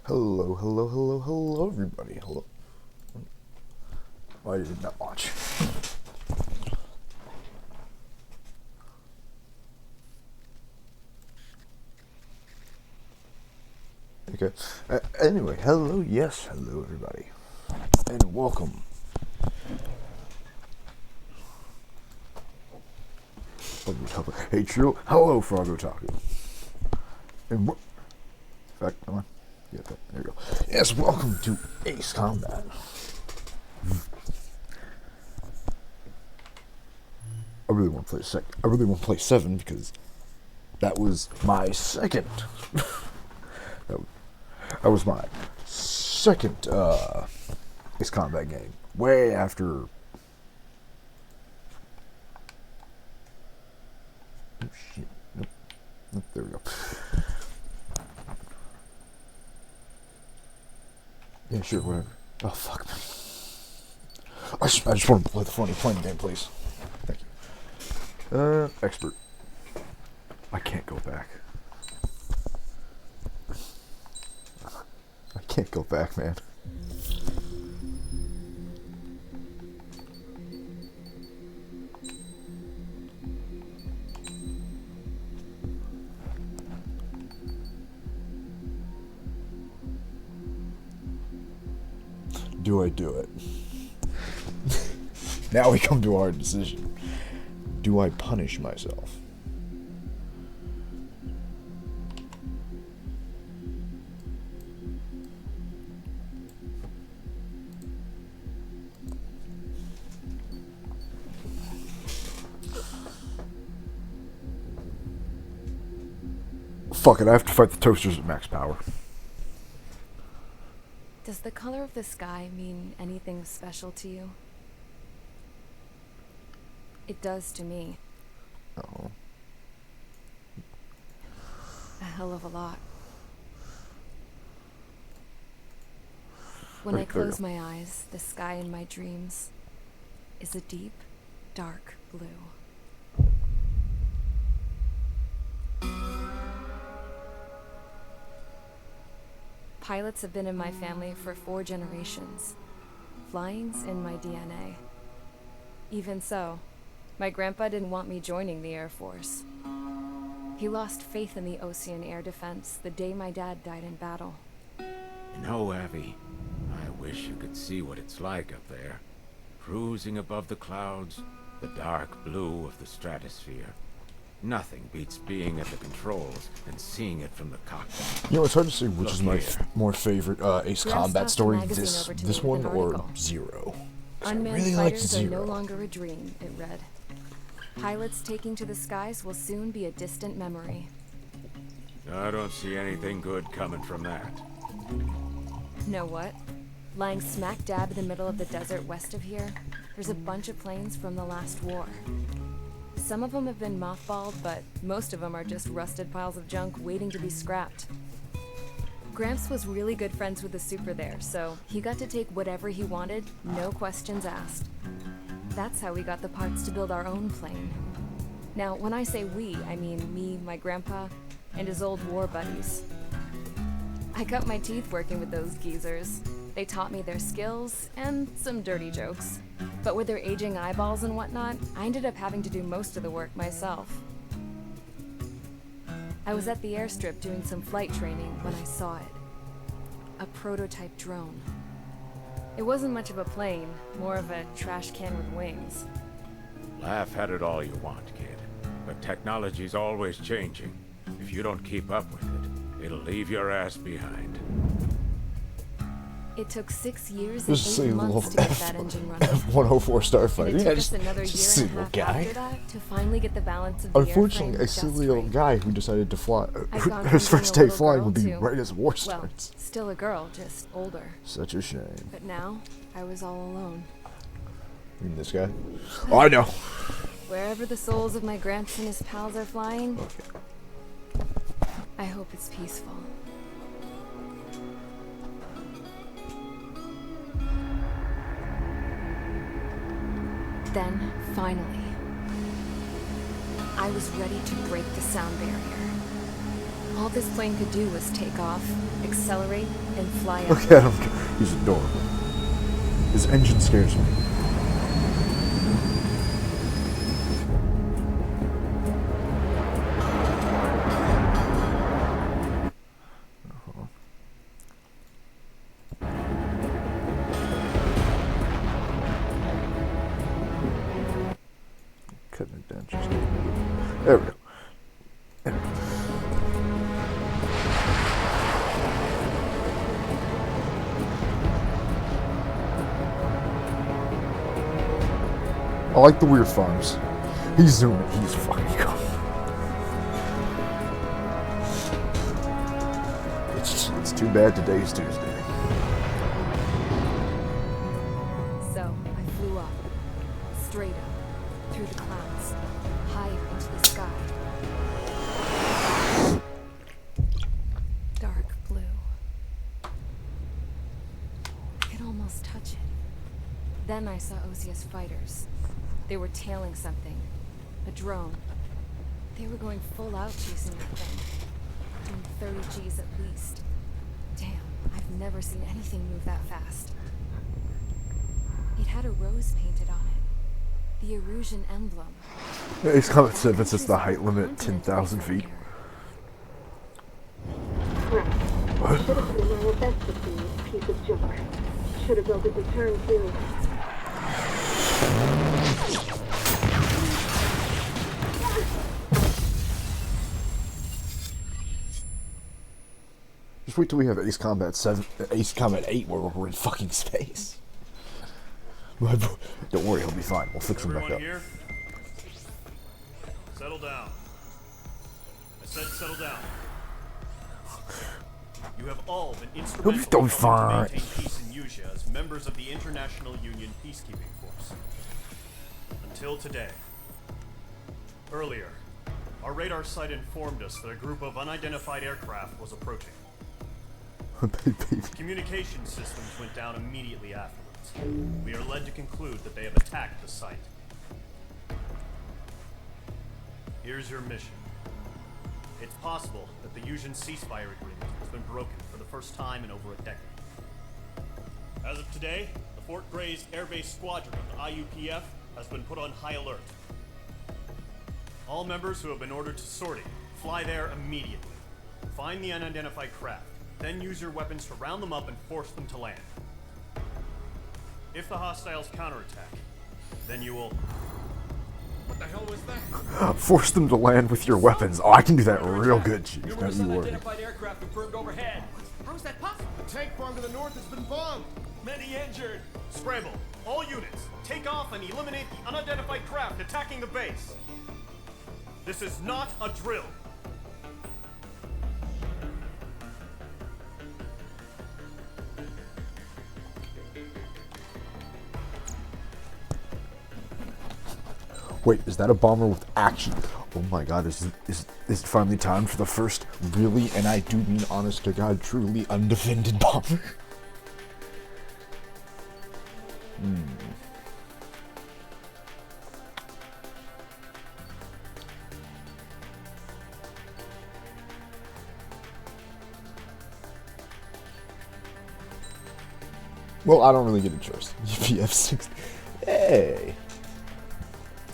Hello, hello, hello, hello, everybody. Hello. I did not watch. Okay. Anyway, hello, yes, hello, everybody, and welcome. Hey, Trio. Hello, Froggo Taco. And what? In fact, come on. Get that. There you go. Yes, welcome to Ace Combat. I really want to play I really want to play 7 because that was my second. that was my second Ace Combat game. Way after. Oh shit. Nope, there we go. Yeah, sure, whatever. Oh, fuck. I just want to play the funny playing game, please. Thank you. Expert. I can't go back. I can't go back, man. Do I do it? Now we come to our decision. Do I punish myself? Fuck it, I have to fight the toasters at max power. Does the color of the sky mean anything special to you? It does to me. Oh. A hell of a lot. When I close my eyes, the sky in my dreams is a deep, dark blue. Pilots have been in my family for 4 generations. Flying's in my DNA. Even so, my grandpa didn't want me joining the Air Force. He lost faith in the Ocean Air Defense the day my dad died in battle. You know, Abby, I wish you could see what it's like up there. Cruising above the clouds, the dark blue of the stratosphere. Nothing beats being at the controls and seeing it from the cockpit. You know, it's hard to say which is my more favorite Ace Grass Combat tossed story, the magazine this over to this me one with an or article. Zero. 'Cause I Unmanned really like fighters are no Zero. longer a dream, it read. Pilots taking to the skies will soon be a distant memory. I don't see anything good coming from that. Know what? Lying smack dab in the middle of the desert west of here, there's a bunch of planes from the last war. Some of them have been mothballed, but most of them are just rusted piles of junk waiting to be scrapped. Gramps was really good friends with the super there, so he got to take whatever he wanted, no questions asked. That's how we got the parts to build our own plane. Now, when I say we, I mean me, my grandpa, and his old war buddies. I cut my teeth working with those geezers. They taught me their skills and some dirty jokes. But with their aging eyeballs and whatnot, I ended up having to do most of the work myself. I was at the airstrip doing some flight training when I saw it. A prototype drone. It wasn't much of a plane, more of a trash can with wings. Laugh at it all you want, kid. But technology's always changing. If you don't keep up with it, it'll leave your ass behind. It took 6 years Just and a 8 little months to get that engine running. F-104 starfighter. And it Yeah, took us another just year a and a little half guy. after that to finally get the balance of the Unfortunately, airframe a just silly little right. guy who decided to fly. I've gone His from first being a day little flying girl would be to- right as war Well, starts. still a girl, just older. Such a shame. But now, I was all alone. You mean this guy? Oh, I know. Wherever the souls of my Gramps and his pals are flying, Okay. I hope it's peaceful. Then, finally, I was ready to break the sound barrier. All All this plane could do was take off, accelerate, and fly Look up. at him. He's adorable. His engine scares me. Cutting it down just a little bit. There we go. There we go. I like the weird farms. He's zooming. He's fucking cool. It's too bad today's Tuesday. So I flew up, straight up, through the clouds, higher into the sky. Dark blue. I could almost touch it. Then I saw Osia's fighters. They were tailing something. A drone. They were going full out chasing that thing. Doing 30 Gs at least. Damn, I've never seen anything move that fast. It had a rose painted on it. The Erusian emblem. Ace Comet said it says the height limit 10,000 feet. What? Should have been my best to see this piece of junk. Should have built a return too. Just wait till we have Ace Combat 7, Ace Combat 8, where we're in fucking space. Don't worry, he'll be fine. We'll fix him back up. Here? Settle down. I said settle down. You have all been instrumental in fine. maintain peace in Usha as members of the International Union Peacekeeping Force. Until today. Earlier, our radar site informed us that a group of unidentified aircraft was approaching. Communication systems went down immediately afterwards. We are led to conclude that they have attacked the site. Here's your mission. It's possible that the Usian ceasefire agreement has been broken for the first time in over a decade. As of today, the Fort Grays Air Base Squadron of the IUPF has been put on high alert. All members who have been ordered to sortie, fly there immediately. Find the unidentified craft, then use your weapons to round them up and force them to land. If the hostiles counterattack, then you will... What the hell was that? Force them to land with your weapons. Oh, I can do that real good, Chief. Don't you worry. Unidentified aircraft confirmed overhead. How is that possible? The tank farm to the north has been bombed. Many injured. Scramble. All units, take off and eliminate the unidentified craft attacking the base. This is not a drill. Wait, is that a bomber with action? Oh my god, is it finally time for the first really, and I do mean honest to god, truly undefended bomber? Well, I don't really get a choice. UPF 60. Hey!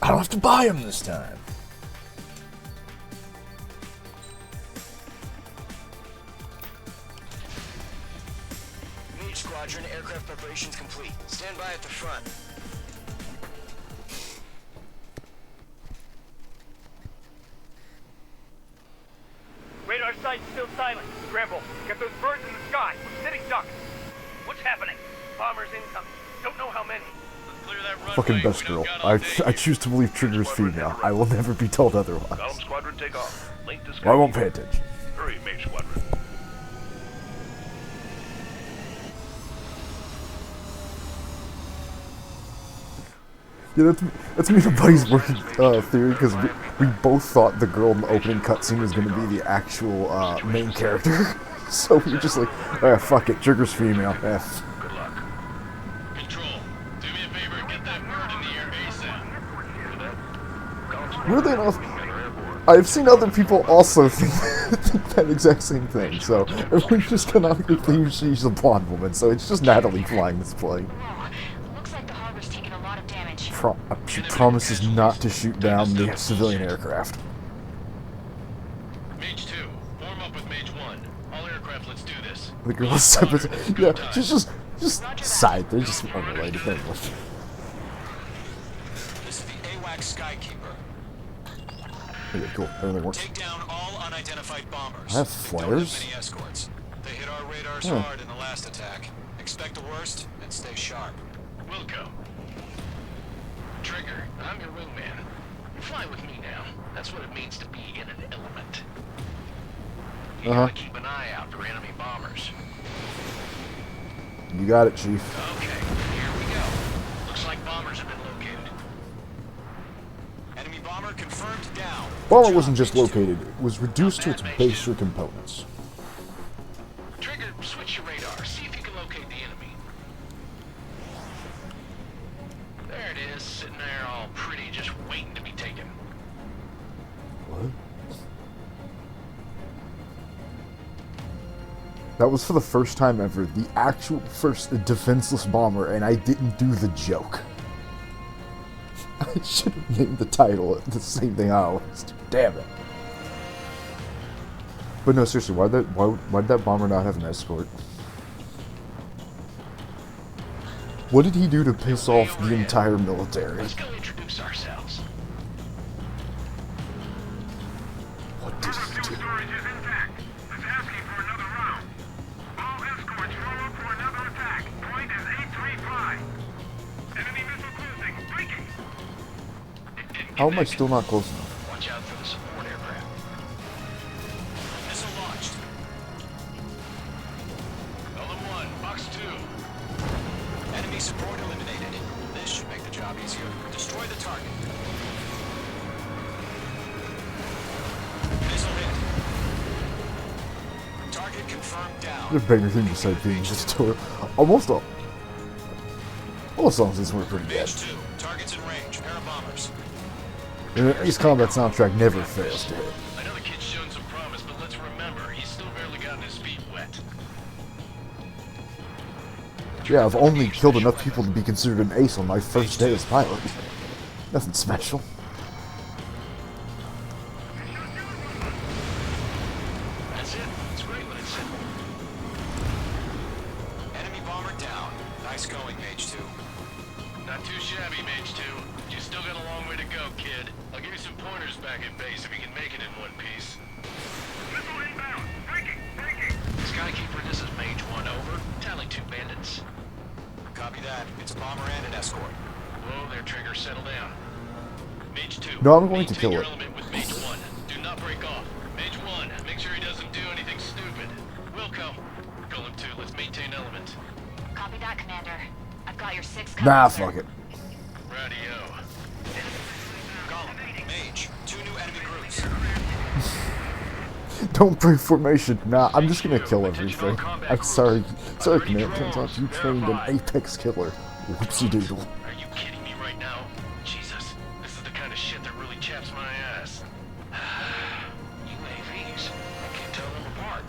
I don't have to buy them this time. Mage Squadron, aircraft preparations complete. Stand by at the front. Radar site still silent. Scramble. Get those birds in the sky. We're sitting ducks. What's happening? Bombers incoming. Don't know how many. Clear that runway. Fucking best girl. I choose to believe Trigger's female. I will never be told otherwise. Column Squadron, take off. Link to Well, I won't pay attention. Hurry, Mage Squadron. Yeah, that's me and Buddy's working theory, because we both thought the girl in the opening cutscene was going to be the actual main character. So we were just like, ah, fuck it, Trigger's female. Good luck. Control, do me a favor and get that bird in the air ASAP. Weirdly enough, I've seen other people also think think that exact same thing. So everyone's just canonically believes she's a blonde woman. So it's just Natalie flying this plane. Whoa. Looks like the harbor's taking a lot of damage. She promises not to shoot down the civilian aircraft. Mage 2, form up with Mage 1. All aircraft, let's do this. The girl is separate. Yeah, she's just side. They're just unrelated. Anyway. This is the AWACS Skykeeper. Okay, cool. Everything works. Take down all unidentified bombers. I have Don't have flares? many escorts. They hit our radars Huh. hard in the last attack. Expect the worst and stay sharp. Wilco. Trigger, I'm your wingman. Fly with me now. That's what it means to be in an element. You gotta keep an eye out for enemy bombers. You got it, Chief. Okay, here we go. Looks like bombers have been located. Enemy bomber confirmed down. Bomber Good wasn't job, just Mage 2. located, it was reduced to its base or components. Trigger, switch your radar. See if you can locate the enemy. There it is, sitting there all pretty, just waiting to be taken. What? That was for the first time ever, the actual first defenseless bomber, and I didn't do the joke. I should have named the title the same thing I always do. Damn it. But no, seriously, why'd that bomber not have an escort? What did he do to piss off the entire military? Let's go introduce ourselves. What did he do? Storage is intact. It's asking for another round. All escorts roll up for another attack. Point is 835. Enemy missile cruising. Breaking. How am I still not close enough? Watch out for the support aircraft. Missile launched. LM1, box 2. Enemy support eliminated. This should make the job easier. Destroy the target. Missile hit. Target confirmed down. The bigger thing besides being just a tour. Almost all songs were pretty bad. Mage 2. Targets in range. Pair of bombers. And the Ace Combat soundtrack never fails to hit. I know the kid's shown some promise, but let's remember, he's still barely gotten his feet wet. Yeah, I've only killed enough people to be considered an ace on my first day as pilot. Nothing special. That's it. It's great when it's simple. Enemy bomber down. Nice going, Mage 2. Not too shabby, Mage 2. You still got a long way to go, kid. I'll give you some pointers back at base if you can make it in one piece. Missile inbound. Breaking. Skykeeper, this is Mage 1, over. Tally 2 bandits. Copy that. It's a bomber and an escort. Whoa there, Trigger. Settle down. Mage 2. No, I'm going to maintain kill your it. element with Mage 1. Do not break off. Mage 1, make sure he doesn't do anything stupid. Wilco. Golem 2, let's maintain element. Copy that, Commander. I've got your 6 Nah, covered, sir. fuck it. Radio. Golem. Mage. 2 new enemy groups. Don't break formation. Nah, I'm just gonna kill everything. I'm sorry. Sorry, Command. Turns out you trained an apex killer. Whoopsie doodle. Are you kidding me right now? Jesus, this is the kind of shit that really chaps my ass. UAVs. I can't tell them apart.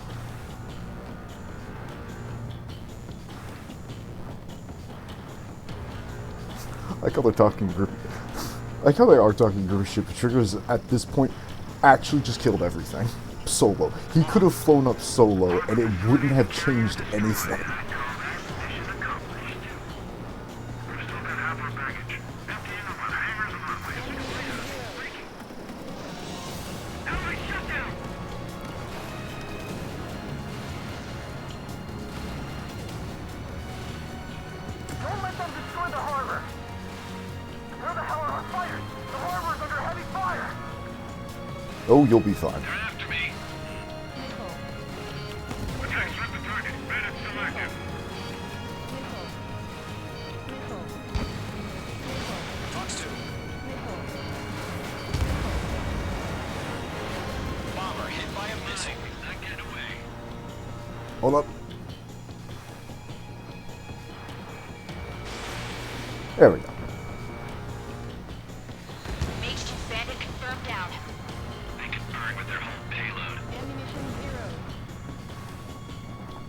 I like how they're talking group. I like how they are talking group shit. But Trigger's at this point actually just killed everything. Solo. He could have flown up solo and it wouldn't have changed anything. Don't let them destroy the harbor. Where the hell are our fighters? The harbor is under heavy fire. Oh, you'll be fine. They're after me. Attack swept the target. Bandit still active. Fox 2. Bomber hit by a missile. Not get away. Hold up. There we go. Mage 2 bandit confirmed down. They can burn with their whole payload.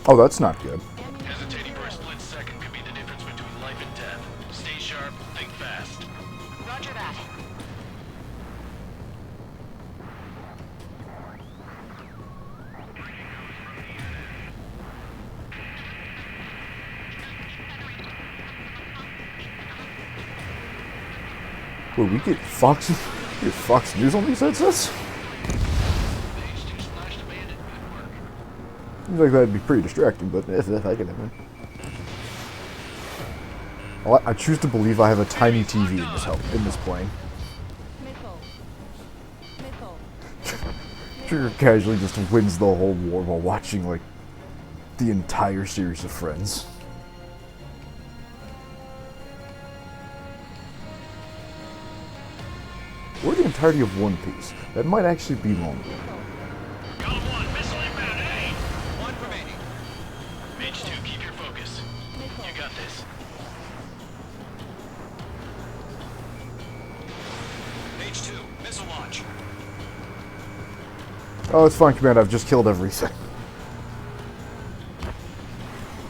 Oh, that's not good. Hesitating for a split second could be the difference between life and death. Stay sharp, think fast. Roger that. Wait, we get Fox News on these headsets? Seems like that'd be pretty distracting, but I can have it. Well, I choose to believe I have a tiny TV in this plane. Trigger casually just wins the whole war while watching, like, the entire series of Friends. Or the entirety of One Piece. That might actually be longer. Column 1, missile inbound, A! 1 remaining. Mage 2, keep your focus. You got this. Mage 2, missile launch. Oh, it's fine, Command. I've just killed everything.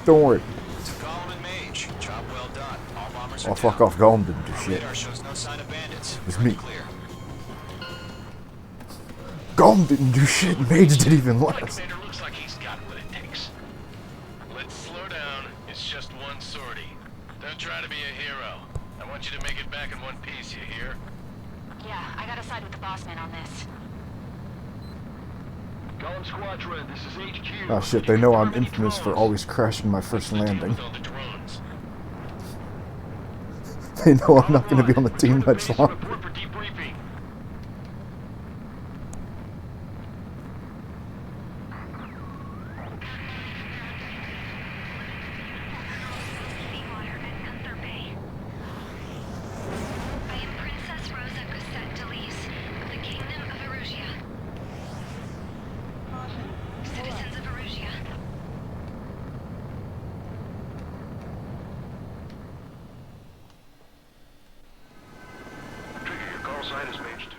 Don't worry. To Gollum and Mage. Job well done. All bombers are Oh, down. fuck off. Gollum didn't do Our shit. radar shows no sign of bandits. It was Pretty me. clear. Gollum didn't do shit. Mage did even Flight less. commander looks like he's got what it takes. Let's slow down. It's just one sortie. Don't try to be a hero. I want you to make it back in one piece, you hear? Yeah, I gotta side with the boss man on this. Column Squadron, this is HQ. Oh shit, they know I'm infamous for always crashing my first landing. With all the drones. They know I'm not going to be on the team much longer. Report for debriefing. I am Princess Rosa Gusette Delise of the Kingdom of Erusia. Citizens of Erusia. Trigger, your call sign is Mage 2.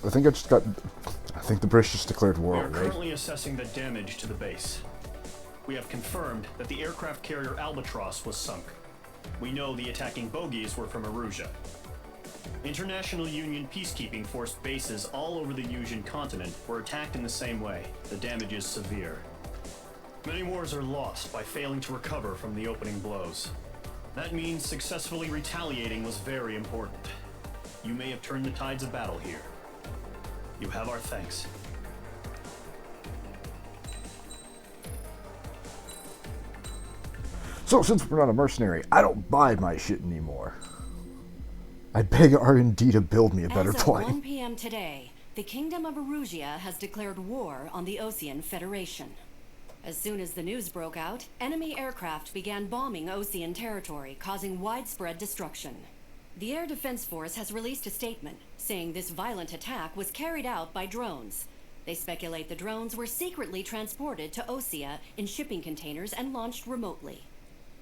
I think the British just declared war, We are right? currently assessing the damage to the base. We have confirmed that the aircraft carrier Albatross was sunk. We know the attacking bogies were from Erusia. International Union peacekeeping force bases all over the Yusian continent were attacked in the same way. The damage is severe. Many wars are lost by failing to recover from the opening blows. That means successfully retaliating was very important. You may have turned the tides of battle here. You have our thanks. So since we're not a mercenary, I don't buy my shit anymore. I beg R&D to build me a better As of plane. 1 p.m. today, the Kingdom of Erusia has declared war on the Osean Federation. As soon as the news broke out, enemy aircraft began bombing Osean territory, causing widespread destruction. The Air Defense Force has released a statement saying this violent attack was carried out by drones. They speculate the drones were secretly transported to Osea in shipping containers and launched remotely.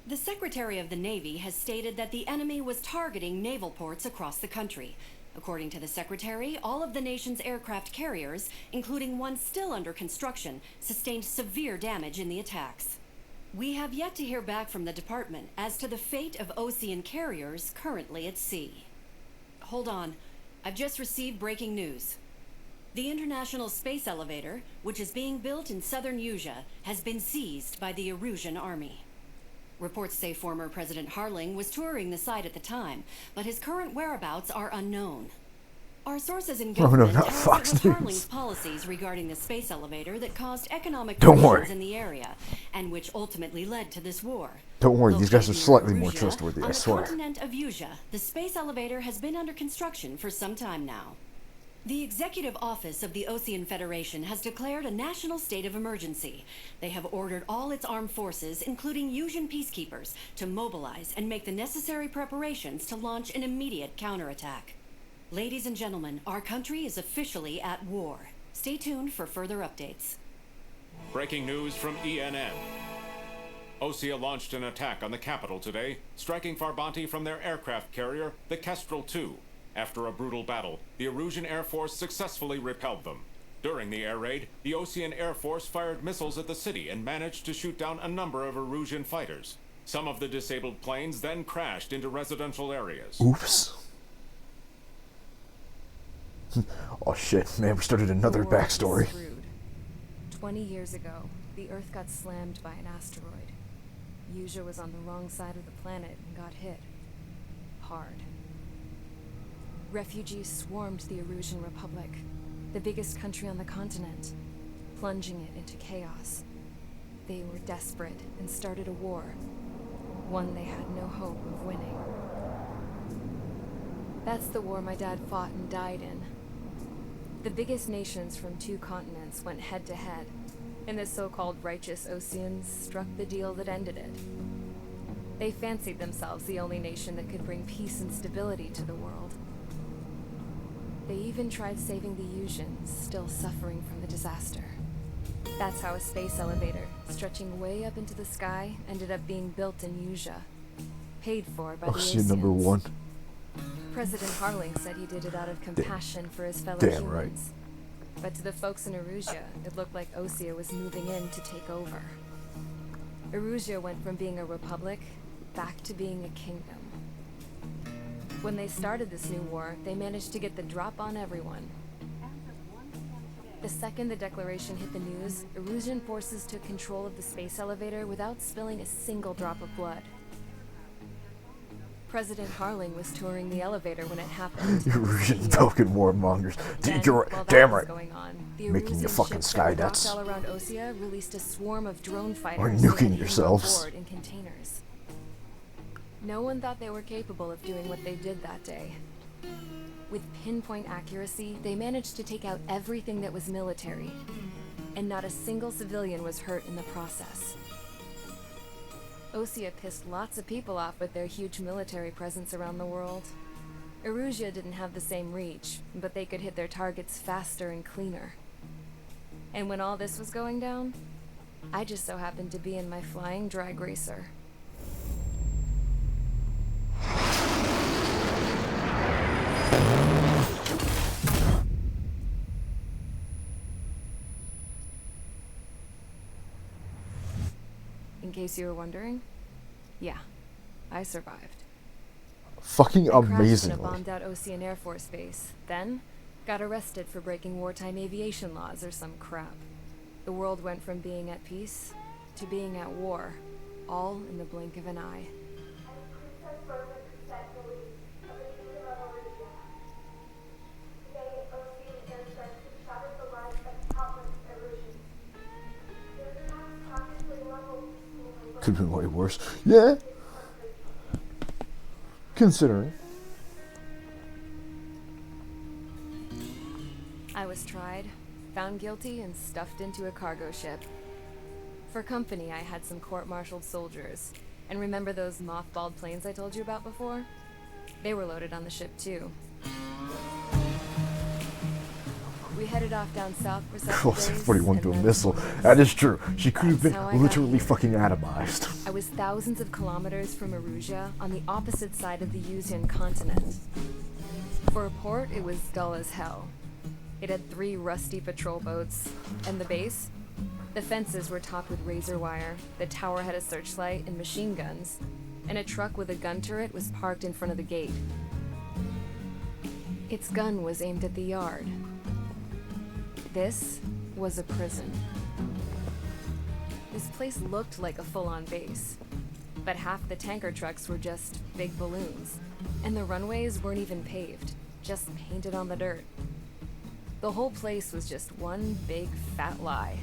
The Secretary of the Navy has stated that the enemy was targeting naval ports across the country. According to the Secretary, all of the nation's aircraft carriers, including one still under construction, sustained severe damage in the attacks. We have yet to hear back from the department as to the fate of Osean carriers currently at sea. Hold on, I've just received breaking news. The International Space Elevator, which is being built in southern Yusia, has been seized by the Erusian army. Reports say former President Harling was touring the site at the time, but his current whereabouts are unknown. Our sources in government not tell us Fox it was News. Harling's policies regarding the space elevator that caused economic Don't tensions worry. in the area, and which ultimately led to this war. Don't worry, these guys are Located slightly near more Erusia, trustworthy, I on swear. the continent of Yusia, the space elevator has been under construction for some time now. The Executive Office of the Osean Federation has declared a national state of emergency. They have ordered all its armed forces, including Yusian peacekeepers, to mobilize and make the necessary preparations to launch an immediate counterattack. Ladies and gentlemen, our country is officially at war. Stay tuned for further updates. Breaking news from ENN. Osea launched an attack on the capital today, striking Farbanti from their aircraft carrier, the Kestrel II. After a brutal battle, the Erusian Air Force successfully repelled them. During the air raid, the Osean Air Force fired missiles at the city and managed to shoot down a number of Erusian fighters. Some of the disabled planes then crashed into residential areas. Oops. Oh shit, man, we started another The world backstory. was screwed. 20 years ago, the Earth got slammed by an asteroid. Yuzha was on the wrong side of the planet and got hit. Hard. Refugees swarmed the Erusian Republic, the biggest country on the continent, plunging it into chaos. They were desperate and started a war, one they had no hope of winning. That's the war my dad fought and died in. The biggest nations from 2 continents went head to head, and the so-called righteous Oseans struck the deal that ended it. They fancied themselves the only nation that could bring peace and stability to the world. They even tried saving the Yusians, still suffering from the disaster. That's how a space elevator, stretching way up into the sky, ended up being built in Yuzha, paid for by the Ocean Oseans. number 1. President Harling said he did it out of compassion for his fellow Damn humans. right. But to the folks in Erusia, it looked like Osea was moving in to take over. Erusia went from being a republic back to being a kingdom. When they started this new war, they managed to get the drop on everyone. The second the declaration hit the news, Erusian forces took control of the space elevator without spilling a single drop of blood. President Harling was touring the elevator when it happened. Erusian token warmongers. Then, You're while that damn was right. going on, the Making your Erusian fucking ships sky that were docked debts. all around Osea released a swarm of drone fighters Or that nuking came on yourselves. board in containers. No one thought they were capable of doing what they did that day. With pinpoint accuracy, they managed to take out everything that was military, and not a single civilian was hurt in the process. Osea pissed lots of people off with their huge military presence around the world. Erusia didn't have the same reach, but they could hit their targets faster and cleaner. And when all this was going down, I just so happened to be in my flying drag racer. In case you were wondering, yeah, I survived. Fucking I crashed in a amazingly. bombed-out Osean Air Force base, then got arrested for breaking wartime aviation laws or some crap. The world went from being at peace to being at war, all in the blink of an eye. Could have been way worse. Yeah. Considering. I was tried, found guilty, and stuffed into a cargo ship. For company, I had some court-martialed soldiers. And remember those mothballed planes I told you about before? They were loaded on the ship, too. We headed off down south for several Well, days. 41 and to a then- missile. That is true. She could have That's how I been got literally here. fucking atomized. I was thousands of kilometers from Erusia, on the opposite side of the Yusian continent. For a port, it was dull as hell. It had 3 rusty patrol boats. And the base? The fences were topped with razor wire, the tower had a searchlight and machine guns, and a truck with a gun turret was parked in front of the gate. Its gun was aimed at the yard. This was a prison. This place looked like a full-on base, but half the tanker trucks were just big balloons, and the runways weren't even paved, just painted on the dirt. The whole place was just one big fat lie.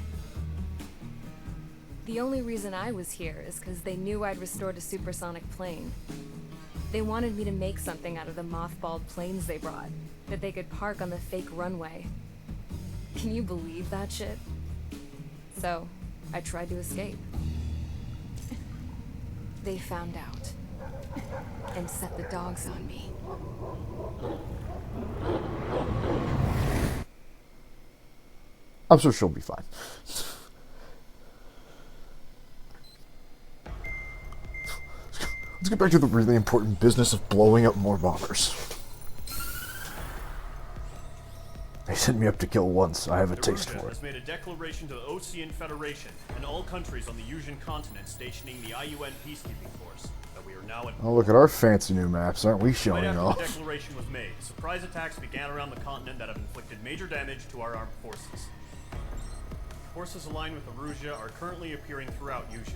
The only reason I was here is because they knew I'd restored a supersonic plane. They wanted me to make something out of the mothballed planes they brought, that they could park on the fake runway. Can you believe that shit? So, I tried to escape. They found out, and set the dogs on me. I'm sure she'll be fine. Let's get back to the really important business of blowing up more bombers. They sent me up to kill once. I have a taste Erusia for it. has made a declaration to the Ocean Federation and all countries on the Yuuzhan continent stationing the IUN peacekeeping force that we are now at. Oh, look at our fancy new maps. Aren't we Right showing after off? the declaration was made, surprise attacks began around the continent that have inflicted major damage to our armed forces. Forces aligned with Erusia are currently appearing throughout Yuuzhan.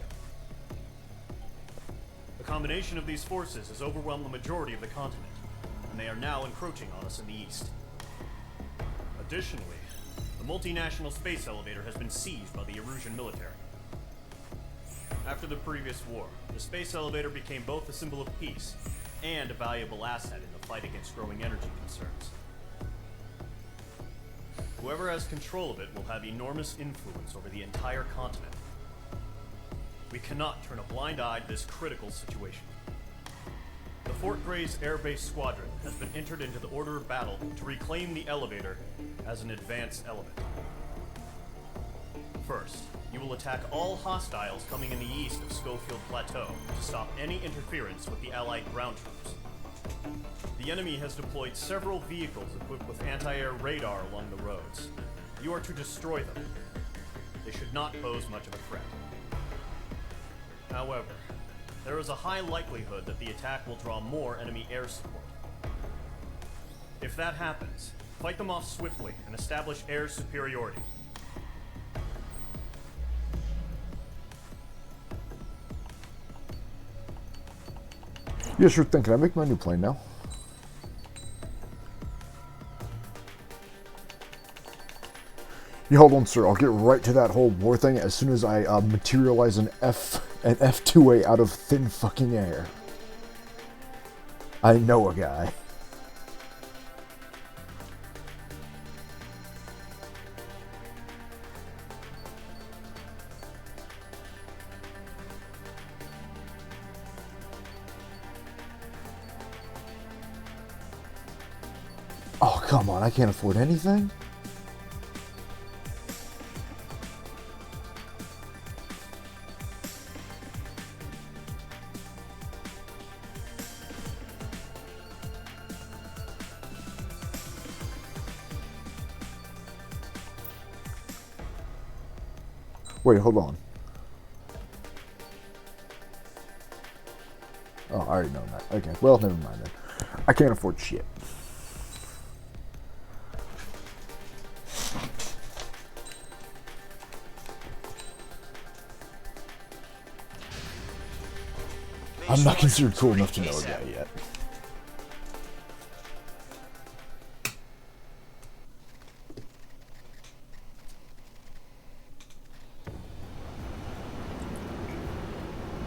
The combination of these forces has overwhelmed the majority of the continent, and they are now encroaching on us in the east. Additionally, the multinational space elevator has been seized by the Erusian military. After the previous war, the space elevator became both a symbol of peace and a valuable asset in the fight against growing energy concerns. Whoever has control of it will have enormous influence over the entire continent. We cannot turn a blind eye to this critical situation. The Fort Gray's Air Base Squadron has been entered into the order of battle to reclaim the elevator as an advanced element. First, you will attack all hostiles coming in the east of Schofield Plateau to stop any interference with the Allied ground troops. The enemy has deployed several vehicles equipped with anti-air radar along the roads. You are to destroy them. They should not pose much of a threat. However, there is a high likelihood that the attack will draw more enemy air support. If that happens, fight them off swiftly and establish air superiority. Yeah, sure thing. Can I make my new plane now? Yeah, hold on, sir. I'll get right to that whole war thing as soon as I materialize an F2A out of thin fucking air. I know a guy. Oh, come on. I can't afford anything. Wait, hold on. Oh, I already know that. Okay, well, never mind then. I can't afford shit. I'm not considered cool enough to know a guy yet.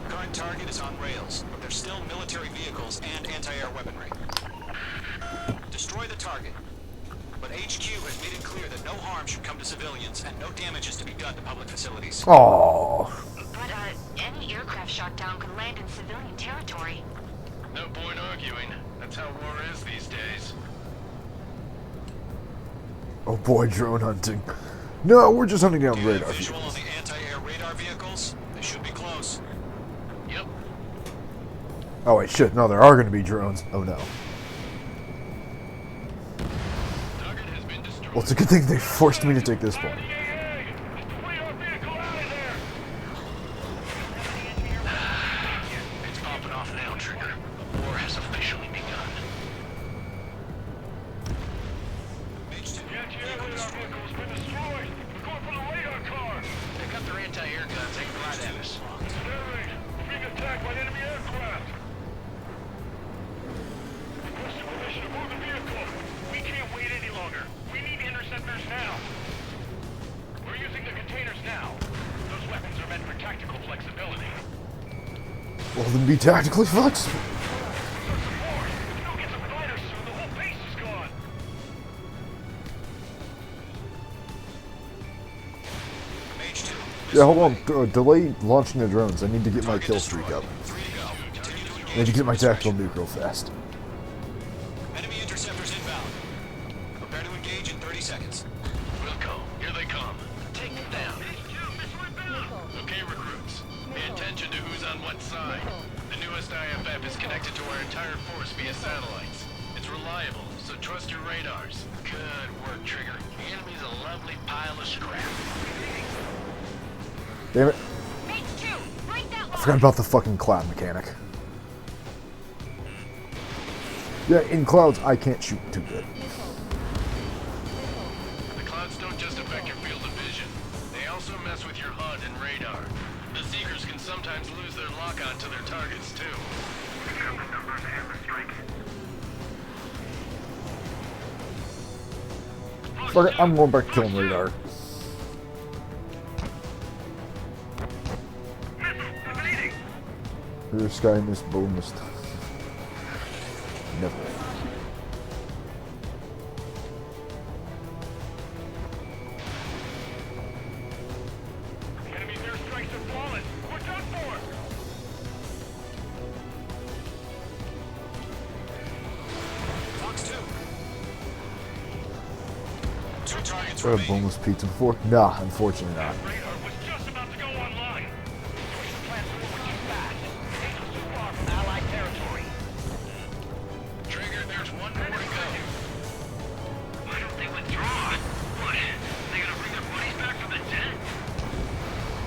Current target is on rails, but there's still military vehicles and anti-air weaponry. Destroy the target. But HQ has made it clear that no harm should come to civilians and no damage is to be done to public facilities. Oh. But, any aircraft shot down could land in civilian territory. No point arguing. That's how war is these days. Oh boy, drone hunting. No, we're just hunting down radar Visual on vehicles. the anti-air radar vehicles? They should be close. Yep. Oh wait, shit. No, there are going to be drones. Oh no. Target has been destroyed. Well, it's a good thing they forced me to take this one. It's popping off now, Trigger. War has officially begun. Pick up their anti-air guns, aim right at us. We can't wait any longer. We need interceptors now. We're using the containers now. Those weapons are meant for tactical flexibility. Well, then be tactically flexible. If you don't get some fighters soon, the whole base is gone. Mage 2. Yeah, hold on. Delay launching the drones. I need to get my kill streak up. 3 to go. Continue to I engage. need to get my tactical nuke real fast. Enemy interceptors inbound. Prepare to engage in 30 seconds. Wilco, here they come. Take them down. Okay, recruits. Pay attention to who's on what side. The newest IFF is connected to our entire force via satellites. It's reliable, so trust your radars. Good work, Trigger. The enemy's a lovely pile of scrap. Damn it. Mate 2, break that I lock. forgot about the fucking cloud mechanic. Yeah, in clouds, I can't shoot too good. The clouds don't just affect your field of vision. They also mess with your HUD and radar. The Seekers can sometimes lose their lock-on to their targets, too. Fuck it, I'm going back to killing radar. Rear sky mist, bow mist. Never. Enemy's airstrikes are flawless. We're done for. Fox 2. Two targets Had a remaining. boneless pizza before? Nah, unfortunately not. Radar was just about to go online. Your plans were moving too fast. These were too far from Allied territory. Trigger, there's one more to go. Why don't they withdraw? What? They gonna bring their buddies back from the dead?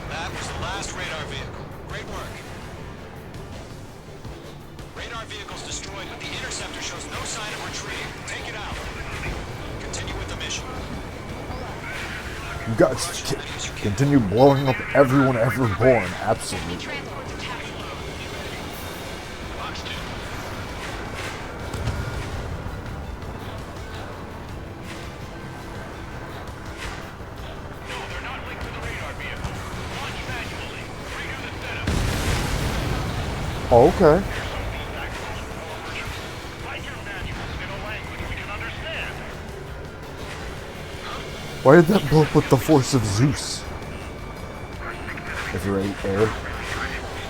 That was the last radar vehicle. Great work. Radar vehicle's destroyed, but the interceptor shows no sign of retreating. Take it out. Continue with the mission. You guys continue blowing up everyone ever born. Absolutely. Transports are taxi. Fox 2. No, they're not linked to the radar vehicle. Launch manually. Redo the setup. Oh, okay. Some feedback from those warriors. Write your manuals in a language we can understand. Why did that blow up with the force of Zeus? If you're air.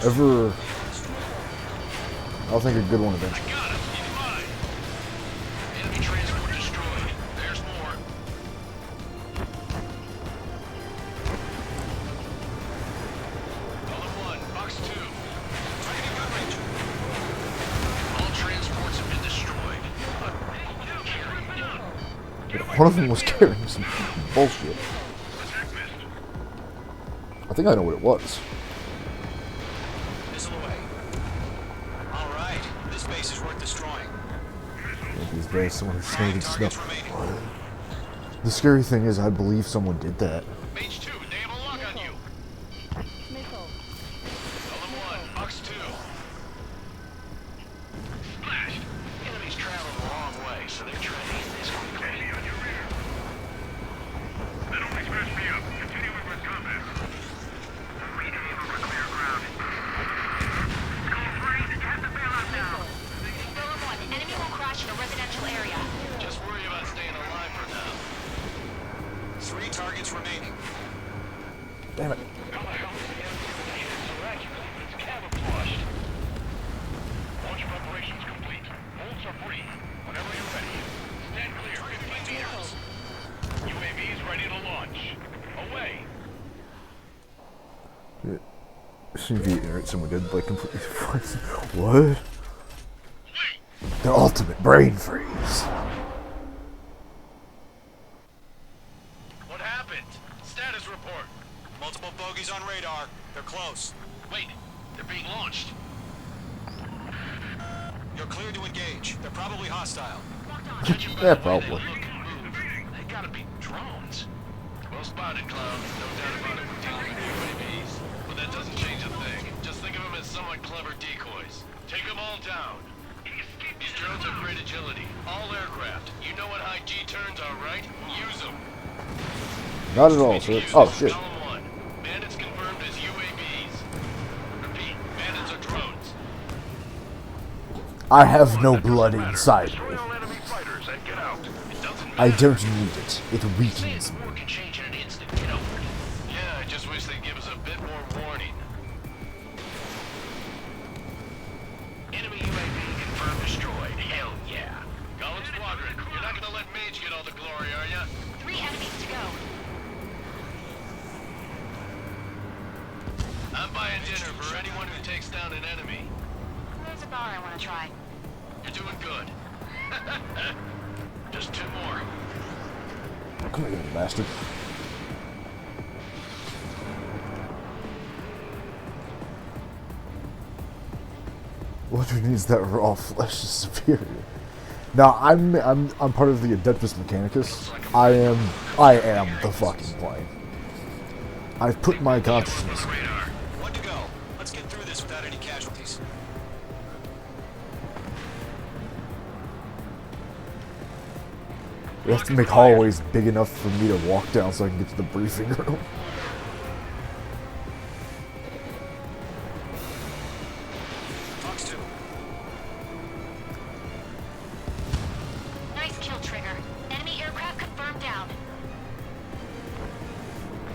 Ever. I'll think a good one eventually. Got him. He's mine. Enemy transport destroyed. There's more. Column 1, Fox 2. Targeting gun range. All transports have been destroyed. One of them was carrying some bullshit. I think I know what it was. Missile away. All right. This base is worth destroying. These days, someone just made it snow. Targets remaining. The scary thing is, I believe someone did that. Mage 2, they have a lock on you. Column 1, Fox 2. Splashed. Enemy's traveling a long way, so they're trying to eat this quickly. Enemy on your rear. That only scratched me up. Continuing with combat. Reading over clear ground. Golem 1, enemy will crash in a residential area. Just worry about staying alive for now. 3 targets remaining. Damn it. How the hell is the enemy able to hit it so accurately? It's camouflaged. Launch preparations complete. Bolts are free. Whenever you're ready. Stand clear. 15 meters. UAVs ready to launch. Away. Seems to iterate someone did like completely. What? The ultimate brain freeze. What happened? Status report. Multiple bogeys on radar. They're close. Wait, they're being launched. You're cleared to engage. They're probably hostile. Judging by Yeah, the way probably. they look and move, they gotta be drones. Well spotted, Cloud. No doubt about it. We're dealing with UAVs. But that doesn't change a thing. Just think of them as somewhat clever decoys. Take them all down. These drones have great agility. All aircraft. You know what high G turns are, right? Use them. Not at all, sir. Oh shit. Column 1. Bandits confirmed as UAVs. Repeat, bandits are drones. I have no blood inside me. Destroy all enemy fighters and get out. It doesn't I matter. don't need it. It weakens me. War can change in an instant. Get over it. Yeah, I just wish they'd give us a bit more warning. Enemy UAV confirmed destroyed. Hell yeah. Golem Squadron, you're not gonna let Mage get all the glory, are ya? 3 enemies to go. I'm buying dinner for anyone who takes down an enemy. There's a bar I want to try. You're doing good. Just 2 more. Come here, you bastard. What needs that raw flesh is superior. Now I'm part of the Adeptus Mechanicus. I am the fucking plane. I've put my consciousness. One to go. Let's get through this without any casualties. We have to make hallways big enough for me to walk down so I can get to the briefing room. Fox 2. Nice kill, Trigger. Enemy aircraft confirmed down.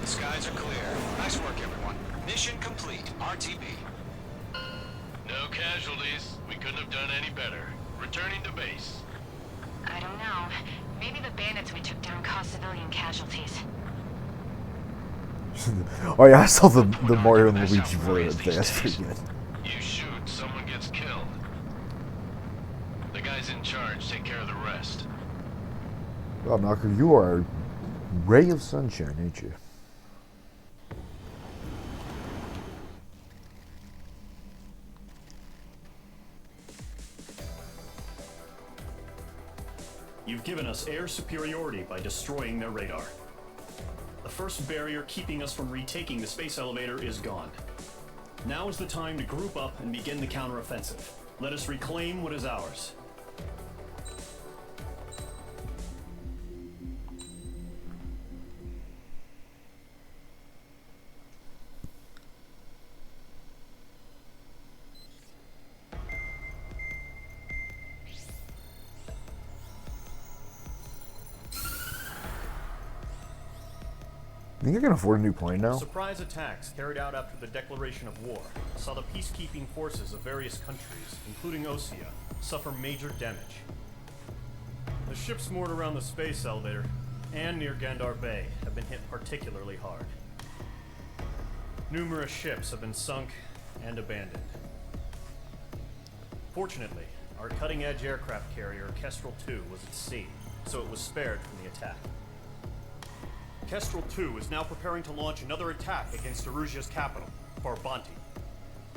The skies are clear. Nice work, everyone. Mission complete. RTB. No casualties. We couldn't have done any better. Returning to base. I don't know. Maybe the bandits we took down caused civilian casualties. Oh yeah, I saw the Mario and Luigi version. That's pretty good. You shoot, someone gets killed. The guys in charge take care of the rest. Well, Knocker, you are a ray of sunshine, ain't you? You've given us air superiority by destroying their radar. The first barrier keeping us from retaking the space elevator is gone. Now is the time to group up and begin the counteroffensive. Let us reclaim what is ours. Think I can afford a new plane now? Surprise attacks carried out after the declaration of war saw the peacekeeping forces of various countries, including Osea, suffer major damage. The ships moored around the space elevator and near Gandar Bay have been hit particularly hard. Numerous ships have been sunk and abandoned. Fortunately, our cutting-edge aircraft carrier, Kestrel 2, was at sea, so it was spared from the attack. Kestrel 2 is now preparing to launch another attack against Erusia's capital, Farbanti.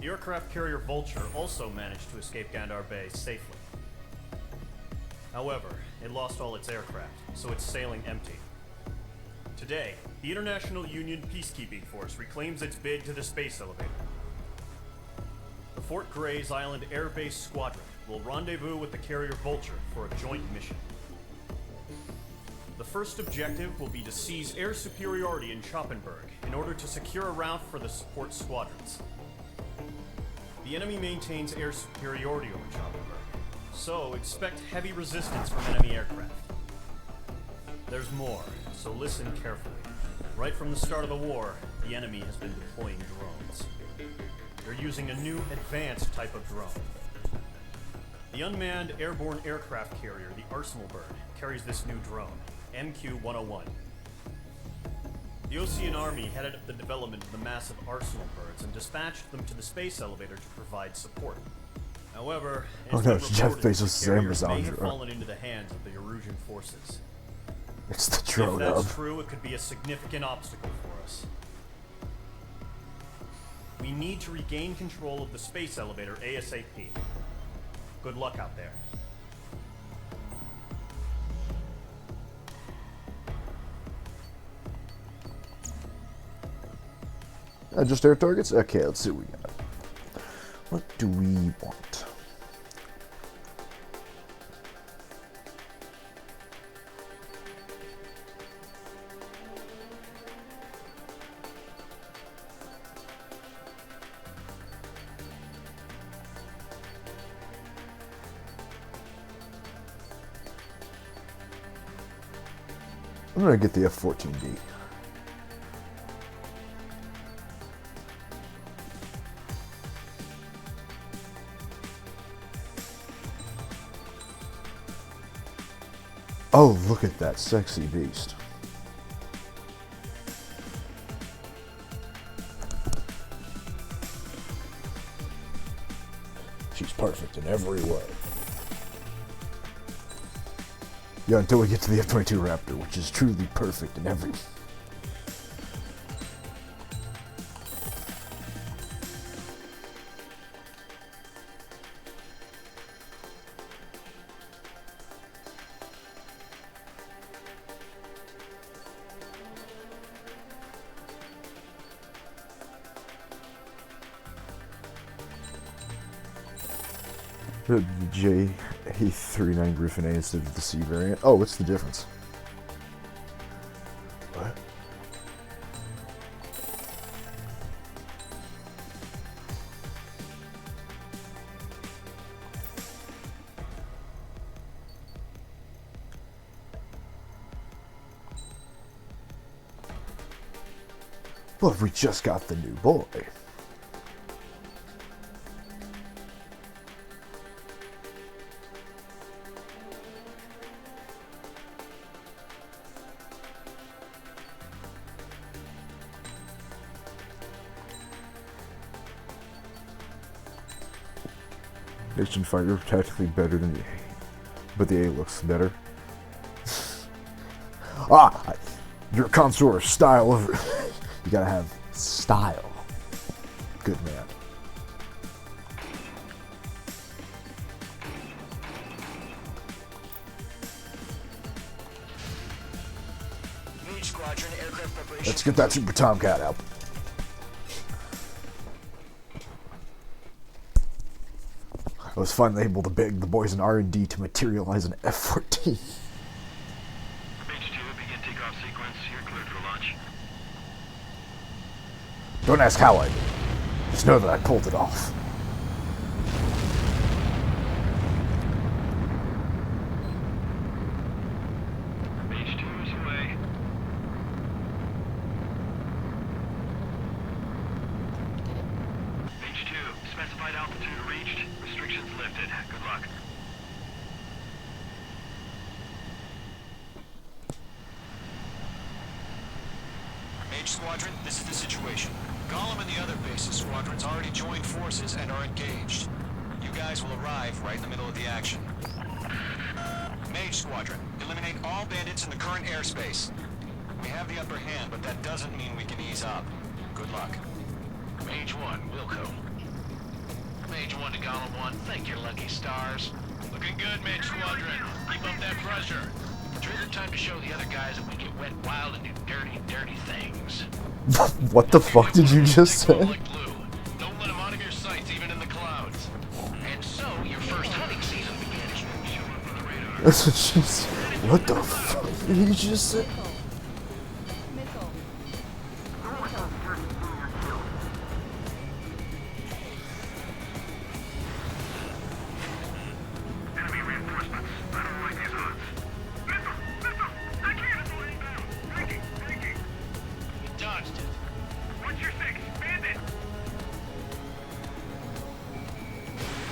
The aircraft carrier Vulture also managed to escape Gandar Bay safely. However, it lost all its aircraft, so it's sailing empty. Today, the International Union Peacekeeping Force reclaims its bid to the space elevator. The Fort Grays Island Air Base Squadron will rendezvous with the carrier Vulture for a joint mission. The first objective will be to seize air superiority in Schoppenberg in order to secure a route for the support squadrons. The enemy maintains air superiority over Schoppenberg, so expect heavy resistance from enemy aircraft. There's more, so listen carefully. Right from the start of the war, the enemy has been deploying drones. They're using a new advanced type of drone. The unmanned airborne aircraft carrier, the Arsenal Bird, carries this new drone, MQ-101. The Osean Army headed up the development of the massive Arsenal Birds and dispatched them to the space elevator to provide support. However, Oh it's no, been it's Jeff reported Bezos' the carriers Amazon may have drone. fallen into the hands of the Erusian forces. It's the If drone that's hub. true, it could be a significant obstacle for us. We need to regain control of the space elevator ASAP. Good luck out there. Just air targets? Okay, let's see what we got. What do we want? I'm gonna get the F-14D. Oh, look at that sexy beast. She's perfect in every way. Yeah, until we get to the F-22 Raptor, which is truly perfect in every... The J-39 Griffin A instead of the C variant. Oh, what's the difference? What? Well, we just got the new boy. Nation fighter, tactically better than the A, but the A looks better. Your contour style over. You gotta have style. Good man. Mage Squadron, aircraft preparation. Let's get that Super Tomcat out. I was finally able to beg the boys in R&D to materialize an F-14. H2, begin takeoff sequence. You're cleared for launch. Don't ask how I did. Just know that I pulled it off. H2 is away. H2, specified altitude reached. Restrictions lifted. Good luck. Mage Squadron, this is the situation. Gollum and the other bases squadrons already joined forces and are engaged. You guys will arrive right in the middle of the action. Mage Squadron, eliminate all bandits in the current airspace. We have the upper hand, but that doesn't mean we can ease up. Good luck. Mage 1, Wilco. Mage 1 to Gollum 1, thank your lucky stars. Looking good, Mage Squadron. Keep up that pressure. It's time to show the other guys that we get wet, wild, and do dirty, dirty things. What the fuck did you just say? Like blue. Don't let them out of your sights, even in the clouds. And so, your first hunting season begins. Show up on the radar. That's what she said. What the fuck did he just say? Missile. Enemy reinforcements. I don't like these odds. Missile! I can't! It's laying down. Breaking! You dodged it. What's your six? Bandit!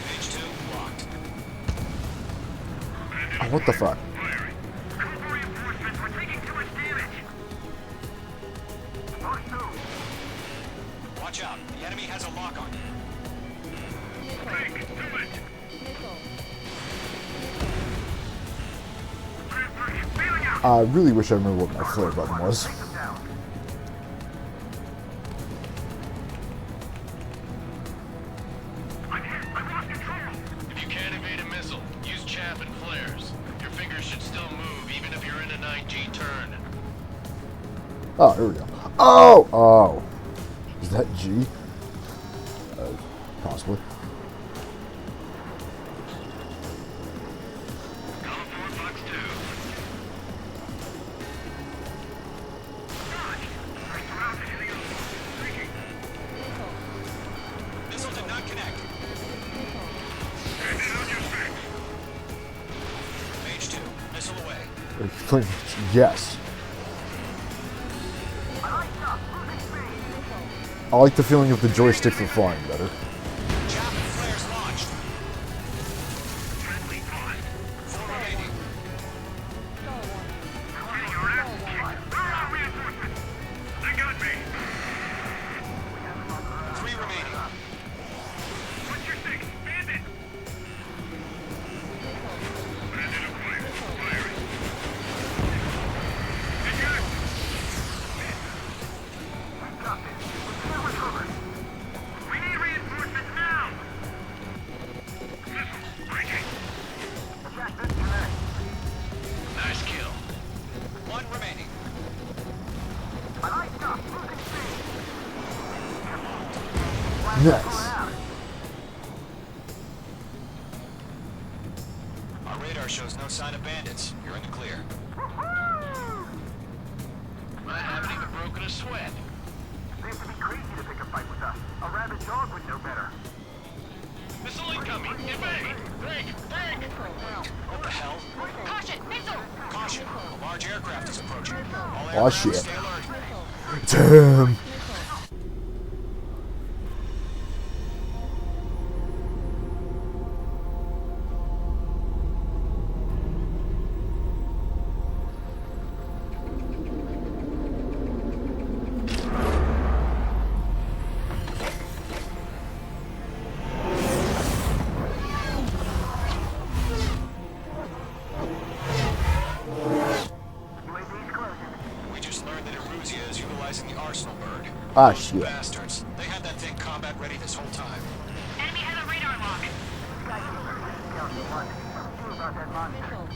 Mage 2, locked. Oh, what the fuck? Firing. Cobra reinforcements. We're taking too much damage. Lost two. Watch out, the enemy has a lock on you. Break. Do it. Missile. Feeling out. I really wish I remember what my flare button was. Down. I'm hit. I've lost control. If you can't evade a missile, use chaff and flares. Your fingers should still move, even if you're in a 9G turn. Oh, here we go. Oh! Oh. Is that G? Possibly. Column 4, box 2. Dodge. We're surrounded in the open. Breaking. Missile did not connect. Bandit on your six. Mage 2, missile away. Yes. I like the feeling of the joystick for flying better. Chaff and flares launched. Friendly cost. 4 remaining. Getting your ass kicked. Where are reinforcements? They got me. 3 remaining. What's your six? Bandit. Bandit acquired. Firing. Nice. Our radar shows no sign of bandits. You're in the clear. I haven't even broken a sweat. Seems to be crazy to pick a fight with us. A rabid dog would know better. Missile incoming! Get back! Break! Break! What the hell? Caution! Missile! Caution! A large aircraft is approaching. All Oh, aircraft shit. stay alert. Damn. We just learned that Eruzia is utilizing the Arsenal bird. Ah, Those shit. bastards. They had that thing combat ready this whole time. Enemy has a radar lock.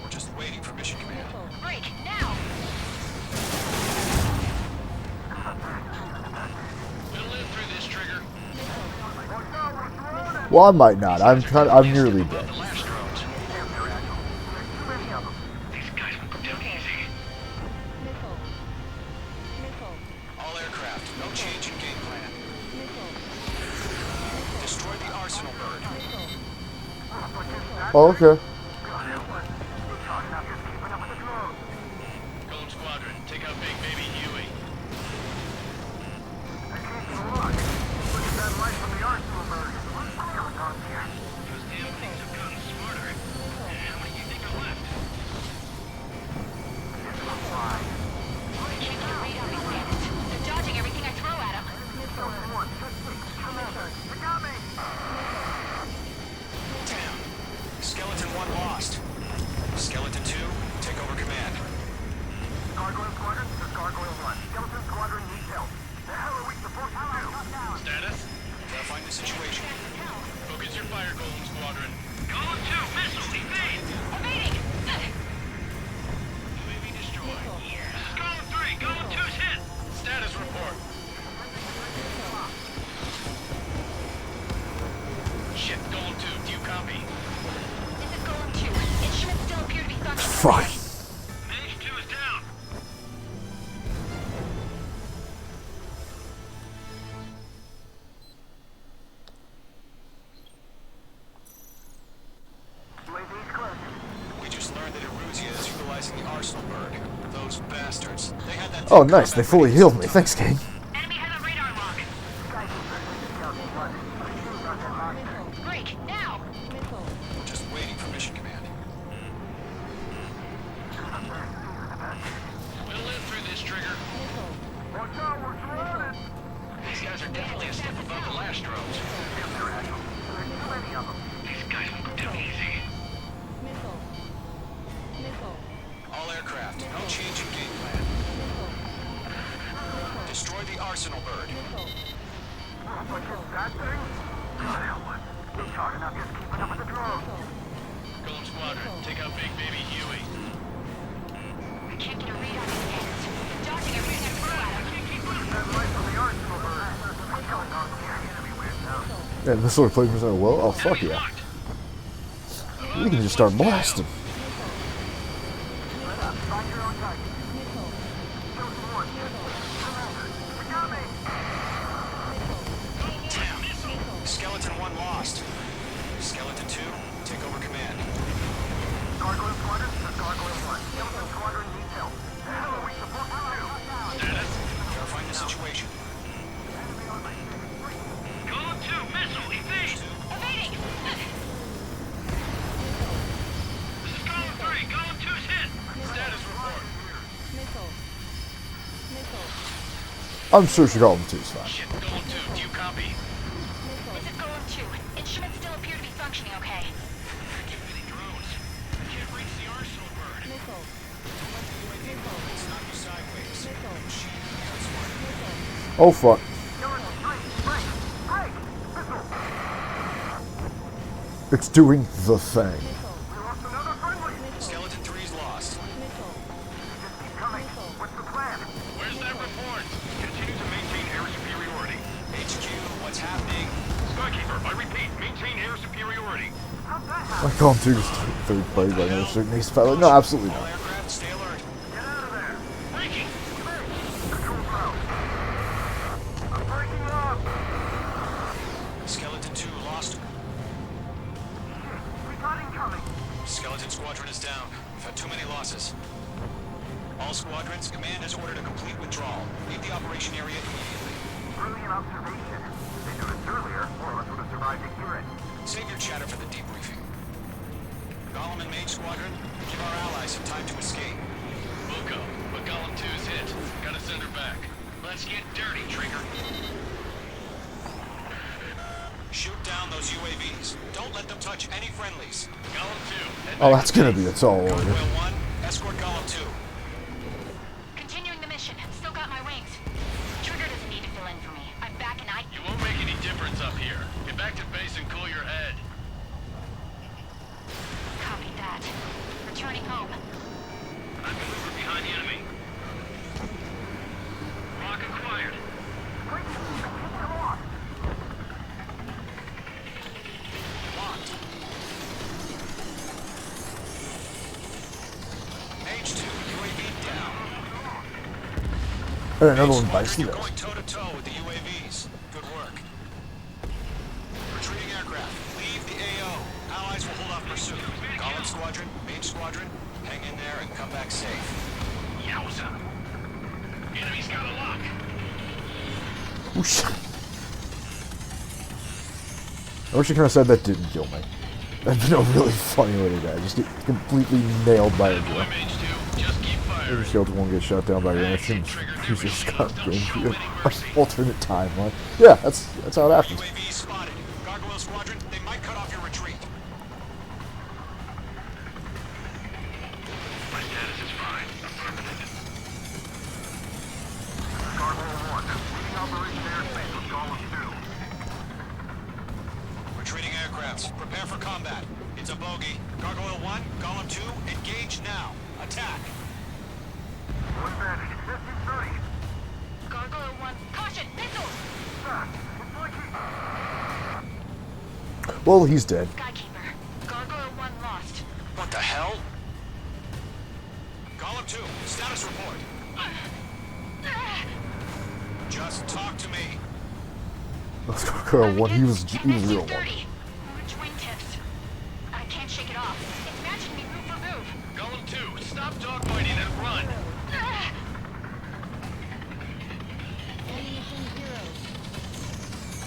We're just waiting for mission command. Break! Now! We'll live through this, Trigger. Well, I might not. I'm nearly dead. The last drones. These guys won't go down easy. All aircraft, no change in game plan. Destroy the Arsenal bird. Oh, okay. Golem Squadron, take out Big Baby Huey. Those damn things have gotten smarter. How many do you think are left? Can't get a read on these bandits. They're dodging everything I throw at them. Damn. Skeleton 1 lost. Skeleton 2, take over command. Gargoyle Squadron to Gargoyle 1. Skeleton Squadron needs help. The hell are we supposed to do? Status? Verifying the situation. Focus your fire, Golem Squadron. Golem 2, missile, evade! Evading! UAV destroyed. This is Golem 3, Golem 2's hit! Status report. Shit, Golem 2, do you copy? This is Golem 2. Instruments still appear to be functioning. Fuck. Mage 2 is down. UAV's close. We just learned that Eruzia is utilizing the Arsenal bird. Those bastards. They had that Oh, thing nice. They combat fully ready healed this me. whole Thanks, King. Enemy has a radar lock. Break! Now! time. We're just waiting for mission command. We'll live through this, Trigger. Watch out, we're surrounded. These guys are definitely a step above the last drones. These guys won't go down easy. All aircraft, no change in game plan. Destroy the Arsenal bird. That thing? God help us. We're talking about just keeping up with the drones. Golem Squadron, take out Big Baby Huey. I can't get a read on these bandits. They're dodging everything I throw at them. That light from the Arsenal bird. What's going on here? Everywhere now. And this sort of plays percent well. Oh, fuck yeah. We can just start blasting. Find your own target. Chosen one. Surrender. We got me. Damn. Skeleton 1 lost. Skeleton 2, take over command. Gargoyle Squadron to Gargoyle 1. Skeleton Squadron needs help. The hell are we supposed to do? Status? Verifying the situation. Golem 2, missile, evade! Evading! This is Golem 3, Golem 2's hit! Status report. I'm sure she called him too, it's fine. Shit, Golem 2, do you copy? This is Golem 2. Instruments still appear to be functioning okay. Too many drones. Can't reach the Arsenal bird. It's not you sideways. Oh, fuck. It's doing the thing. Skeleton 3's lost. What's the plan? Where's that report? Continue to maintain air superiority. HQ, what's happening? I repeat, maintain air superiority. I call him too third party by another certain ace pilot. No, absolutely All not. aircraft, stay alert. Get out of there! Breaking! Control ground. I'm breaking up! Skeleton 2 lost. We got incoming! Skeleton Squadron is down. We've had too many losses. All squadrons, command has ordered a complete withdrawal. Leave the operation area immediately. Brilliant observation. If they knew this earlier, more of us would have survived to hear it. Save your chatter for the debriefing. Gollum and Mage Squadron, give our allies some time to escape. Wilco, but Golem 2's hit. Gotta send her back. Let's get dirty, Trigger. Shoot down those UAVs. Don't let them touch any friendlies. Golem 2, head Oh, back that's to gonna base. be a tall order. Gargoyle 1, escort Gollum 2. Continuing the mission. Still got my wings. Trigger doesn't need to fill in for me. I'm back and You won't make any difference up here. Get back to base and cool your head. Copy that. Returning home. I'm maneuver behind the enemy. Rock acquired. Locked. Mage 2, UAV down. And another one Mage bites Squadron, the you're dust. going toe-to-toe with the UAVs. Good work. Retreating aircraft. Leave the AO. Allies will hold off pursuit. Gollum Squadron, Mage Squadron, hang in there and come back safe. Yowza. Enemy's got a lock. Whoosh. I wish I kind of said that didn't kill me. That'd been a really funny way to die. Just get completely nailed by a Boy, drone. Mage 2, just keep firing. Every shelter won't get shot down by Ransom. He's just got game view. Alternate timeline. Yeah, that's how it happens. UAVs spotted. Gargoyle Squadron, they might cut off your retreat. My status is fine. Affirmative. Gargoyle 1, leading Operation Airspace with Gollum 2. Retreating aircrafts, prepare for combat. It's a bogey. Gargoyle 1, Gollum 2, engage now. Attack. One bandit, distance 30. Gargoyle 1. Caution! Missiles! Fast. It's like Well, he's dead. Skykeeper. Gargoyle 1 lost. What the hell? Gollum 2, status report. Just talk to me. Let's go, girl. What he was real one. MSU-30. Twin tips. I can't shake it off. It's matching me move for move. Golem 2, stop dogfighting and run.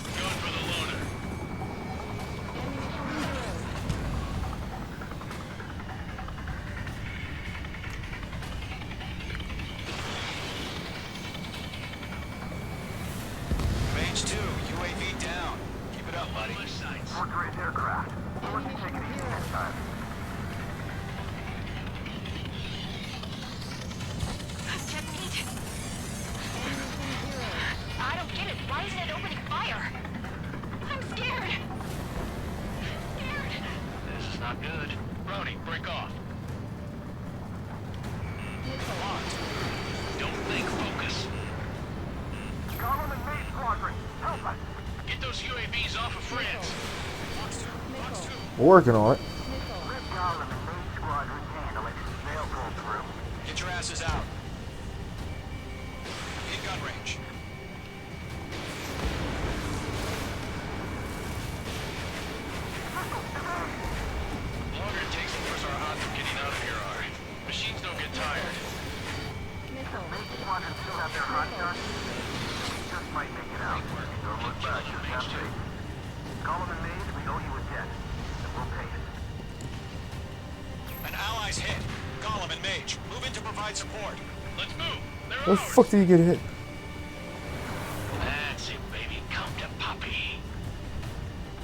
We're going for the loner. Range 2, UAV down. Keep it up, buddy. Portrait aircraft. Let's take it easy this time. Jet meat. I don't get it. Why isn't it opening fire? I'm scared. Scared. This is not good. Brody, break off. Locked. Don't think, focus. Gollum and Mage Squadron, help us! Get those UAVs off of France. We're working on it. Let Gollum and Mage Squadron handle it. They'll pull through. Get your asses out. In gun range. The longer it takes, the worse our odds of getting out of here are. Machines don't get tired. Mage Squadron still have their hot shot. Just might make it out. Don't look back, just have faith. Gollum and Mage, we owe you a debt. And we'll pay it. An ally's hit. Gollum and Mage, move in to provide support. Let's move. They're Where the ours. fuck did he get hit? That's it, baby. Come to Puppy.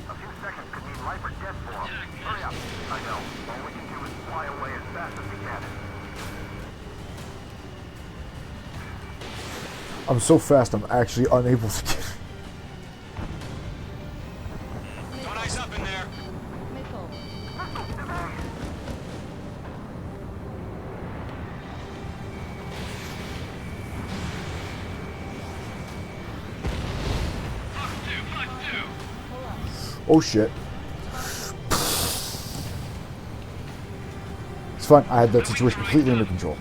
A few seconds could mean life or death for him. Hurry up. I know. All we can do is fly away as fast as we can. I'm so fast, I'm actually unable to get. Don't ice up in there. Fuck two. Oh shit. It's fine. I had that situation completely under control.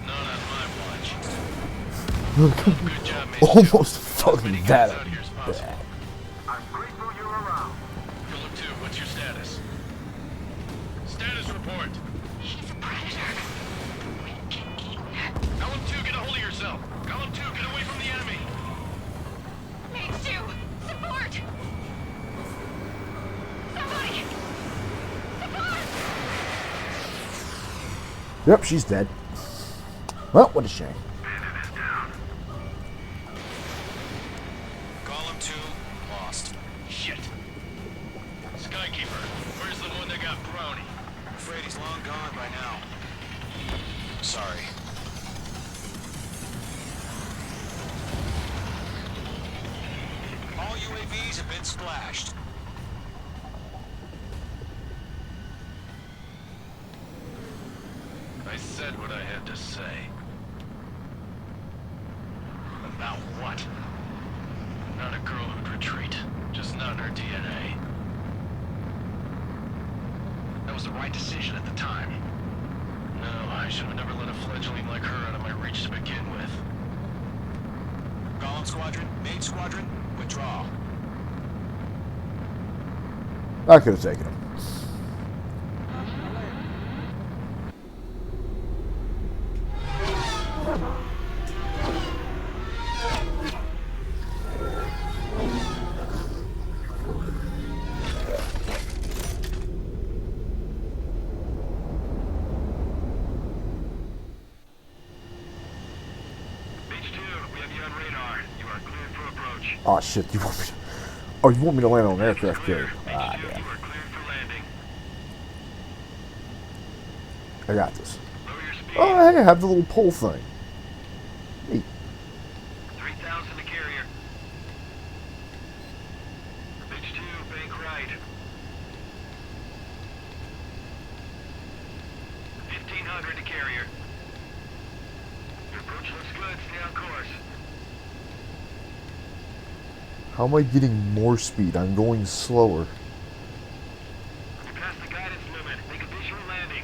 Not on my watch. Good job, Major Almost Joe. fucking that up. Out here as possible. Bad. I'm grateful you're around. Philip 2, what's your status? Status report. She's a predator. We can eat her. Column 2, get a hold of yourself. Column 2, get away from the enemy. Mage 2, support! Somebody! Support! Yep, she's dead. Well, what a shame. Column 2, lost. Shit. Skykeeper, where's the one that got Brownie? I'm afraid he's long gone by now. Sorry. All UAVs have been splashed. I said what I had to say. About what? Not a girl who'd retreat. Just not in her DNA. That was the right decision at the time. No, I should have never let a fledgling like her out of my reach to begin with. Column Squadron, Main Squadron, withdraw. I could have taken him. Beach 2, we have you on radar. You are cleared for approach. Oh shit, you want me to... Oh, you want me to land on an aircraft carrier? Beach 2, Ah, you yeah. are cleared for landing. I got this. Lower your speed. Oh, hey, I have the little pole thing. Neat. 3,000 to carrier. Beach 2, bank right. 1,500 to carrier. Your approach looks good. Stay on course. How am I getting more speed? I'm going slower. You passed the guidance limit. Make a visual landing.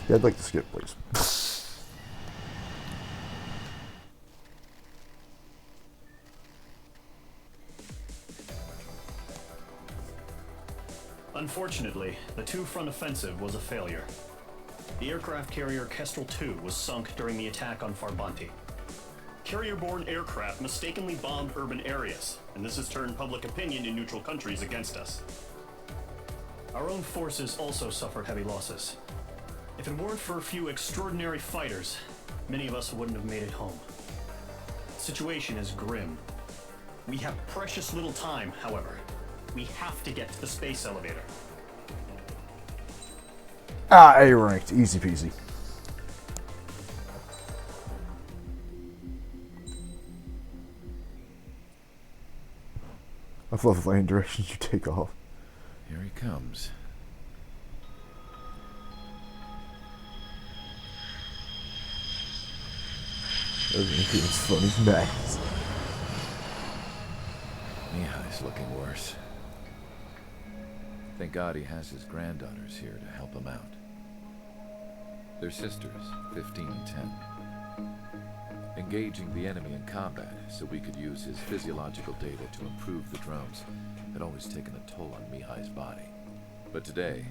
Yeah, I'd like to skip, please. Unfortunately, the two-front offensive was a failure. The aircraft carrier Kestrel II was sunk during the attack on Farbanti. Carrier-borne aircraft mistakenly bombed urban areas, and this has turned public opinion in neutral countries against us. Our own forces also suffered heavy losses. If it weren't for a few extraordinary fighters, many of us wouldn't have made it home. The situation is grim. We have precious little time, however. We have to get to the space elevator. Ah, A ranked. Easy peasy. I love the lane directions you take off. Here he comes. It's funny. Nice. Mihai's looking worse. Thank God he has his granddaughters here to help him out. They're sisters, 15 and 10. Engaging the enemy in combat so we could use his physiological data to improve the drones had always taken a toll on Mihai's body. But today,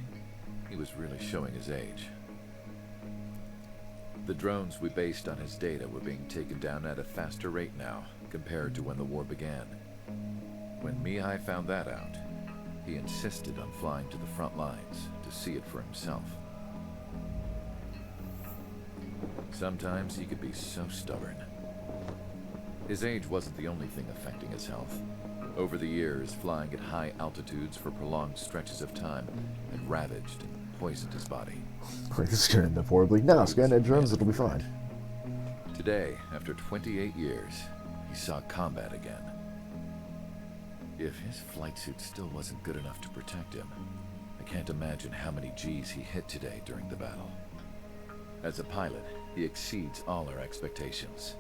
he was really showing his age. The drones we based on his data were being taken down at a faster rate now compared to when the war began. When Mihai found that out, he insisted on flying to the front lines to see it for himself. Sometimes he could be so stubborn. His age wasn't the only thing affecting his health. Over the years, flying at high altitudes for prolonged stretches of time had ravaged and poisoned his body. This is gonna end up horribly. No, Skynet drones, it'll be fine. Today, after 28 years, he saw combat again. If his flight suit still wasn't good enough to protect him, I can't imagine how many G's he hit today during the battle. As a pilot, he exceeds all our expectations.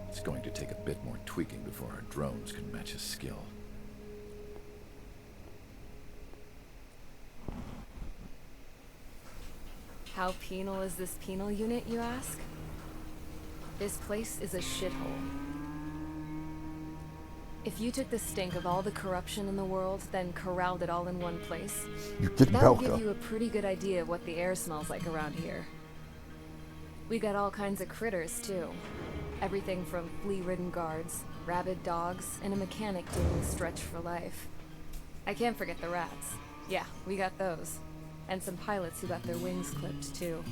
It's going to take a bit more tweaking before our drones can match his skill. How penal is this penal unit, you ask? This place is a shithole. If you took the stink of all the corruption in the world, then corralled it all in one place, You get that would give Belka. you a pretty good idea of what the air smells like around here. We got all kinds of critters, too. Everything from flea-ridden guards, rabid dogs, and a mechanic doing a stretch for life. I can't forget the rats. Yeah, we got those. And some pilots who got their wings clipped, too.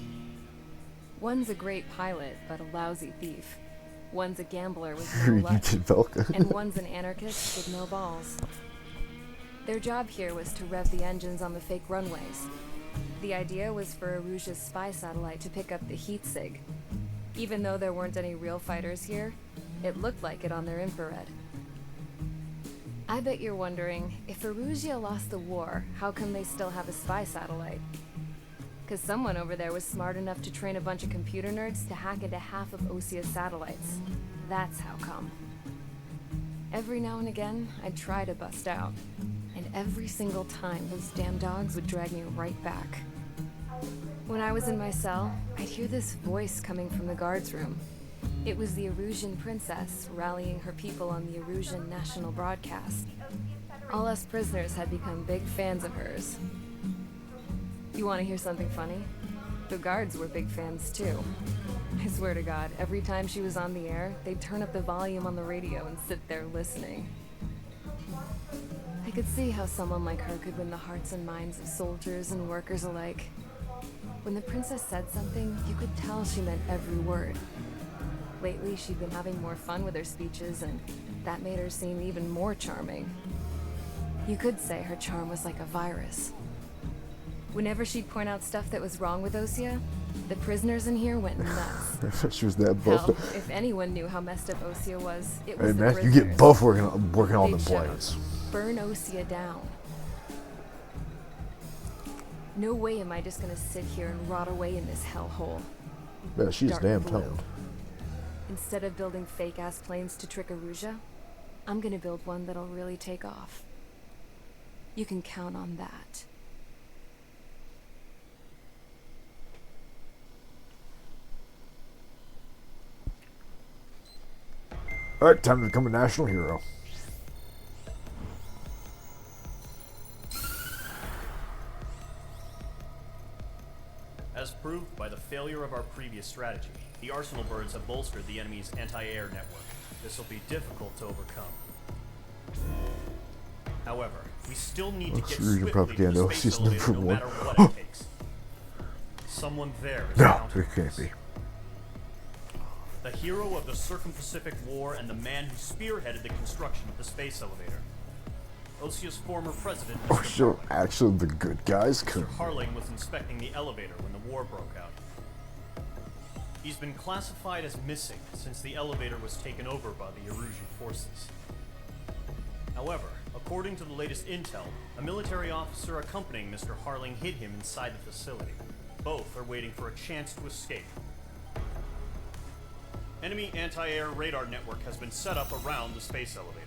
One's a great pilot, but a lousy thief. One's a gambler with no You luck. get Belka. And one's an anarchist with no balls. Their job here was to rev the engines on the fake runways. The idea was for Aruja's spy satellite to pick up the heat sig. Even though there weren't any real fighters here, it looked like it on their infrared. I bet you're wondering, if Aruja lost the war, how come they still have a spy satellite? Because someone over there was smart enough to train a bunch of computer nerds to hack into half of Osia's satellites. That's how come. Every now and again, I'd try to bust out. And every single time, those damn dogs would drag me right back. When I was in my cell, I'd hear this voice coming from the guards room. It was the Erusian princess rallying her people on the Erusian national broadcast. All us prisoners had become big fans of hers. You want to hear something funny? The guards were big fans too. I swear to God, every time she was on the air, they'd turn up the volume on the radio and sit there listening. I could see how someone like her could win the hearts and minds of soldiers and workers alike. When the princess said something, you could tell she meant every word. Lately, she'd been having more fun with her speeches, and that made her seem even more charming. You could say her charm was like a virus. Whenever she'd point out stuff that was wrong with Osia, the prisoners in here went nuts. She was that Hell, buff. if anyone knew how messed up Osia was, it Hey was the man, you prisoners. get buff working on They'd the shout, planes. "Burn Osia down." No way am I just gonna sit here and rot away in this hellhole. Yeah, she's Dark damn blue. toned. Instead of building fake-ass planes to trick Aruja, I'm gonna build one that'll really take off. You can count on that. Alright, time to become a national hero. As proved by the failure of our previous strategy, the Arsenal birds have bolstered the enemy's anti-air network. This will be difficult to overcome. However, we still need to get Russian swiftly to propaganda the space is number elevator no one. matter what it takes. Someone there is No, counting it can't be. the hero of the Circum-Pacific War and the man who spearheaded the construction of the space elevator. Osia's former president, Oh, Mr. so actually the good guys Mr. could. Harling was inspecting the elevator when the war broke out. He's been classified as missing since the elevator was taken over by the Erusian forces. However, according to the latest intel, a military officer accompanying Mr. Harling hid him inside the facility. Both are waiting for a chance to escape. Enemy anti-air radar network has been set up around the space elevator.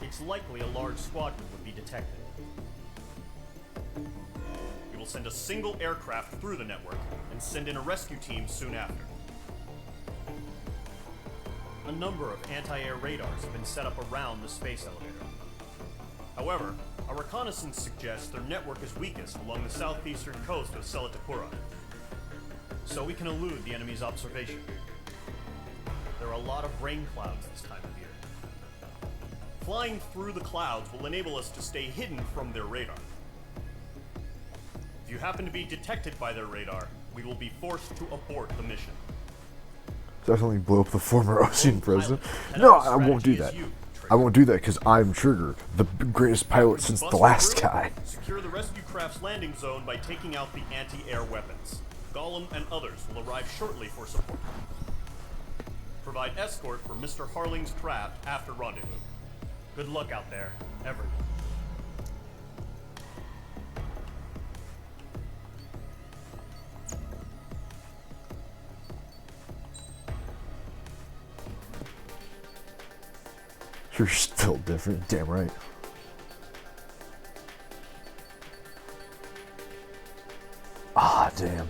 It's likely a large squadron would be detected. We will send a single aircraft through the network and send in a rescue team soon after. A number of anti-air radars have been set up around the space elevator. However, our reconnaissance suggests their network is weakest along the southeastern coast of Selatapura, so we can elude the enemy's observation. There are a lot of rain clouds this time of year. Flying through the clouds will enable us to stay hidden from their radar. If you happen to be detected by their radar, we will be forced to abort the mission. Definitely blow up the former Ocean president. No, I won't do that. I won't do that because I'm Trigger, the greatest pilot since the last guy. Secure the rescue craft's landing zone by taking out the anti-air weapons. Gollum and others will arrive shortly for support. provide escort for Mr. Harling's craft after rendezvous. Good luck out there, everyone. You're still different, damn right. Ah, damn.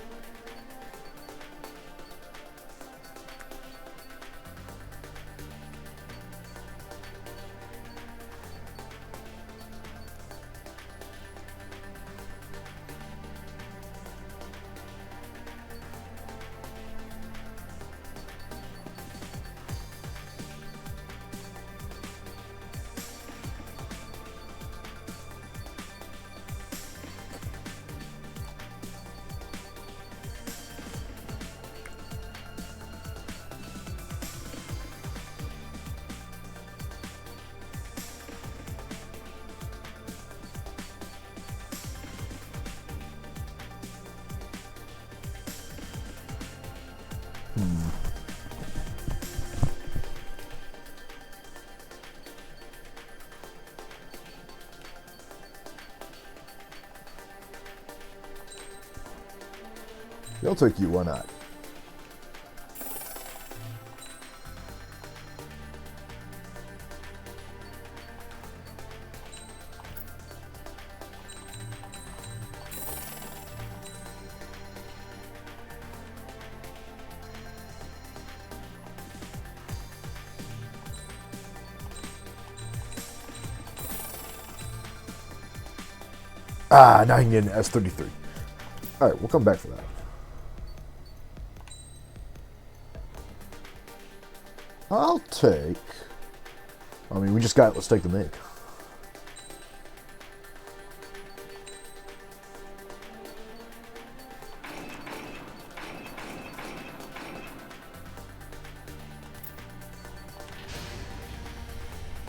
I'll take you, why not? Ah, now I can get an S-33. Alright, we'll come back for that. I'll take... I mean, we just got it. Let's take the MiG.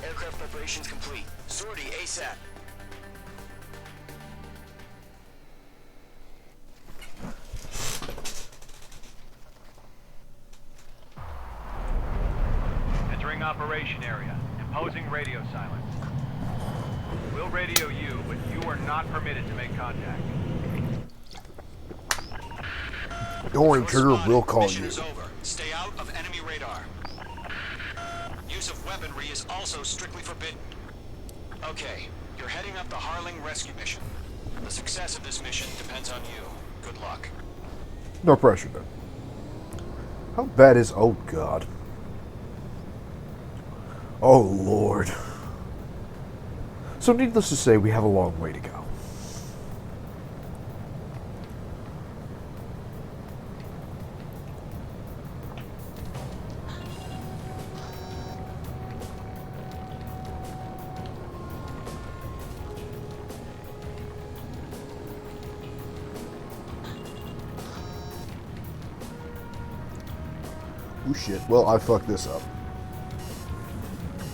Aircraft preparations complete. Sortie ASAP. Entering operation area. Imposing radio silence. We'll radio you, but you are not permitted to make contact. Don't worry, Trigger, we'll call Mission you. is over. Stay out of enemy radar. Use of weaponry is also strictly forbidden. Okay, you're heading up the Harling rescue mission. The success of this mission depends on you. Good luck. No pressure, then. How bad is... Oh, God. Oh, Lord. So needless to say, we have a long way to go. Oh, shit. Well, I fucked this up.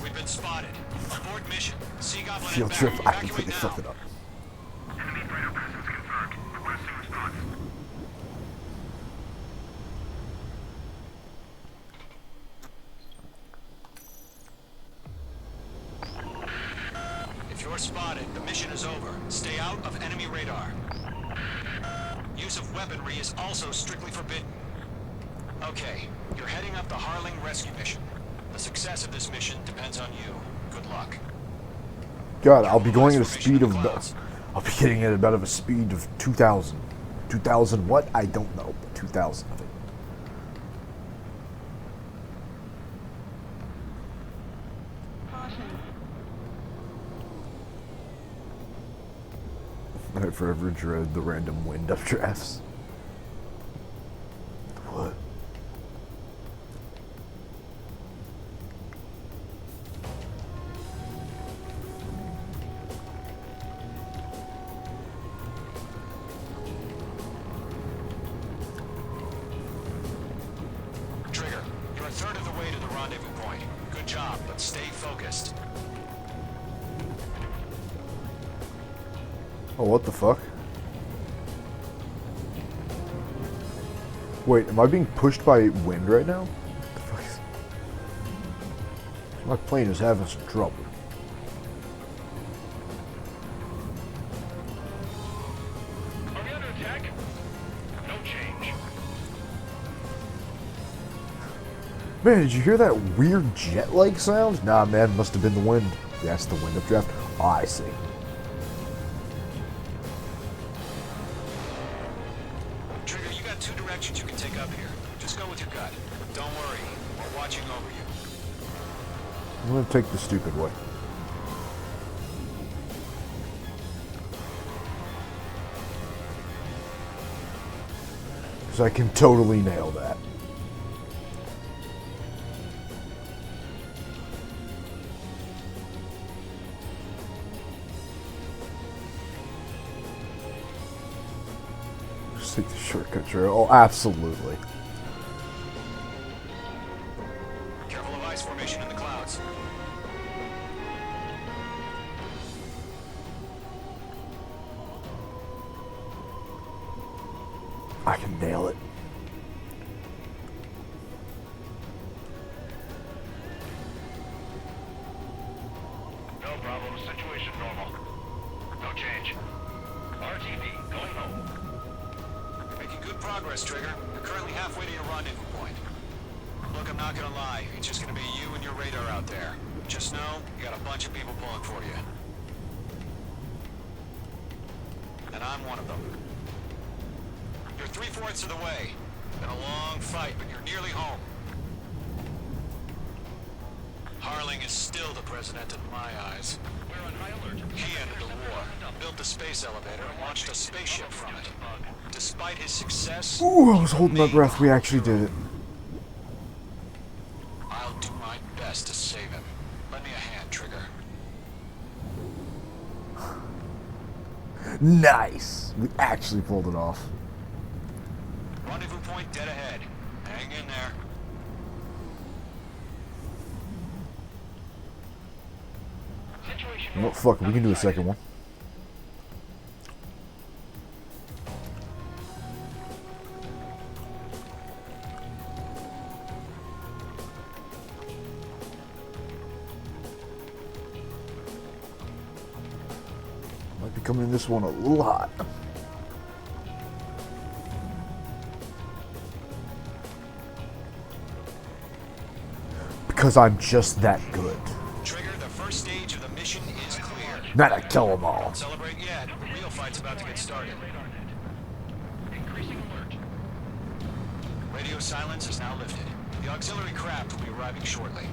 We've been spotted. Abort mission. Sea Goblin Field inbound. trip, I Evacuate completely now. fucked it up. Enemy radar presence confirmed. Requesting response. If you're spotted, the mission is over. Stay out of enemy radar. Use of weaponry is also strictly forbidden. Okay, you're heading up the Harling rescue mission. The success of this mission depends on you. Good luck. God, I'll be going at a speed of... I'll be getting at about a speed of 2,000. 2,000 what? I don't know, but 2,000 of it. I forever dread the random wind updrafts. What? Trigger, you're a third of the way to the rendezvous point. Good job, but stay focused. Oh, what the fuck? Wait, am I being pushed by wind right now? What the fuck is... My plane is having some trouble. Are we under attack? No change. Man, did you hear that weird jet-like sound? Nah, man, must have been the wind. That's the wind updraft. Oh, I see. Trigger, you got two directions you can take up here. Just go with your gut. Don't worry, we're watching over you. I'm gonna take the stupid way. Because I can totally nail that. Just take the shortcut trail. Oh, absolutely. Careful of ice formation in the clouds. I can nail it. No problem. Situation normal. No change. RTV, going home. You're making good progress, Trigger. You're currently halfway to your rendezvous point. Look, I'm not gonna lie. It's just gonna be you and your radar out there. Just know, you got a bunch of people pulling for you. And I'm one of them. You're 3/4 of the way. Been a long fight, but you're nearly home. Harling is still the president in my eyes. We're on high alert. He ended the war, built the space elevator, and launched a spaceship from it. Despite his success... Ooh, I was holding my breath. We actually did it. I'll do my best to save him. Lend me a hand, Trigger. Nice. We actually pulled it off. Rendezvous point dead ahead. Hang in there. Well, fuck it. We can do a second one. Might be coming in this one a little hot. Because I'm just that good. Trigger, the first stage of the mission is clear. Not a kill 'em all. Don't celebrate yet. The real fight's about to get started. Increasing alert. Radio silence is now lifted. The auxiliary craft will be arriving shortly.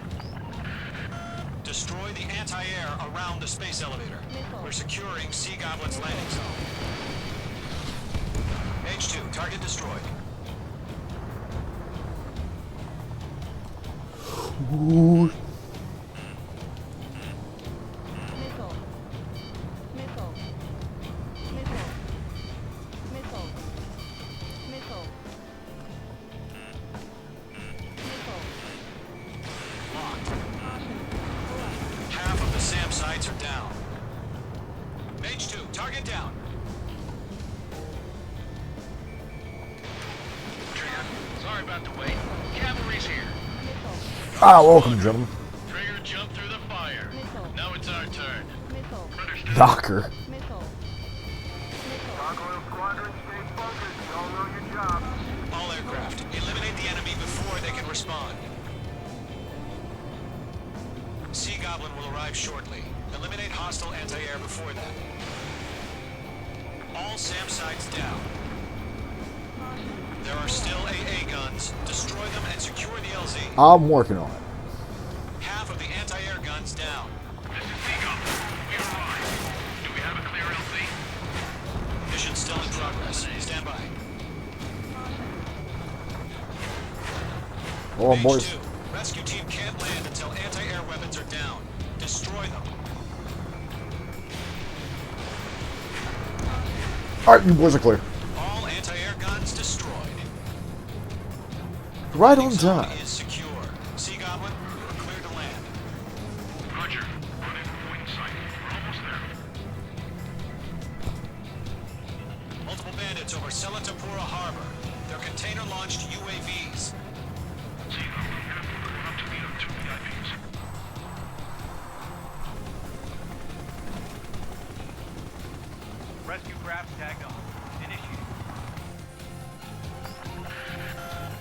Destroy the anti-air around the space elevator. We're securing Sea Goblin's landing zone. H2, target destroyed. Ooh. Missile. Missile. Missile. Missile. Missile. Missile. Locked. Caution. Alert. Half of the SAM sites are down. H2, target down. Trigger, sorry about the wait. Cavalry's here. Missile. Ah, welcome, gentlemen. Trigger jumped through the fire. Missile. Now it's our turn. Missile. Understood. Docker. Missile. Missile. Gargoyle Squadron, stay focused. You all know your job. All aircraft, eliminate the enemy before they can respond. Sea Goblin will arrive shortly. Eliminate hostile anti-air before that. All SAM sites down. There are still AA guns. Destroy them and secure the LZ. I'm working on it. Half of the anti-air guns down. This is Seagull. We arrived. Do we have a clear LZ? Mission still in progress. Stand by. Hold on, boys. H2, rescue team can't land until anti-air weapons are down. Destroy them. Alright, you boys are clear. All anti-air guns destroyed. Right on Landing zone time. is secure. Sea Goblin, you're clear to land. Roger. Rendezvous point in sight. We're almost there. Multiple bandits over Selatapura Harbor. They're container-launched UAVs. Seagull, careful. We're up to meet up 2 VIPs. tagged on. Initiate.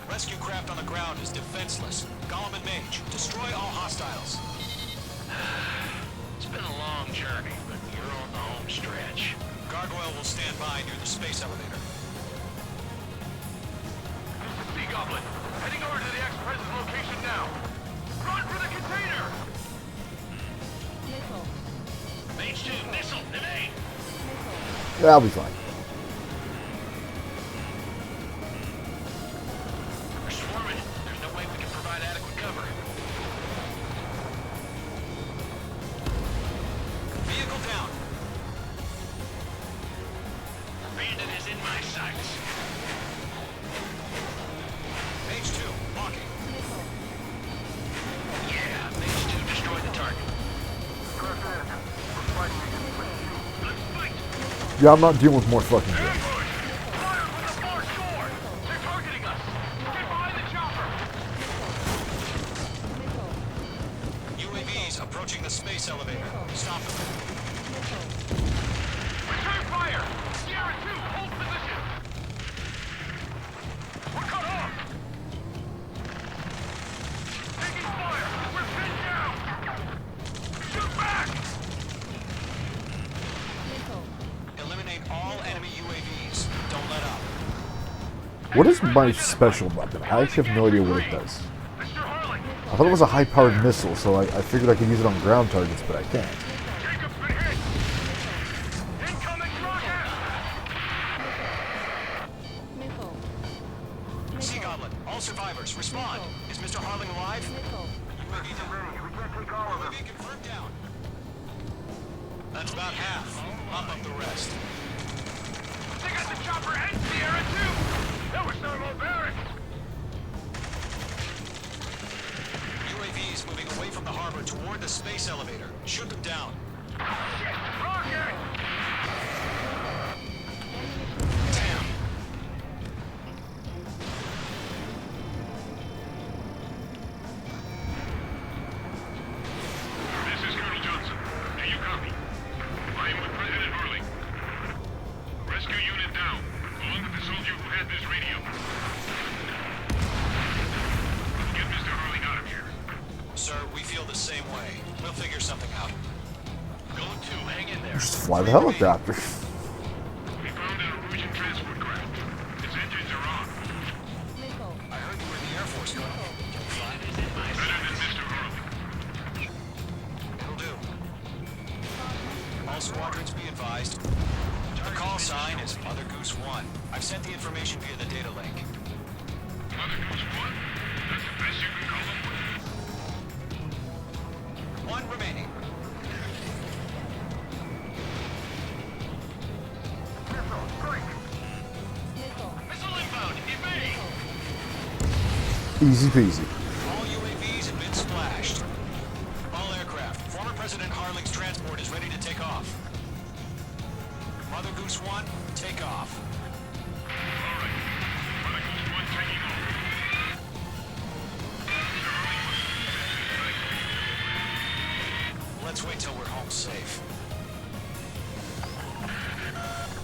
Rescue craft on the ground is defenseless. Gollum and Mage, destroy all hostiles. It's been a long journey, but you're on the home stretch. Gargoyle will stand by near the space elevator. Sea Goblin, heading over to the ex-president's location now. Run for the container! Missile. Mage 2, missile, evade! Yeah, I'll be fine. We're swarming. There's no way we can provide adequate cover. Vehicle down. Bandit is in my sights. Mage 2, walking. Yeah, Mage 2 destroyed the target. Let's fight! Yeah, I'm not dealing with more fucking shit. Ambush! Fire from the far shore! They're targeting us! Get behind the chopper! UAVs approaching the space elevator. Stop them. Return fire! Sierra 2, hold position! We're cut off! Taking fire! We're pinned down! Shoot back! Eliminate all enemy UAVs. Don't let up. What is my special weapon? I actually have no idea what it does. Mr. Harling! I thought it was a high-powered missile, so I figured I could use it on ground targets, but I can't. Jacob's been hit! Incoming rocket! Sea Goblin, all survivors, respond. Is Mr. Harling alive? UAV ready. We can't take all of them. UAV confirmed down. That's about half. Up the rest. They got the chopper and Sierra 2! That was thermobaric! UAVs moving away from the harbor toward the space elevator. Shoot them down. Shit! Rocket! Damn. This is Colonel Johnson. Do you copy? I am with President Harling. Rescue unit down, along with the soldier who had this radio. Get Mr. Harling out of here. Sir, we feel the same way. We'll figure something out. Go to, hang in there. Just fly the helicopter. We found an Norwegian transport craft. Its engines are on. I heard you were in the Air Force, Colonel. Better than Mr. Harling. It'll do. All squadrons be advised. The call sign is Mother Goose 1. I've sent the information via the data link. Mother Goose 1? That's the best you can call them? One remaining. Missile inbound, evade! Easy peasy. All UAVs have been splashed. All aircraft. Former President Harling's transport is ready to take off. Mother Goose 1, take off. Alright. Mother Goose 1 taking off. Let's wait till we're home safe.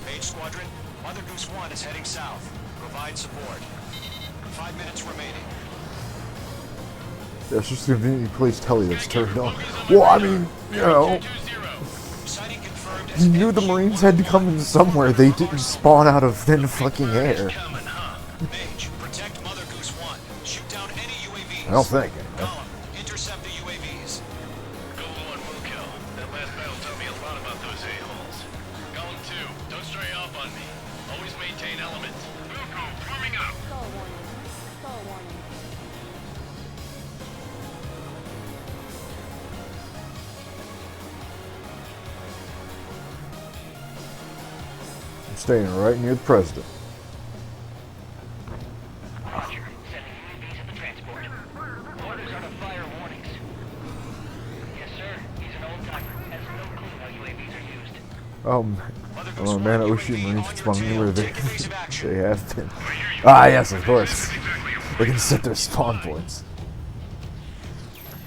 Mage Squadron, Mother Goose 1 is heading south. Provide support. 5 minutes remaining. That's just a convenient place telly that's turned on. Well, I mean, you know, Sighting confirmed. you knew the Marines had to come in somewhere. They didn't spawn out of thin fucking air. Mage, protect Mother Goose 1. Shoot down any UAVs. I don't think. Gollum, intercept the UAVs. Gold 1 will kill. That last battle taught me a lot about those a-holes. Gollum 2, don't stray off on me. Always maintain element. Wilco, forming up. Stall warning. Stall warning. I'm staying right near the president. Roger. Sending UAVs at the transport. Orders are to fire warnings. Yes, sir. He's an old-timer. Has no clue how UAVs are used. Oh man, I wish the Marines would spawn anywhere they have been. Ah, yes, of course. They can set their spawn points.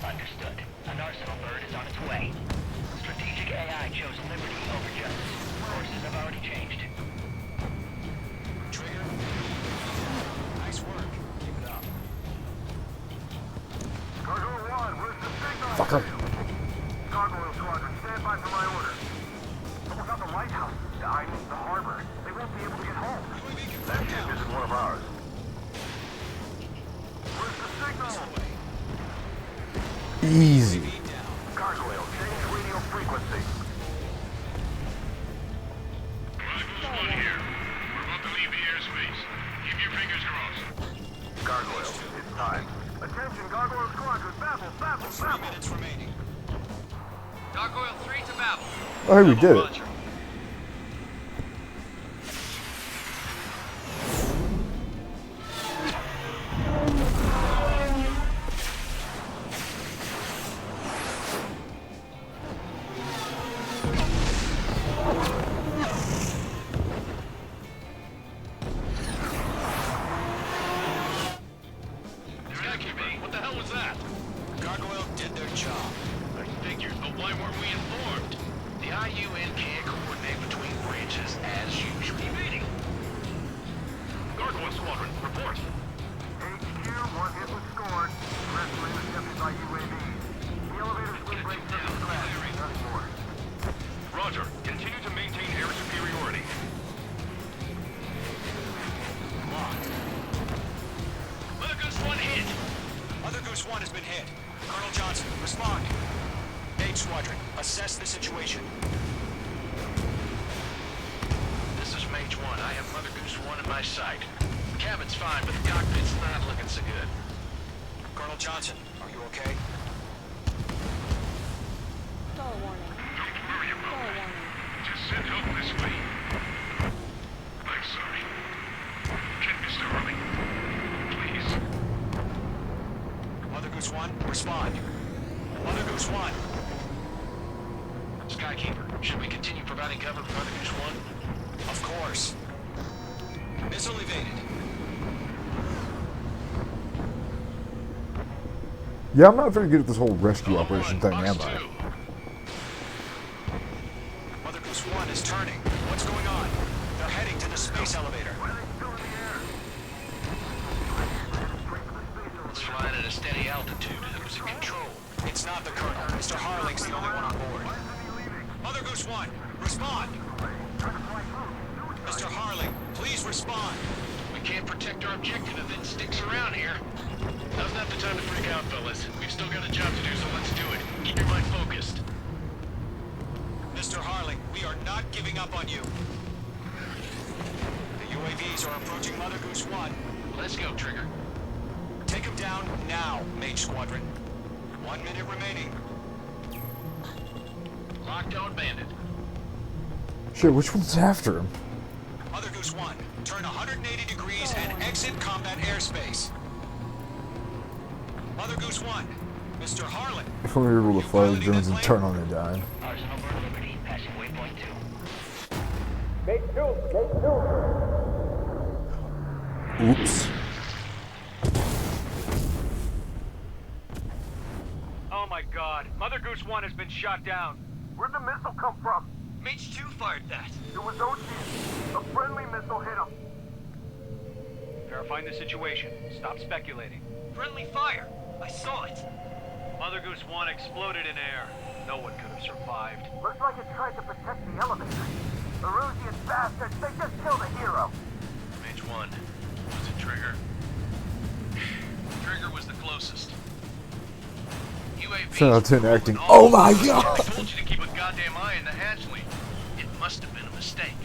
Understood. An arsenal bird is on its way. Strategic AI chose liberty over justice. Courses have already changed. Fucker. Gargoyle Squadron, stand by for my order. Almost out the lighthouse. I mean the harbor. They won't be able to get home. That ship isn't one of ours. Where's the signal? Easy. Gargoyle, change radio frequency. Gargoyle's one here. We're about to leave the airspace. Keep your fingers crossed. Gargoyle, it's time. Attention, Gargoyle Squadron, babble, babble, 3 babble. minutes remaining. Gargoyle 3 to Babel. Oh, we did it. Roger. Skykeeper, what the hell was that? Gargoyle did their job. I figured, but why weren't we informed? The IUN can't coordinate between branches as usual. Evading. Gargoyle Squadron, report. HQ, one hit was scored. The rest were intercepted by UAVs. The elevator's wind break system crashed. Nothing more. Roger. Continue to maintain air superiority. Locked. Mother Goose 1 hit. Mother Goose 1 has been hit. Colonel Johnson, respond. H Squadron, assess the situation. This is Mage 1. I have Mother Goose 1 in my sight. Cabin's fine, but the cockpit's not looking so good. Colonel Johnson, are you okay? Don't worry about it. Just send help this way. I'm sorry. Get Mr. Harley. Please. Mother Goose 1, respond. Mother Goose 1. Skykeeper, should we continue providing cover for Mother Goose 1? Of course. Missile evaded. Yeah, I'm not very good at this whole rescue operation thing, am I? Mother Goose 1 is turning. What's going on? They're heading to the space elevator. It's flying at a steady altitude. Who's in control? It's not the Colonel. Mr. Harling's the only one on board. Mother Goose 1, respond. Mr. Harling, please respond. We can't protect our objective if it sticks around here. Now's not the time to freak out, fellas. We've still got a job to do, so let's do it. Keep your mind focused. Mr. Harling, we are not giving up on you. The UAVs are approaching Mother Goose 1. Let's go, Trigger. Take them down now, Mage Squadron. 1 minute remaining. Locked on Bandit. Shit, which one's after him? Mother Goose 1, turn 180 degrees and exit combat airspace. Mother Goose 1, Mr. Harlan. If we were able to fly the drones and turn on a dime. Arsenal Bird Liberty, passing waypoint 2. Oops. Oh my god, Mother Goose 1 has been shot down. Where'd the missile come from? Mage 2 fired that. It was Ocean. A friendly missile hit him. Verifying the situation. Stop speculating. Friendly fire. I saw it. Mother Goose 1 exploded in air. No one could have survived. Looks like it tried to protect the elevator. The Rusian bastards, they just killed a hero. Mage 1. Was it Trigger? Trigger was the closest. UAV. Shout out to acting. Oh my god! I told you to keep a goddamn eye on the hatchling. It must have been a mistake.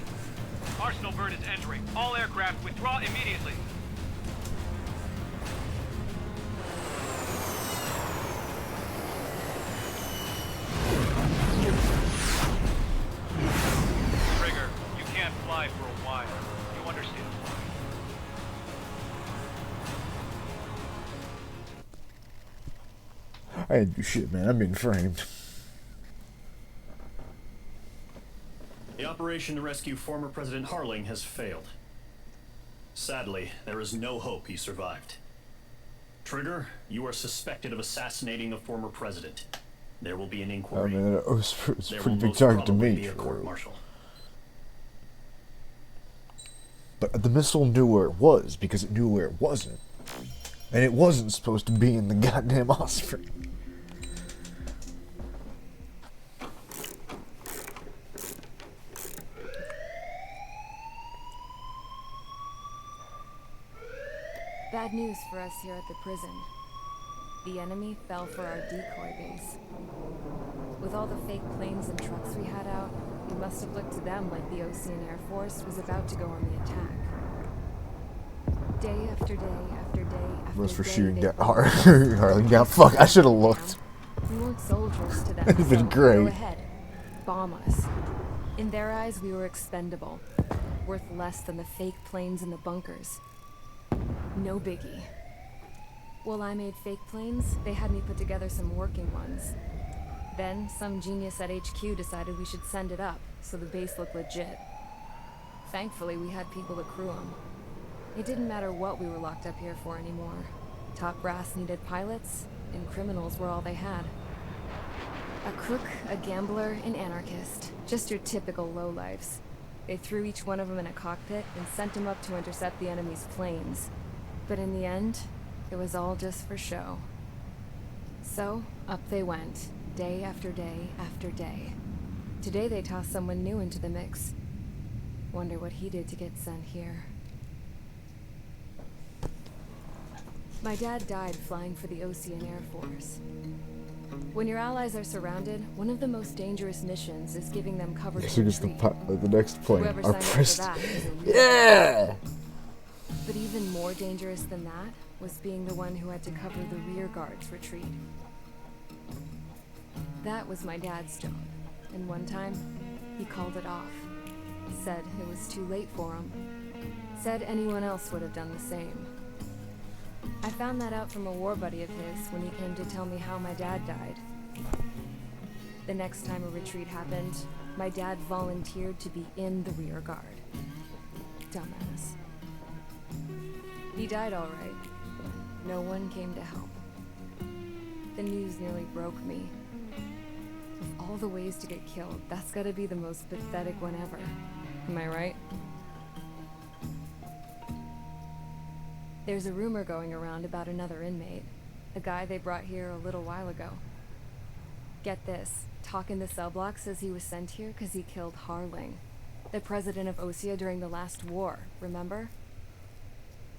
Arsenal Bird is entering. All aircraft withdraw immediately. Trigger, you can't fly for a while. You understand? I didn't do shit, man. I'm being framed. The operation to rescue former President Harling has failed. Sadly, there is no hope he survived. Trigger, you are suspected of assassinating the former president. There will be an I inquiry. mean, it was There pretty will big most target to probably me. be a court-martial. But the missile knew where it was because it knew where it wasn't. And it wasn't supposed to be in the goddamn Osprey. Bad news for us here at the prison. The enemy fell for our decoy base. With all the fake planes and trucks we had out, it must have looked to them like the Ocean Air Force was about to go on the attack. Day after day after day after Was for day, shooting they down bombed us. Harley. Yeah, fuck, I should have looked. We weren't soldiers to them, That'd have been so great. go ahead. Bomb us. In their eyes, we were expendable. Worth less than the fake planes in the bunkers. No biggie. While I made fake planes, they had me put together some working ones. Then, some genius at HQ decided we should send it up, so the base looked legit. Thankfully, we had people to crew them. It didn't matter what we were locked up here for anymore. Top brass needed pilots, and criminals were all they had. A crook, a gambler, an anarchist. Just your typical lowlifes. They threw each one of them in a cockpit and sent them up to intercept the enemy's planes. But in the end, it was all just for show. So, up they went, day after day after day. Today they tossed someone new into the mix. Wonder what he did to get sent here. My dad died flying for the Ocean Air Force. When your allies are surrounded, one of the most dangerous missions is giving them cover to retreat. The next plane. Whoever Our signed up for first. that is a Yeah! But even more dangerous than that was being the one who had to cover the rear guard's retreat. That was my dad's job, and one time, he called it off. Said it was too late for him. Said anyone else would have done the same. I found that out from a war buddy of his when he came to tell me how my dad died. The next time a retreat happened, my dad volunteered to be in the rear guard. Dumbass. He died all right. No one came to help. The news nearly broke me. Of all the ways to get killed, that's gotta be the most pathetic one ever. Am I right? There's a rumor going around about another inmate. A guy they brought here a little while ago. Get this. Talk in the cell block says he was sent here because he killed Harling, the president of Osea during the last war, remember?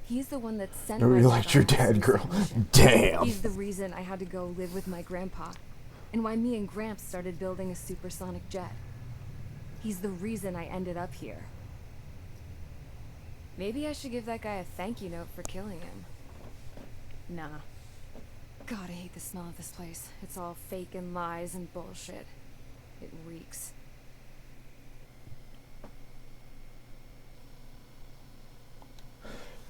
He's the one that sent I really my liked your on this dad, girl. mission. Damn. He's the reason I had to go live with my grandpa, and why me and Gramps started building a supersonic jet. He's the reason I ended up here. Maybe I should give that guy a thank you note for killing him. Nah. God, I hate the smell of this place. It's all fake and lies and bullshit. It reeks.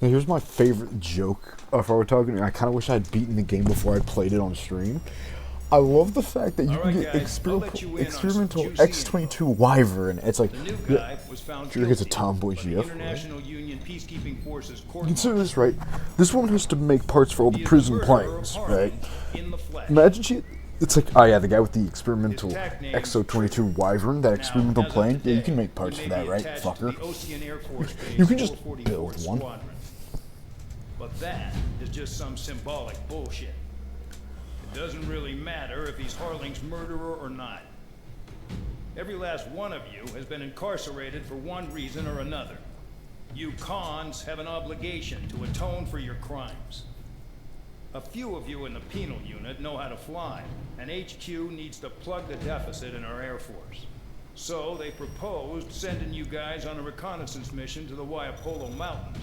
Now here's my favorite joke. If I were talking, I kind of wish I had beaten the game before I played it on stream. I love the fact that you can get experimental X-22 Wyvern. It's like, sure, it's a tomboy GF. Right? Consider this, right? This woman has to make parts for all the prison planes, right? Imagine it's like, oh yeah, the guy with the experimental XO-22 Wyvern, that experimental plane. Yeah, you can make parts for that, right, fucker? You can just build one. But that is just some symbolic bullshit. It doesn't really matter if he's Harling's murderer or not. Every last one of you has been incarcerated for one reason or another. You cons have an obligation to atone for your crimes. A few of you in the penal unit know how to fly, and HQ needs to plug the deficit in our Air Force. So they proposed sending you guys on a reconnaissance mission to the Waiapolo Mountains.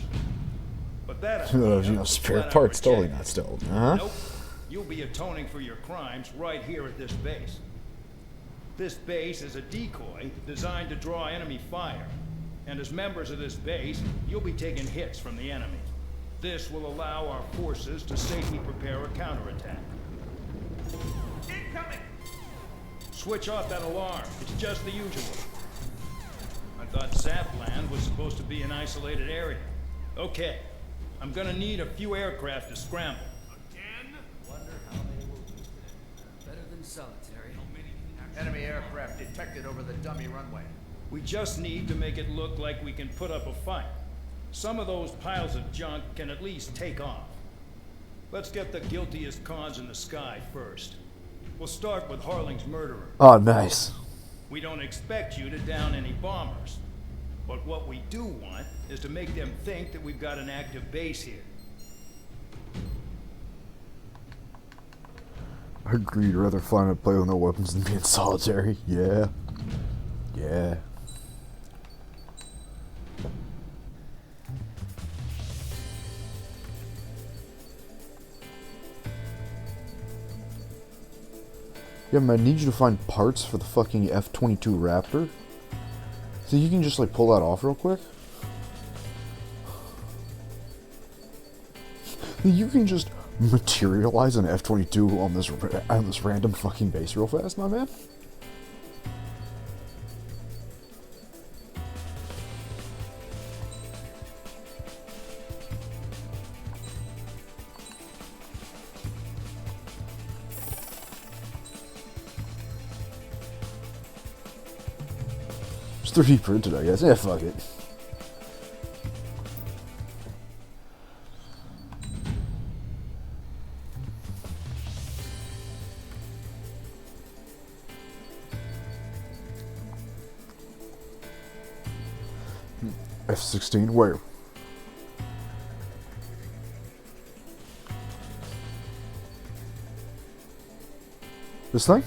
But that spare parts, totally not stolen. Nope. You'll be atoning for your crimes right here at this base. This base is a decoy designed to draw enemy fire. And as members of this base, you'll be taking hits from the enemy. This will allow our forces to safely prepare a counterattack. Incoming! Switch off that alarm. It's just the usual. I thought Sapland was supposed to be an isolated area. Okay. I'm gonna need a few aircraft to scramble. Again? Wonder how they will use it. Better than solitary. Enemy aircraft detected over the dummy runway. We just need to make it look like we can put up a fight. Some of those piles of junk can at least take off. Let's get the guiltiest cons in the sky first. We'll start with Harling's murderer. Oh, nice. We don't expect you to down any bombers. But what we do want is to make them think that we've got an active base here. Agreed, rather fun to play with no weapons than being solitary. Yeah. Yeah. Yeah, man, I need you to find parts for the fucking F-22 Raptor. So you can just, like, pull that off real quick? You can just materialize an F-22 on this random fucking base real fast, my man? It's 3D printed, I guess. Yeah, fuck it. F-16, where? This thing?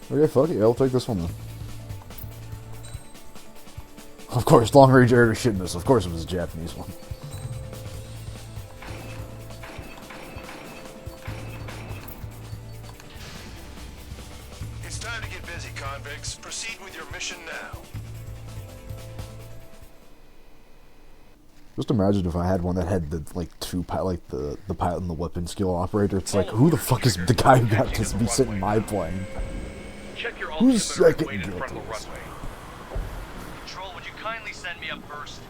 Okay, fuck it. I'll take this one then. Of course, long-range air to shit missile. Of course it was a Japanese one. It's time to get busy, convicts. Proceed with your mission now. Just imagine if I had one that had the two pilot, the pilot and the weapon skill operator. It's like, who the fuck is the guy who got to be sitting in my plane? Who's second guilty? Control, would you kindly send me up first?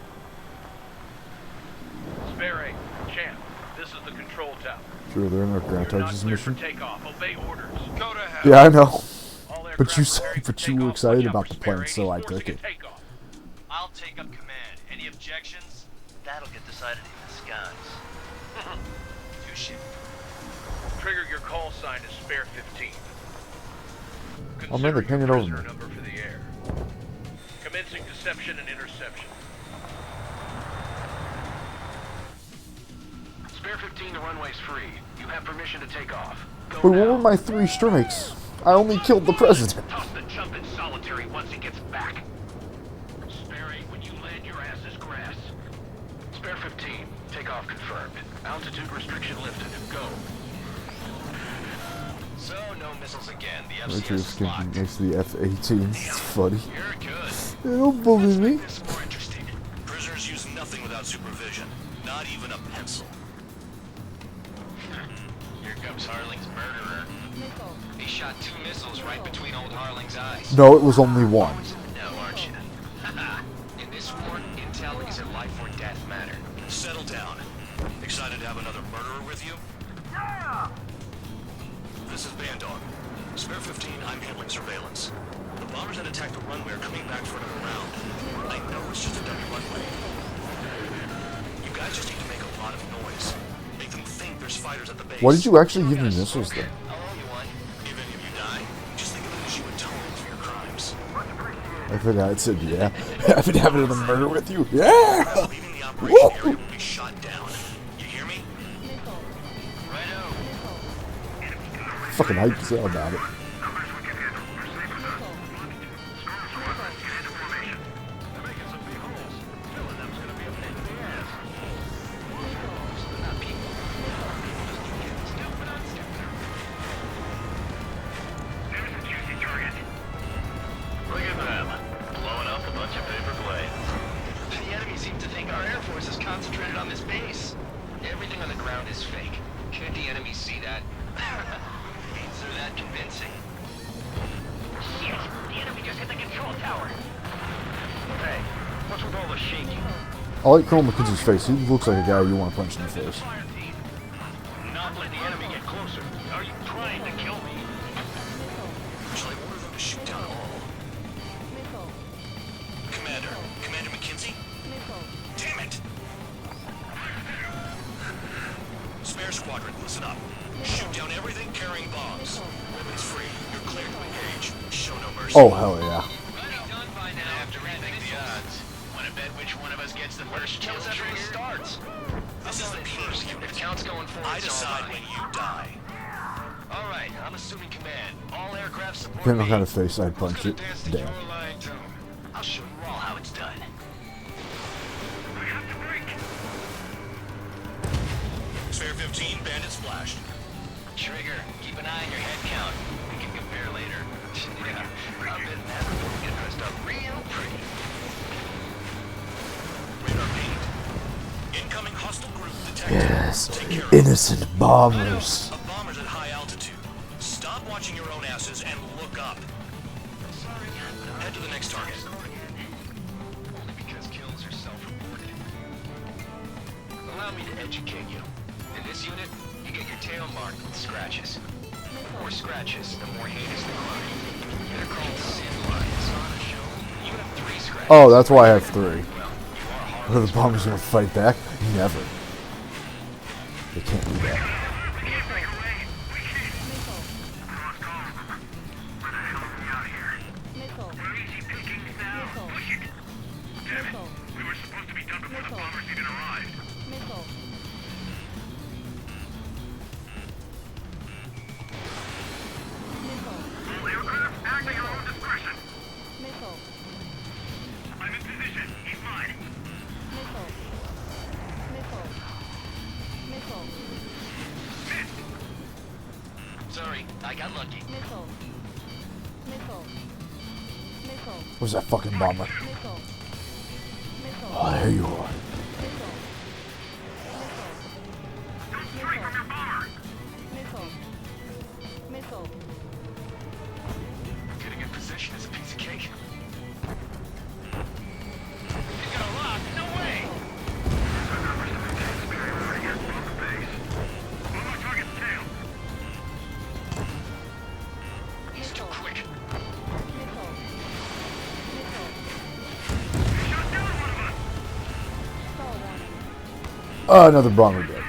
Spare Champ, this is the control tower. Sure, they're in our ground charges mission. Takeoff. Obey orders. Go to hell. Yeah, I know. But you were excited about the plane, so I took it. I'll take up command. Any objections? That'll get decided in the skies. Touche. Trigger your call sign is Spare 15. Oh man, they're hanging over me. Number for the air. Commencing deception and interception. Spare 15, the runway's free. You have permission to take off. Go But now. what were my 3 strikes? I only killed the president. Toss the chump in solitary once he gets back. Spare 8, when you land, your ass is grass. Spare 15, takeoff confirmed. Altitude restriction lifted. Go. So, no missiles again. The FCS is locked. Next to the F-18. It's funny. You're good. They don't believe me. This is more interesting. Prisoners use nothing without supervision. Not even a pencil. Here comes Harling's murderer. He shot 2 missiles right between old Harling's eyes. No, it was only 1. No, aren't you? In this war, intel is a life or death matter. Settle down. Excited to have another murderer with you? Yeah! This is Bandog. Spare 15, I'm handling surveillance. The bombers that attacked the runway are coming back for another round. I know it's just a dummy runway. You guys just need to make a lot of noise. Make them think there's fighters at the base. Why did you actually give me missiles then? I'll owe you one. If any of you die, just think of it as you atone for your crimes. I forgot it said, yeah. I've been having a murder with you. Yeah! Leaving the operation area will be shot down. You hear me? Righto. Fucking hyped as hell about it. Look at them. Blowing up a bunch of paper planes. The enemy seems to think our Air Force is concentrated on this base. Everything on the ground is fake. Can't the enemy see that? Means they're that convincing. Shit! The enemy just hit the control tower. Hey, what's with all the shaking? I like Colonel McKenzie's face. He looks like a guy you want to punch in the face. Not let the enemy get closer. Are you trying to kill me? Shall I order them to shoot down all? Commander McKenzie? Damn it! Spare squad. Squadron, listen up. Shoot down everything carrying bombs. Weapons free. You're cleared to engage. Show no mercy. Oh, hell yeah. After rethink the odds. Wanna bet which one of us gets the first kill trigger? Starts. This is the first unit. If count's going forward, I decide when you die. All right, I'm assuming command. All aircraft support Depending on me. kind of face I'd punch it. Damn. I'll show you all how it's done. Spare 15, bandit splashed. Trigger, keep an eye on your head count. We can compare later. Yeah, I bet that will get dressed up real pretty. Radar pinged. Incoming hostile group detected. Yes. Take care of Innocent bombers. Of bombers at high altitude. Stop watching your own asses and look up. Sorry, Head to the next target. only because kills are self-reported. Allow me to educate you. In this unit, you get your tail marked with scratches. The more scratches, the more heinous the crime. They're called sin lines. You have 3 scratches. Oh, that's why I have 3. Well, you are Are the bombers gonna fight back? Never. They can't do that. We were supposed to be done before the bombers even arrived. All aircraft, act at your own discretion. I'm in position. He's mine. sorry, I got lucky. Where's that fucking bomber? Oh, there you are. Getting in position is a piece of cake. He's got a lock. No way. He's too quick. Another bomber dead.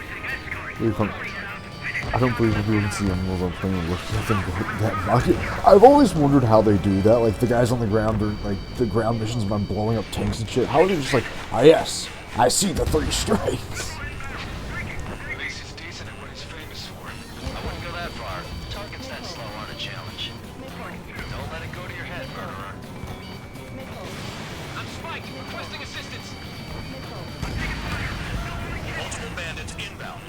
I don't believe people can see animals on plane and look at them that much. I've always wondered how they do that. Like the guys on the ground, or like the ground missions by blowing up tanks and shit. How are they just like, ah yes, I see the 3 strikes. At least he's decent at what he's famous for. I wouldn't go that far. Target's that slow on a challenge. Don't let it go to your head, murderer. I'm spiked. Requesting assistance. Multiple bandits inbound.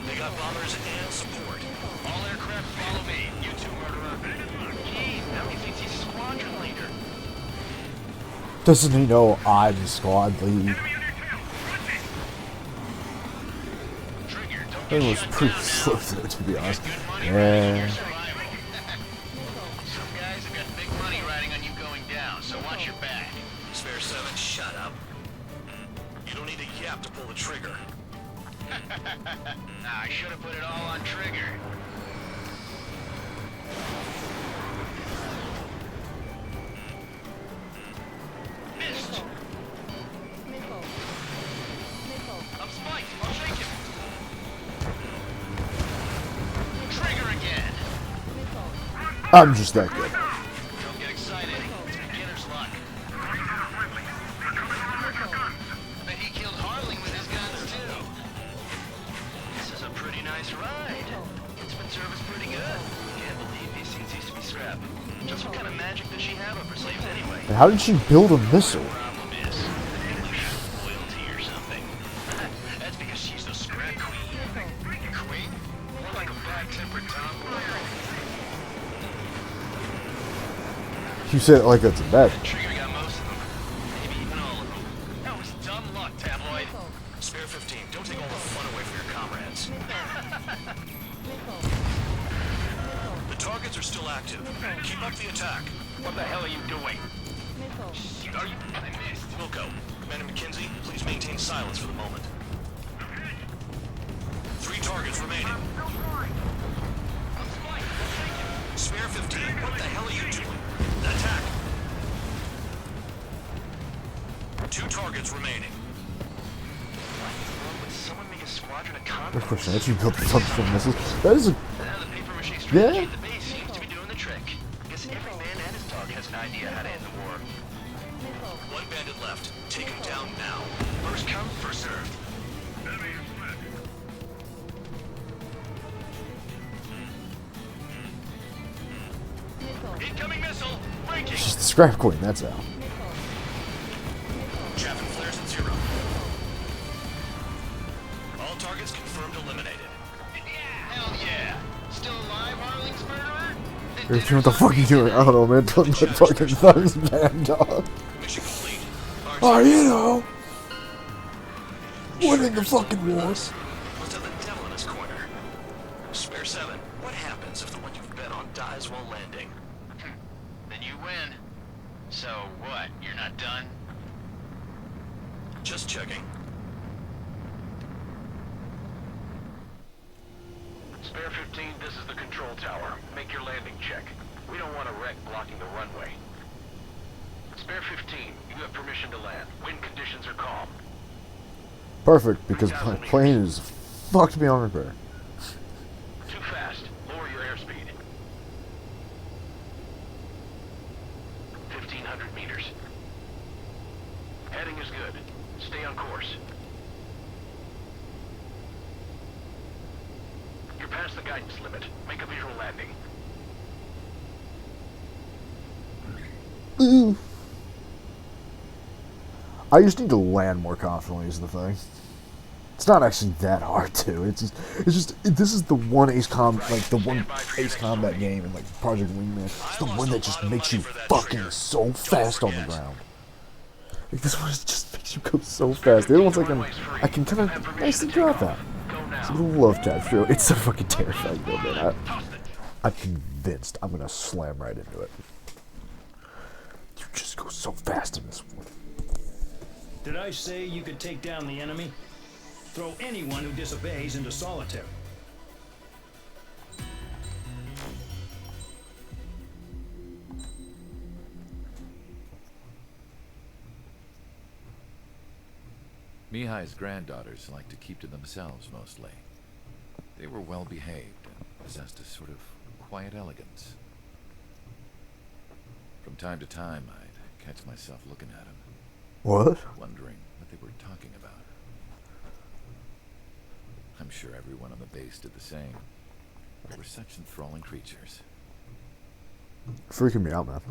They got bombers and support. All aircraft follow me. You two, murderer. Jeez, now he thinks he's squadron leader. Doesn't he know I'm the squad lead? It was pretty slow there, to be honest. Yeah. Some guys have got big money riding on you going down, so watch your back. Spare 7, shut up. You don't need a yap to pull the trigger. Nah, I should have put it all on trigger. Missed. I'm spiked. I'll shake him. Trigger again. I'm just that good. Don't get excited. It's beginner's luck. Bet he killed Harling with his guns too. This is a pretty nice ride. It's been serviced pretty good. Can't believe these things used to be scrap. Just what kind of magic does she have up her sleeves anyway? And how did she build a missile? Problem is, loyalty or something. That's because she's the scrap queen. Queen? More like a bad-tempered tomboy. You said it like that's a bad. Trigger got most of them. Maybe even all of them. That was dumb luck, tabloid. Spare 15, don't take all the fun away from your comrades. The targets are still active. Keep up the attack. What the hell are you doing? Shoot, are you... I missed. Wilco, Commander McKenzie, please maintain silence for the moment. 3 targets remaining. Spare 15, what the hell are you doing? Attack! 2 targets remaining. Would someone make a squadron of No question that you built the functional missiles. That is a... Yeah? The base seems to be doing the trick. Guess every man and his dog has an idea how to end the war. One bandit left. Take him down now. First come, first served. Incoming missile! Breaking! It's just the scrap queen, that's how. Chaff and flares at 0. All targets confirmed eliminated. Hell yeah! Still alive, Harling's murderer? What the fuck are you doing? I don't know, man. Don't let fucking thugs man, dog. Mission complete. Oh, you know. Winning the fucking war. Let's have the devil in his corner. Spare 7. What happens if the one you've bet on dies while landing? Then you win. So what? You're not done? Just checking. Spare 15, this is the control tower. Make your landing check. We don't want a wreck blocking the runway. Spare 15, you have permission to land. Wind conditions are calm. Perfect, because my plane is fucked beyond repair. Too fast. Lower your airspeed. 1,500 meters. Heading is good. Stay on course. You're past the guidance limit. Make a visual landing. Ooh. I just need to land more confidently is the thing. It's not actually that hard to. It's just this is the one Ace Combat game in like Project Wingman. It's the one that just makes you fucking so fast on the ground. Like this one just makes you go so fast. The other one's like I can kind of nicely drop that. It's a little love tap. It's so fucking terrifying though, man. I'm convinced I'm gonna slam right into it. You just go so fast in this one. Did I say you could take down the enemy? Throw anyone who disobeys into solitary. Mihai's granddaughters liked to keep to themselves mostly. They were well behaved and possessed a sort of quiet elegance. From time to time, I'd catch myself looking at them. What? Wondering what they were talking about. I'm sure everyone on the base did the same. They were such enthralling creatures. Freaking me out, man.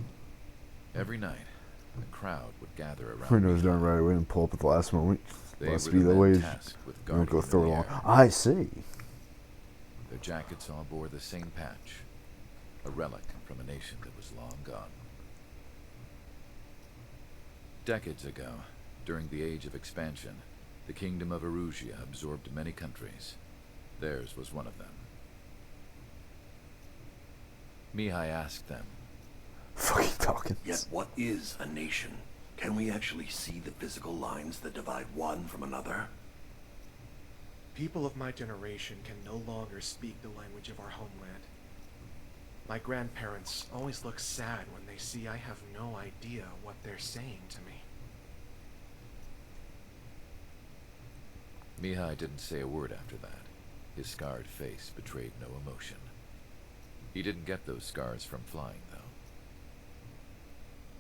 Every night, a crowd would gather around. Windows done right away and pull up at the last moment. They Must were be the the men way. tasked with You don't go guarding throw it the along. air. I see. Their jackets all bore the same patch, a relic from a nation that was long gone. Decades ago, during the Age of Expansion, the Kingdom of Erusia absorbed many countries. Theirs was one of them. Mihai asked them, Fucking Falcons. Yet what is a nation? Can we actually see the physical lines that divide one from another? People of my generation can no longer speak the language of our homeland. My grandparents always look sad when they see I have no idea what they're saying to me. Mihai didn't say a word after that. His scarred face betrayed no emotion. He didn't get those scars from flying, though.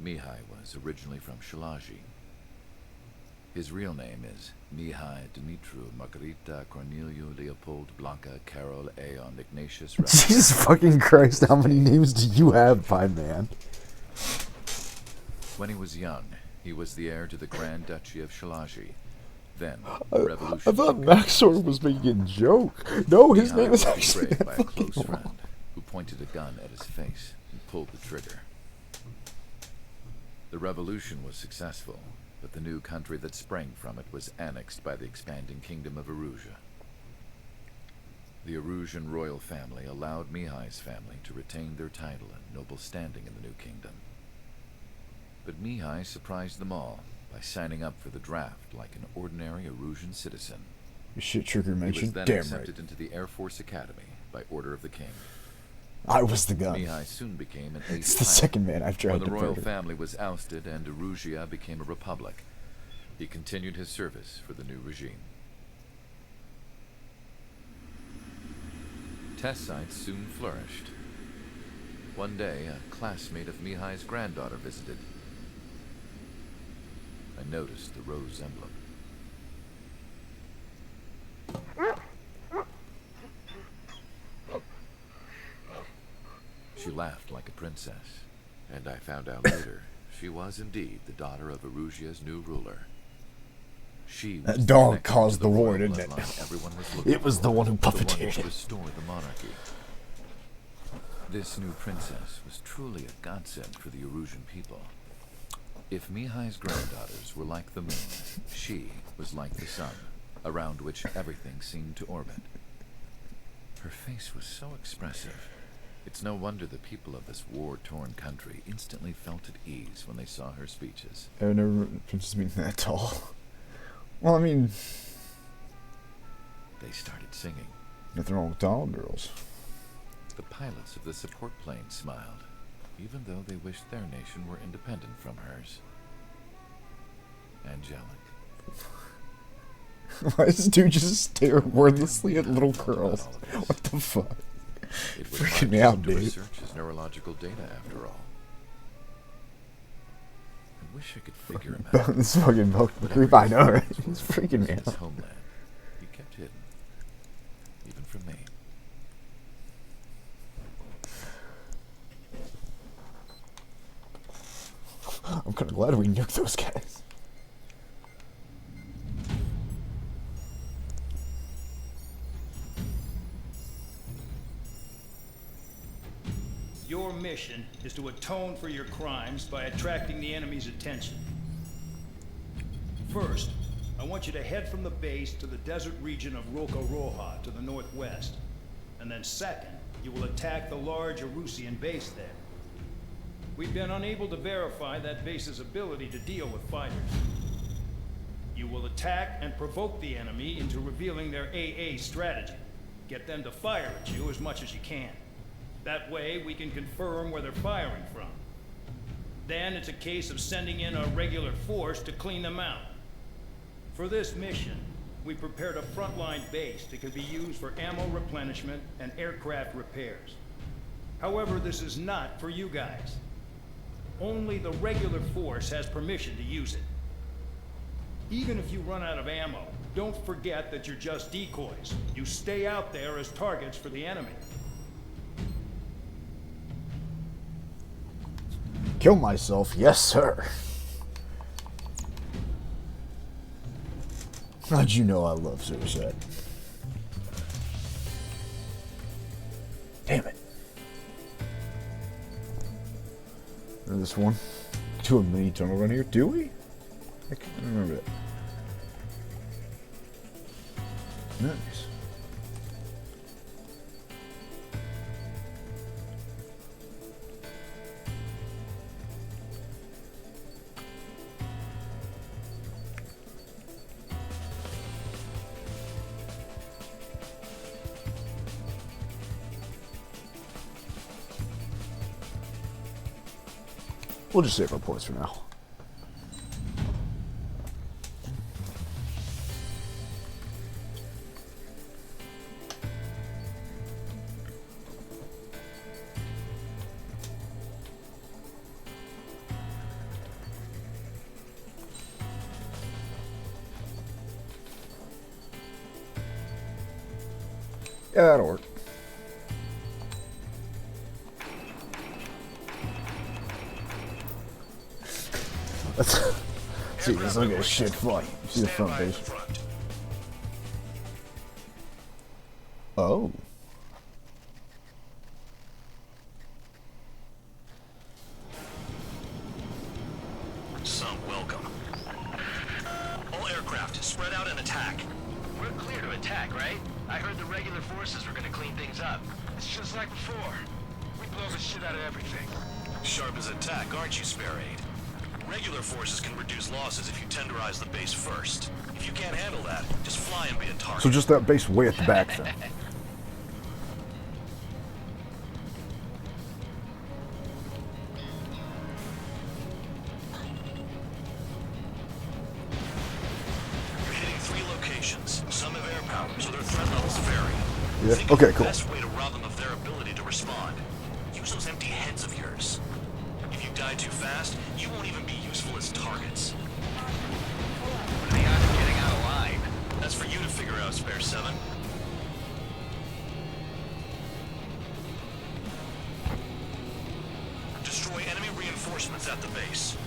Mihai was originally from Shalaji. His real name is Mihai Dumitru Margarita Corneliu Leopold Blanca Carol Aeon Ignatius Jesus fucking Christ, how many names do you have, Pine Man? When he was young, he was the heir to the Grand Duchy of Shalaji. Then, the I revolution... thought Maxor was making a joke. No, his name is actually betrayed by a fucking close friend who pointed a gun at his face and pulled the trigger. The revolution was successful, but the new country that sprang from it was annexed by the expanding Kingdom of Erusia. The Erusian royal family allowed Mihai's family to retain their title and noble standing in the new kingdom. But Mihai surprised them all by signing up for the draft like an ordinary Erusian citizen. Shit trigger He mentioned. was then Damn accepted right. into the Air Force Academy by order of the king. I was the gun. Mihai soon became an ace It's the pilot. second man I've tried When to the royal murder. family was ousted and Erusia became a republic, he continued his service for the new regime. Test sites soon flourished. One day, a classmate of Mihai's granddaughter visited. I noticed the rose emblem. She laughed like a princess, and I found out later she was indeed the daughter of Erusia's new ruler. She was that dog connected caused to the war, royal didn't it? bloodline everyone was looking It was for, the one who the one puppeteered to it. restore the monarchy. This new princess was truly a godsend for the Erusian people. If Mihai's granddaughters were like the moon, she was like the sun, around which everything seemed to orbit. Her face was so expressive. It's no wonder the people of this war-torn country instantly felt at ease when they saw her speeches. I've never princess being that tall. Well, I mean, They started singing. nothing wrong with tall girls. The pilots of the support plane smiled, even though they wished their nation were independent from hers. Angelic. Why does this dude just stare wordlessly at little girls? What the fuck? It was Freaking me hard out, to dude. research his neurological data after all. I wish I could figure him out. This fucking milk creep, I know, right? He's freaking me His out. homeland. He kept hidden, even from me. I'm kind of glad we nuked those guys. Your mission is to atone for your crimes by attracting the enemy's attention. First, I want you to head from the base to the desert region of Roca-Roja to the northwest. And then second, you will attack the large Erusian base there. We've been unable to verify that base's ability to deal with fighters. You will attack and provoke the enemy into revealing their AA strategy. Get them to fire at you as much as you can. That way, we can confirm where they're firing from. Then it's a case of sending in a regular force to clean them out. For this mission, we prepared a frontline base that could be used for ammo replenishment and aircraft repairs. However, this is not for you guys. Only the regular force has permission to use it. Even if you run out of ammo, don't forget that you're just decoys. You stay out there as targets for the enemy. Kill myself, yes sir. How'd you know I love suicide? Damn it. And this one. Do a mini tunnel run here, do we? I can't remember that. Nice. We'll just save reports for now. Yeah, that'll work. Let's see, this look at shit fly. See the front page. Oh. Some welcome. All aircraft, spread out and attack. We're clear to attack, right? I heard the regular forces were gonna clean things up. It's just like before. We blow the shit out of everything. Sharp as attack, aren't you, Spare Aid? Regular forces can reduce losses if you tenderize the base first. If you can't handle that, just fly and be a target. So just that base way at the back then. You're hitting 3 locations. Some have air power, so their threat levels vary. Yeah. Think Okay, of the cool. best way to rob them of their ability to respond. Use those empty heads of yours. If you die too fast, you won't even be useful as targets. What are the odds of getting out alive? That's for you to figure out, Spare 7. Destroy enemy reinforcements at the base.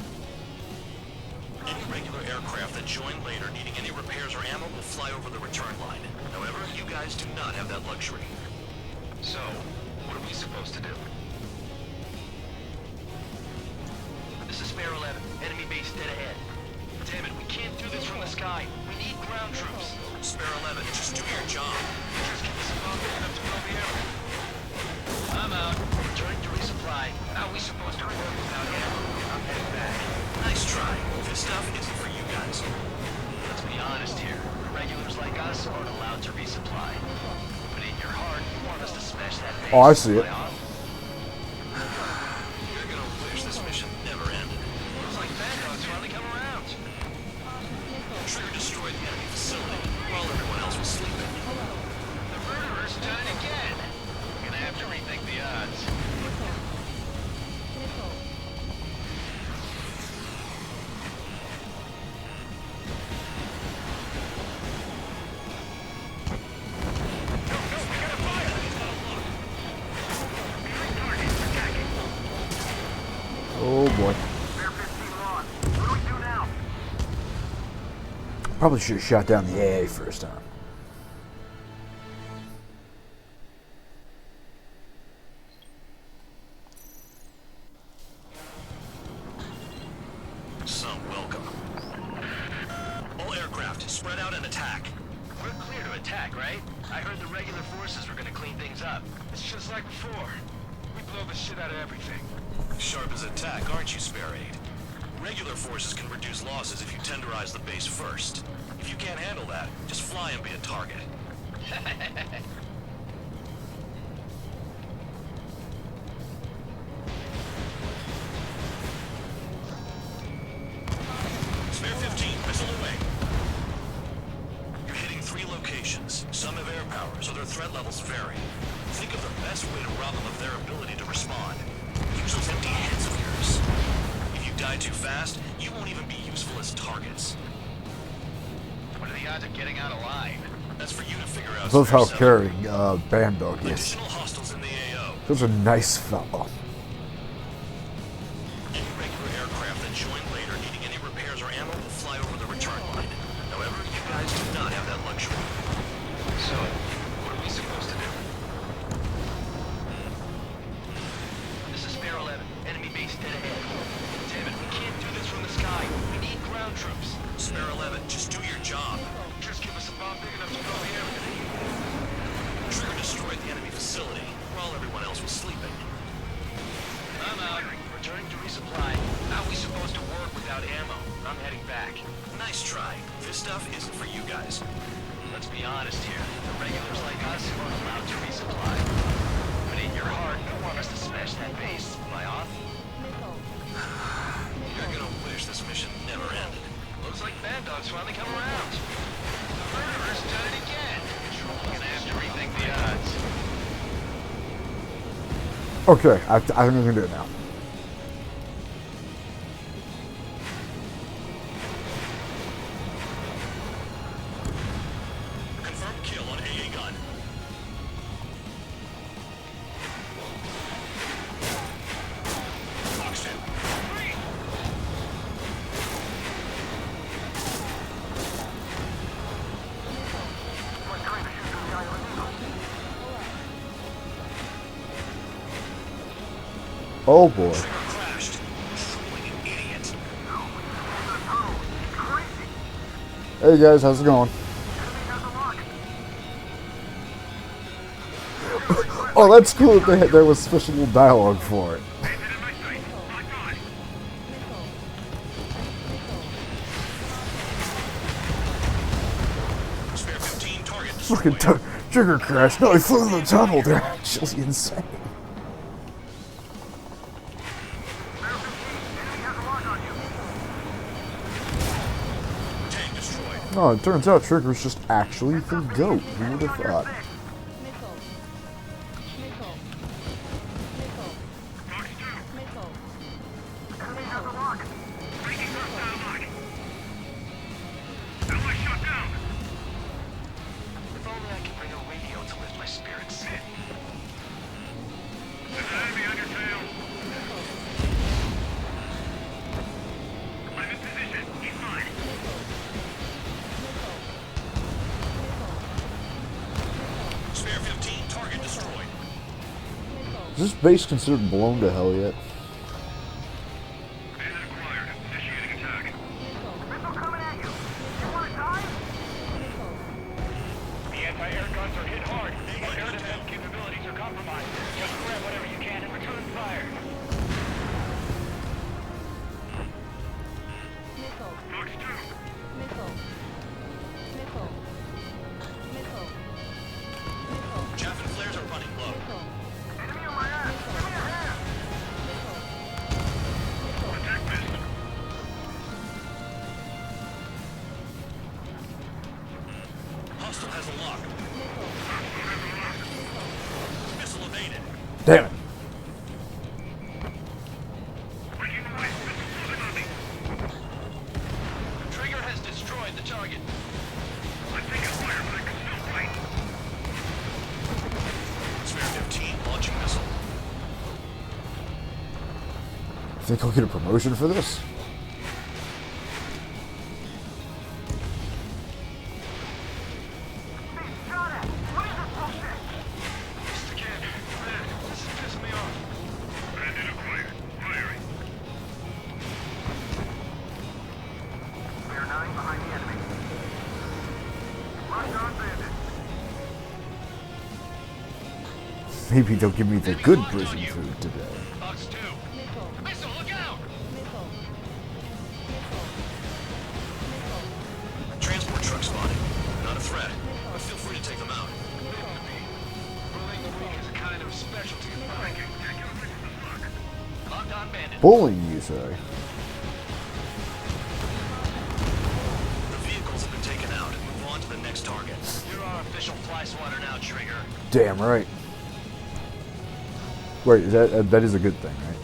Any regular aircraft that join later needing any repairs or ammo will fly over the return line. However, you guys do not have that luxury. So, what are we supposed to do? This is Spare 11. Enemy base dead ahead. Damn it, we can't do this from the sky. We need ground troops. Spare 11, just do your job. Just give us a bomb big enough to blow the air. I'm out. Returning to resupply. How are we supposed to work without ammo? I'm heading back. Nice try. This stuff isn't for you guys. Let's be honest here. Regulars like us aren't allowed to resupply. But in your heart, you want us to smash that base. Oh, I see it. You're gonna wish this mission never ended. Looks like bad dogs finally come around. Trigger destroyed the enemy facility while everyone else was sleeping. The murderer's done it again. We're gonna have to rethink the odds. Oh boy. Probably should have shot down the AA first time. Some welcome. All aircraft, spread out and attack. We're clear to attack, right? I heard the regular forces were gonna clean things up. It's just like before. We blow the shit out of everything. Sharp as attack, aren't you, Spare 8? Regular forces can reduce losses if you tenderize the base first. If you can't handle that, just fly and be a target. Spare 15, missile away. You're hitting 3 locations. Some have air power, so their threat levels vary. Think of the best way to rob them of their ability to respond. Use those empty heads of yours. If you die too fast, you won't even be useful as targets. What are the odds of getting out alive? That's for you to figure out. Love how Spare 7. caring Bandog is. Additional hostiles in the AO. Such a nice fellow. Any regular aircraft that join later needing any repairs or ammo will fly over the return line. However, you guys do not have that luxury. So, what are we supposed to do? This is Spare 11. Enemy base dead ahead. Damn it, we can't do this from the sky. We need ground troops. Spare 11, just do your job. Just give us a bomb big enough to blow the air. Trigger destroyed the enemy facility while everyone else was sleeping. I'm out. Returning to resupply. How are we supposed to work without ammo? I'm heading back. Nice try. This stuff isn't for you guys. Let's be honest here. The regulars like us aren't allowed to resupply. But in your heart, you want us to smash that base. Am I off? You're gonna wish this mission never ended. Looks like bad dogs finally come around. The murderer's done it again. We're gonna have to rethink the odds. Okay, I think I can do it now. Confirmed kill on AA gun. Boxed in. Oh boy. Crashed. Truly an idiot. Hey guys, how's it going? Oh, that's cool that there was special little dialogue for it. Spare 15 target. Fucking trigger crash. No, he flew in the tunnel. They're actually insane. Oh, it turns out Trigger's just actually the GOAT. Who would have thought? Enemy has a lock. Breaking hostile lock. Ally shot down. If only I could bring a radio to lift my spirits. There's an enemy on your tail. I'm in position. He's mine. Spare 15, target destroyed. Is this base considered blown to hell yet? Bandit acquired. Initiating attack. Missile coming at you. You want to die? The anti-air guns are hit hard. Our air defense capabilities are compromised. Just grab whatever you can and return fire. Fox 2. Chaff and flares are running low. Enemy on my ass. Give me a hand. Attack missed. Hostile has a lock. Missile evaded. Damn it. Trigger has destroyed the target. I'm taking fire, but I can still fight. Spare 15, launching missile. Think I'll get a promotion for this? Shot at. What is this bullshit? Mr. Kid, man, this is pissing me off. Bandit acquired. Firing. We are 9 behind the enemy. Locked on bandit. Maybe they'll give me the good prison food today. Fox 2. Missile, look out! Transport truck spotted. Not a threat, but feel free to take them out. Bullying the weak is a kind of specialty of mine. Locked on bandit. Bullying, you say? The vehicles have been taken out. Move on to the next target. You're our official fly swatter now, Trigger. Damn right. Wait, is that is a good thing, right?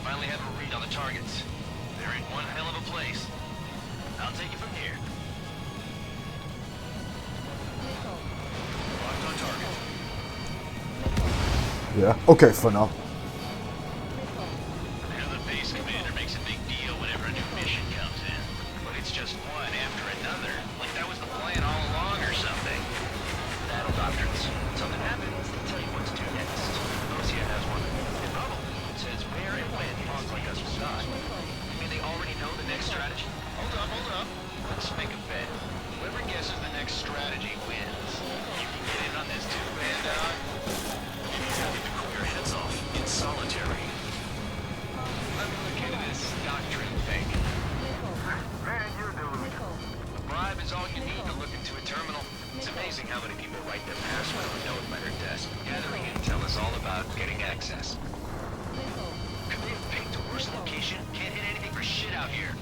Finally have a read on the targets. They're in one hell of a place. I'll take it from here. Locked on target. Yeah. Okay, for now. I know the base commander makes a big deal whenever a new mission comes in. But it's just one after another. Like that was the plan all along or something. Battle doctrines. Something happens, they'll tell you what to do next. Lucia has one. In Bubble, it says where and when pawns like us will die. You mean they already know the next strategy? Hold up. Let's make a bet. Whoever guesses the next strategy wins. You can get in on this too, man, dog. You need to cool your heads off. It's solitary. Let me look into this doctrine thing. Man, you're doing it. A bribe is all you need to look into a terminal. It's amazing how many people write their password or know it by their desk. Gathering intel is all about getting access. Could they have picked a worse location? Can't hit anything for shit out here.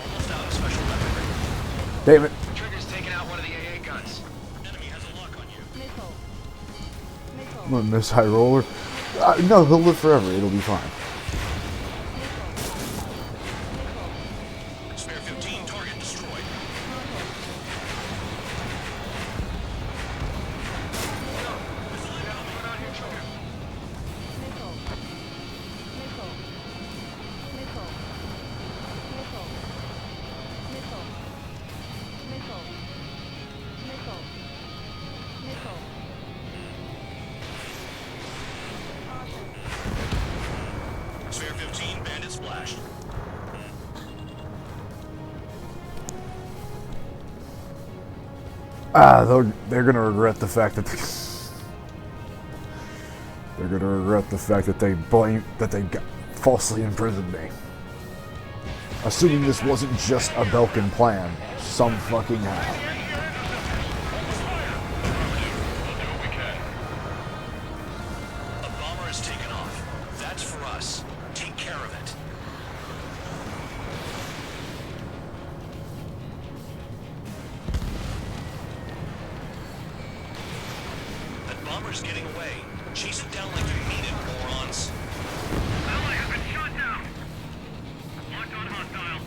Almost out of special weaponry. Damn it. Trigger's taking out one of the AA guns. Enemy has a lock on you. I'm gonna miss High Roller. No, he'll live forever. It'll be fine. Spare 15, target destroyed. Spare 15, bandit splashed. They're gonna regret the fact that they falsely imprisoned me. Assuming this wasn't just a Belkin plan, some fucking how. A bomber has taken off. That's for us. Take care of it. bomber's getting away. Chase it down like you mean it, morons. Ally has been shot down. Locked on hostile.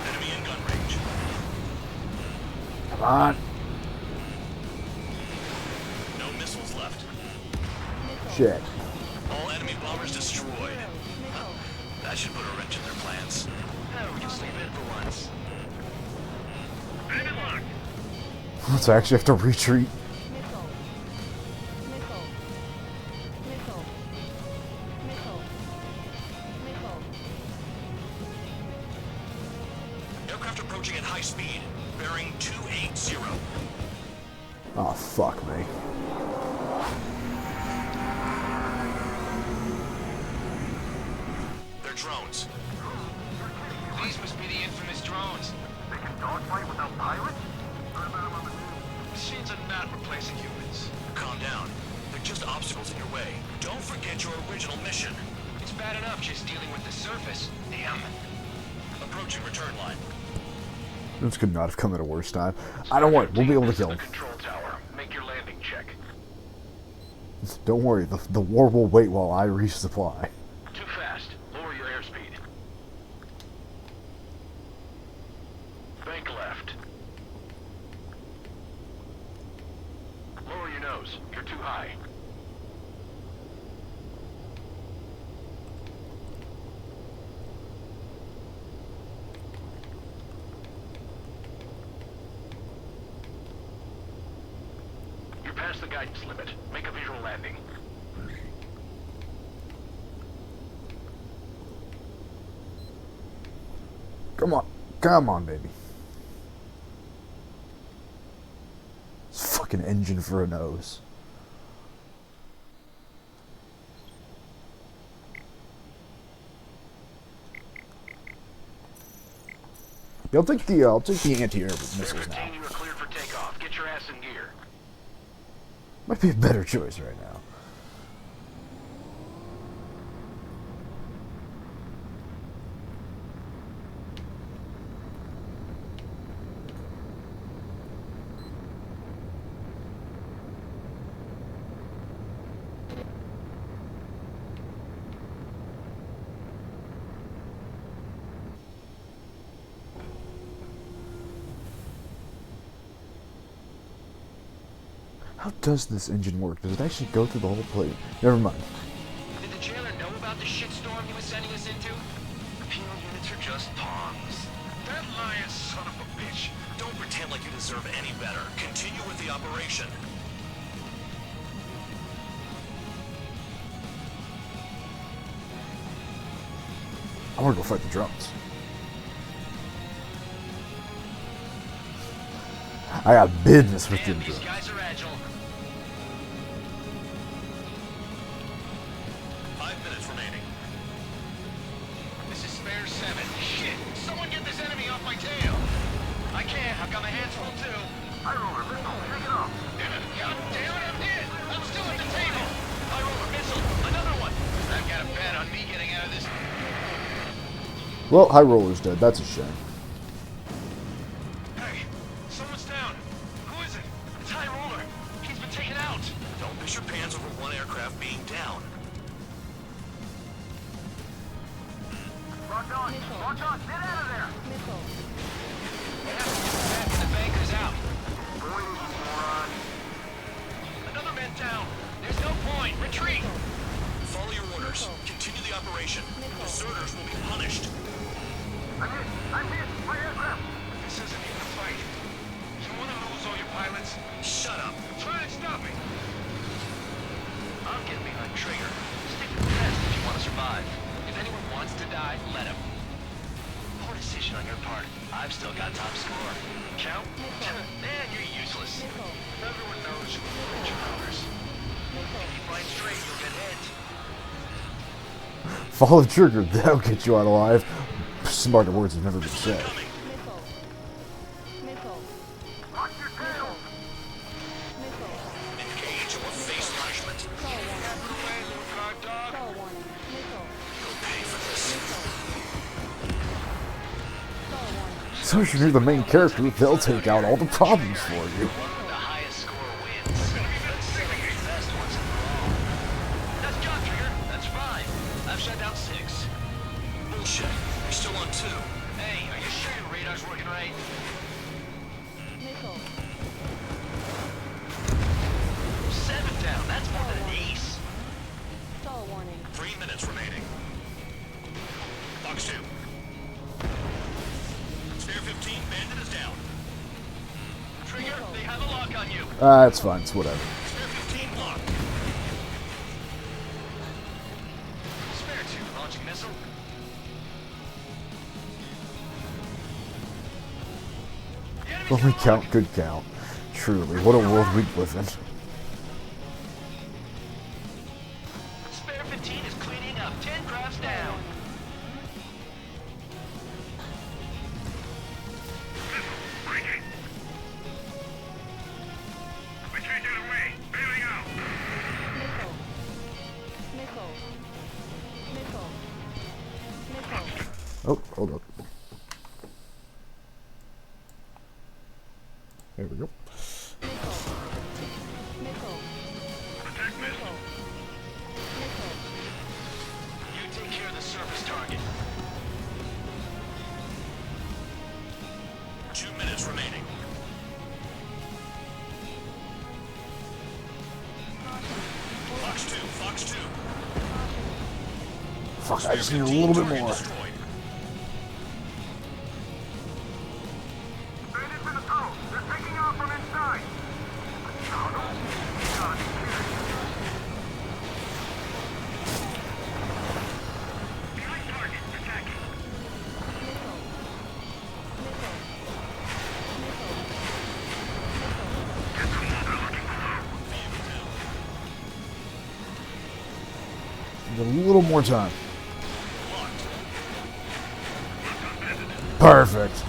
Enemy in gun range. Come on. No missiles left. Shit. All enemy bombers destroyed. That should put a wrench in their plans. We can sleep in for once. Enemy locked. Let's actually have to retreat. Aircraft approaching at high speed. Bearing 280. Oh, fuck me. They're drones. These must be the infamous drones. They can dogfight without pilots? Machines are not replacing humans. Calm down. They're just obstacles in your way. Don't forget your original mission. It's bad enough just dealing with the surface. Damn. Approaching return line. This could not have come at a worse time. I don't worry, we'll be able to kill him. Control tower. Make your landing check. Don't worry, the war will wait while I resupply. Too fast. Lower your airspeed. Bank left. Lower your nose. You're too high. You're past the guidance limit. Make a visual landing. Come on. Come on, baby. This fucking engine for a nose. Yeah, I'll take the anti-air missiles now. You are cleared for takeoff. Get your ass in gear. Might be a better choice right now. How does this engine work? Does it actually go through the whole plate? Never mind. Did the jailer know about the shitstorm he was sending us into? Penal units are just pawns. That lying son of a bitch. Don't pretend like you deserve any better. Continue with the operation. I want to go fight the drones. I got business with them drones. These guys are agile. 5 minutes remaining. This is spare 7. Shit! Someone get this enemy off my tail! I can't. I've got my hands full too. High roller, missile, take it off. God damn it, I'm hit! I'm still at the table! High roller missile! Another one! I've got a bet on me getting out of this. Well, High Roller's dead. That's a shame. Hey, someone's down. Who is it? It's High Roller. He's been taken out. Don't piss your pants over one aircraft being down. Lock on, lock on, get out of there. The banker's out. Boy, you moron. Another man down. There's no point. Retreat. Follow your orders. Continue the operation. Deserters will be punished. I'm hit, my aircraft. This isn't even a fight. You want to lose all your pilots? Shut up. Try and stop me. I'm getting behind trigger. Stick to the test if you want to survive. If anyone wants to die, let him. Poor decision on your part. I've still got top score. Count? Man, you're useless. Everyone knows you were Ranger powers. If you fly straight, you'll get hit. Follow the trigger. That'll get you out alive. Smarter words have never been said. Watch your tail. Engage or face punishment. You'll pay for this. As long as you're the main character, they'll take out all the problems for you. The highest score wins. Let's select the best ones involved. That's John Trigger. That's 5. I've shut down 6. Bullshit. You're still on 2. Hey, are you sure your radar's working right? Nickel. 7 down. That's more than an ace. Stall warning. 3 minutes remaining. Fox 2. Spare 15, Bandit is down. Trigger, they have a lock on you. It's fine. It's whatever. Spare 15 locked. Spare 2 launching missile. When we count, good count. Truly, what a world we live in. Spare 15 is cleaning up. 10 crafts down. Nickel. Nickel. Nickel. Oh, hold up. There we go. Nickel. Nickel. Nickel. Nickel. You take care of the surface target. 2 minutes remaining. Fox 2, Fox 2. Fuck, I just need a little bit more. Bandits in the tunnel. They're taking off from inside. Behind target. Attacking. Nickel. Nickel. Nickel. Get some more. They're looking below. Need a little more time. Perfect.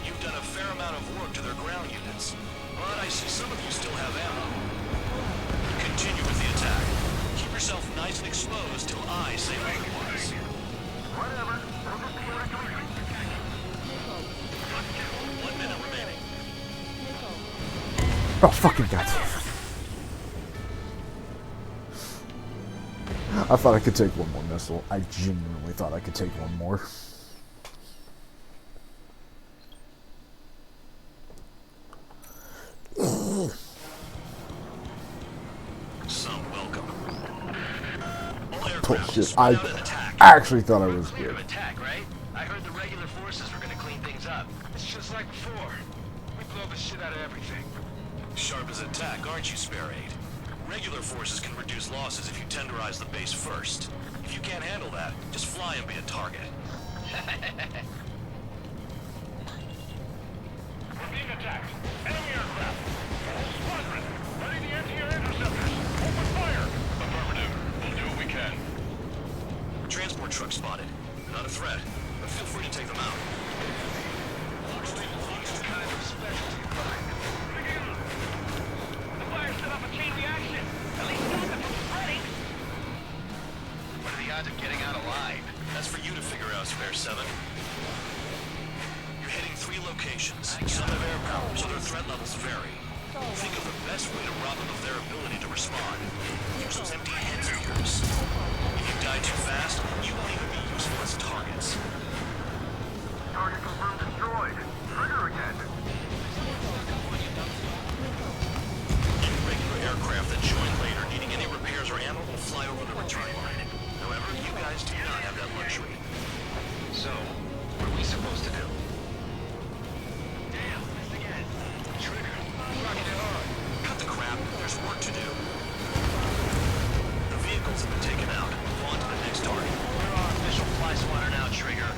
You've done a fair amount of work to their ground units, but I see some of you still have ammo. Continue with the attack. Keep yourself nice and exposed till I say otherwise. Whatever. We'll just be able to retreat. 1 minute remaining. Oh, fucking goddamn. I thought I could take one more missile. I genuinely thought I could take one more. Some welcome. All aircraft Bullshit. spread I out and attack. actually thought I was Clear good. of attack, right? I heard the regular forces were gonna clean things up. It's just like before. We blow the shit out of everything. Sharp as attack, aren't you, Spare 8? Regular forces can reduce losses if you tenderize the base first. If you can't handle that, just fly and be a target. We're being attacked. Enemy aircraft. Whole squadron. Ready the anti-air interceptors. Open fire. Affirmative. We'll do what we can. Transport truck spotted. Not a threat, but feel free to take them out. Kind of specialty of mine. The fire set off a chain reaction. At least stop it from spreading. What are the odds of getting out alive? That's for you to figure out, Spare 7. You're hitting 3 locations. Some have air power, so their threat levels vary. Think of the best way to rob them of their ability to respond. Use those empty heads of yours. If you die too fast, you won't even be useful as targets. Target confirmed destroyed. Trigger again. Irregular aircraft that join later needing any repairs or ammo will fly over the return line. However, you guys do not have that luxury. So, what are we supposed to do? Damn, missed again. Trigger, rocking it hard. Cut the crap, there's work to do. The vehicles have been taken out. Move on to the next target. We're our official fly swatter now, Trigger.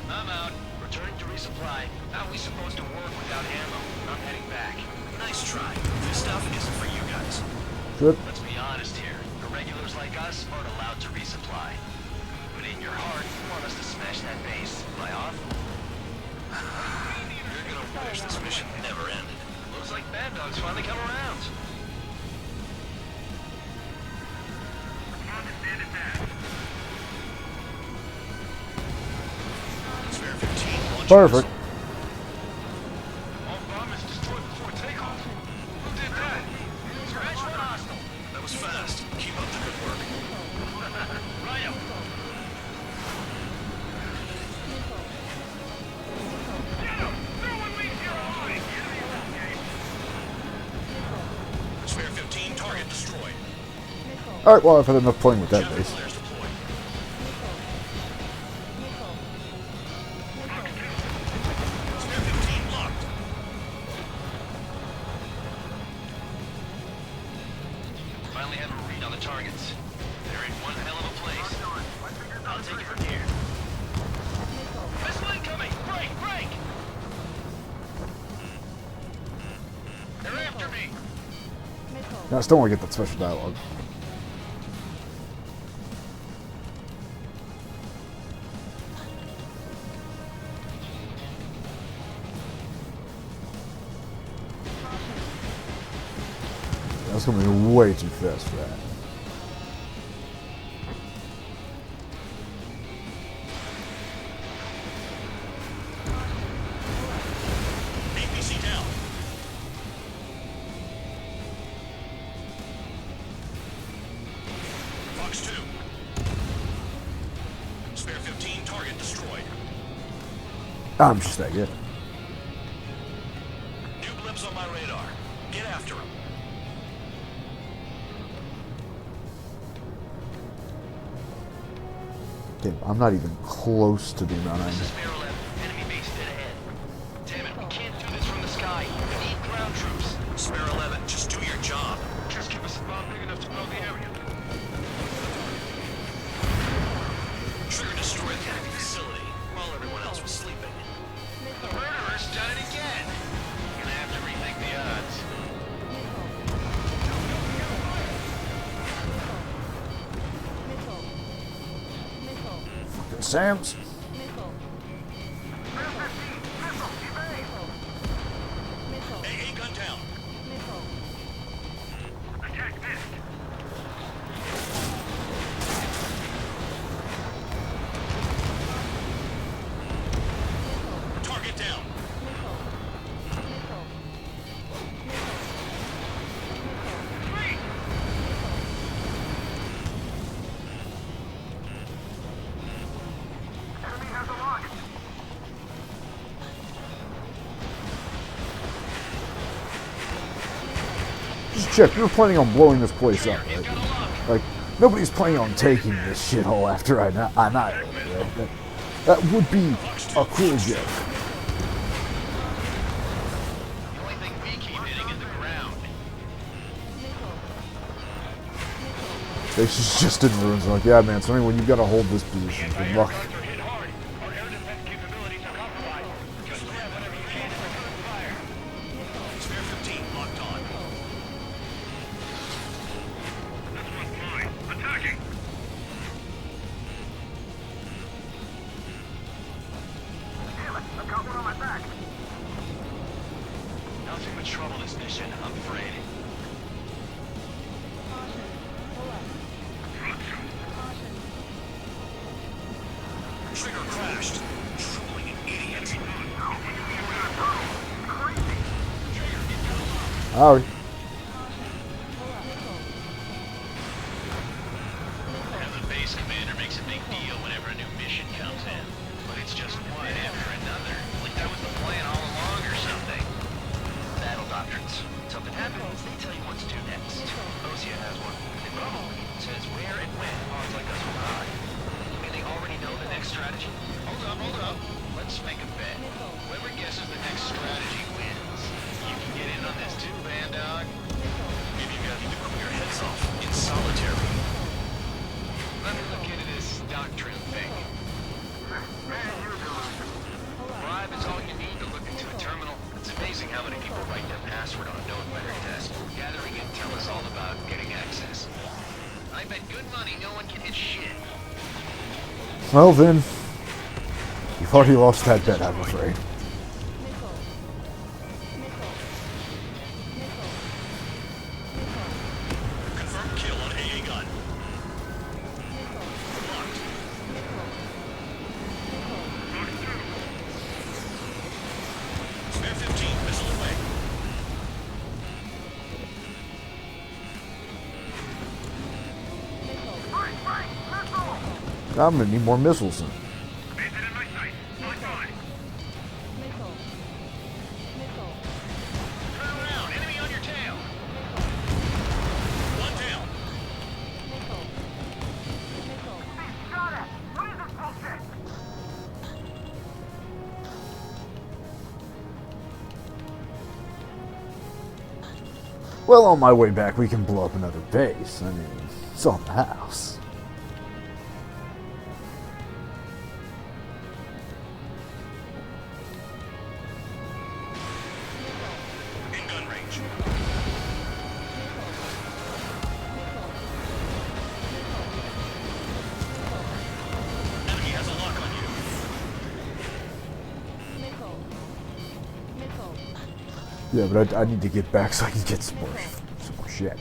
I'm out. Returning to resupply. How are we supposed to work without ammo? I'm heading back. Nice try. This stuff isn't for you guys. Good. Let's be honest here. Irregulars like us aren't allowed to resupply. But in your heart, you want us to smash that base. Am I off? You're gonna wish this mission never ended. Looks like Bad Dog's finally come around. Spare 15 Perfect. All bomb is destroyed before takeoff. Who did that? Scratch one hostile. That was fast. Keep up the good work. Right up. Spare 15, target destroyed. Alright, well, I've had enough playing with that base. Flares deployed. Spare 15 locked. Finally have a read on the targets. They're in one hell of a place. I'll take it from here. Missile incoming! Break! Break! They're after me! Now, I still want to get that special dialogue. That's going to be way too fast for that. APC down. Fox 2. Spare 15, target destroyed. I'm just that good. New blips on my radar. Get after him. Dude, I'm not even close to the amount I This is need. Spare 11. Enemy base dead ahead. Damn it, we can't do this from the sky. We need ground troops. Spare 11, just do your job. Just give us a bomb big enough to blow the area. Trigger destroyed the enemy facility while everyone else was sleeping. The murderer's done it again. Gonna have to rethink the odds. Fucking Sam's. AA gun down. Attack missed. Target down. Enemy has a lock. Just check, you're planning on blowing this place up, right? Like, nobody's planning on taking this shithole after I annihilate it, right? That would be a cool joke. The only thing we keep hitting is the ground. Base is just in ruins. Like, yeah, man, so anyway, you gotta hold this position. Good luck. Are hit hard. Our air defense capabilities are compromised. Just grab whatever you can and return fire. Spare 15 locked on. This one's mine. Attacking. Damn it, I've got one on my back. Nothing but trouble this mission, I'm afraid. Trigger crashed. Trolling an idiot. Alright. Now the base commander makes a big deal whenever a new mission comes in. But it's just one after another. Like that was the plan all along or something. Battle doctrines. Something happens, they tell you what to do next. Osia has one. It probably says where and when odds like us will hide. And they already know the next strategy? Hold up. Let's make a bet. Whoever guesses the next strategy wins. You can get in on this too, Van Dog. Maybe you guys need to cool your heads off in solitary. Let me look into this doctrine thing. Bribe is all you need to look into a terminal. It's amazing how many people write their password on a known letter test. Gathering intel is all about getting access. I bet good money no one can hit shit. Well then, you've already lost that bet, I'm afraid. Confirmed kill on AA gun. Locked. I'm gonna need more missiles then. Well, on my way back, we can blow up another base. I mean, it's on the house. In gun range. Enemy has a lock on you. Yeah, but I need to get back so I can get some more shit.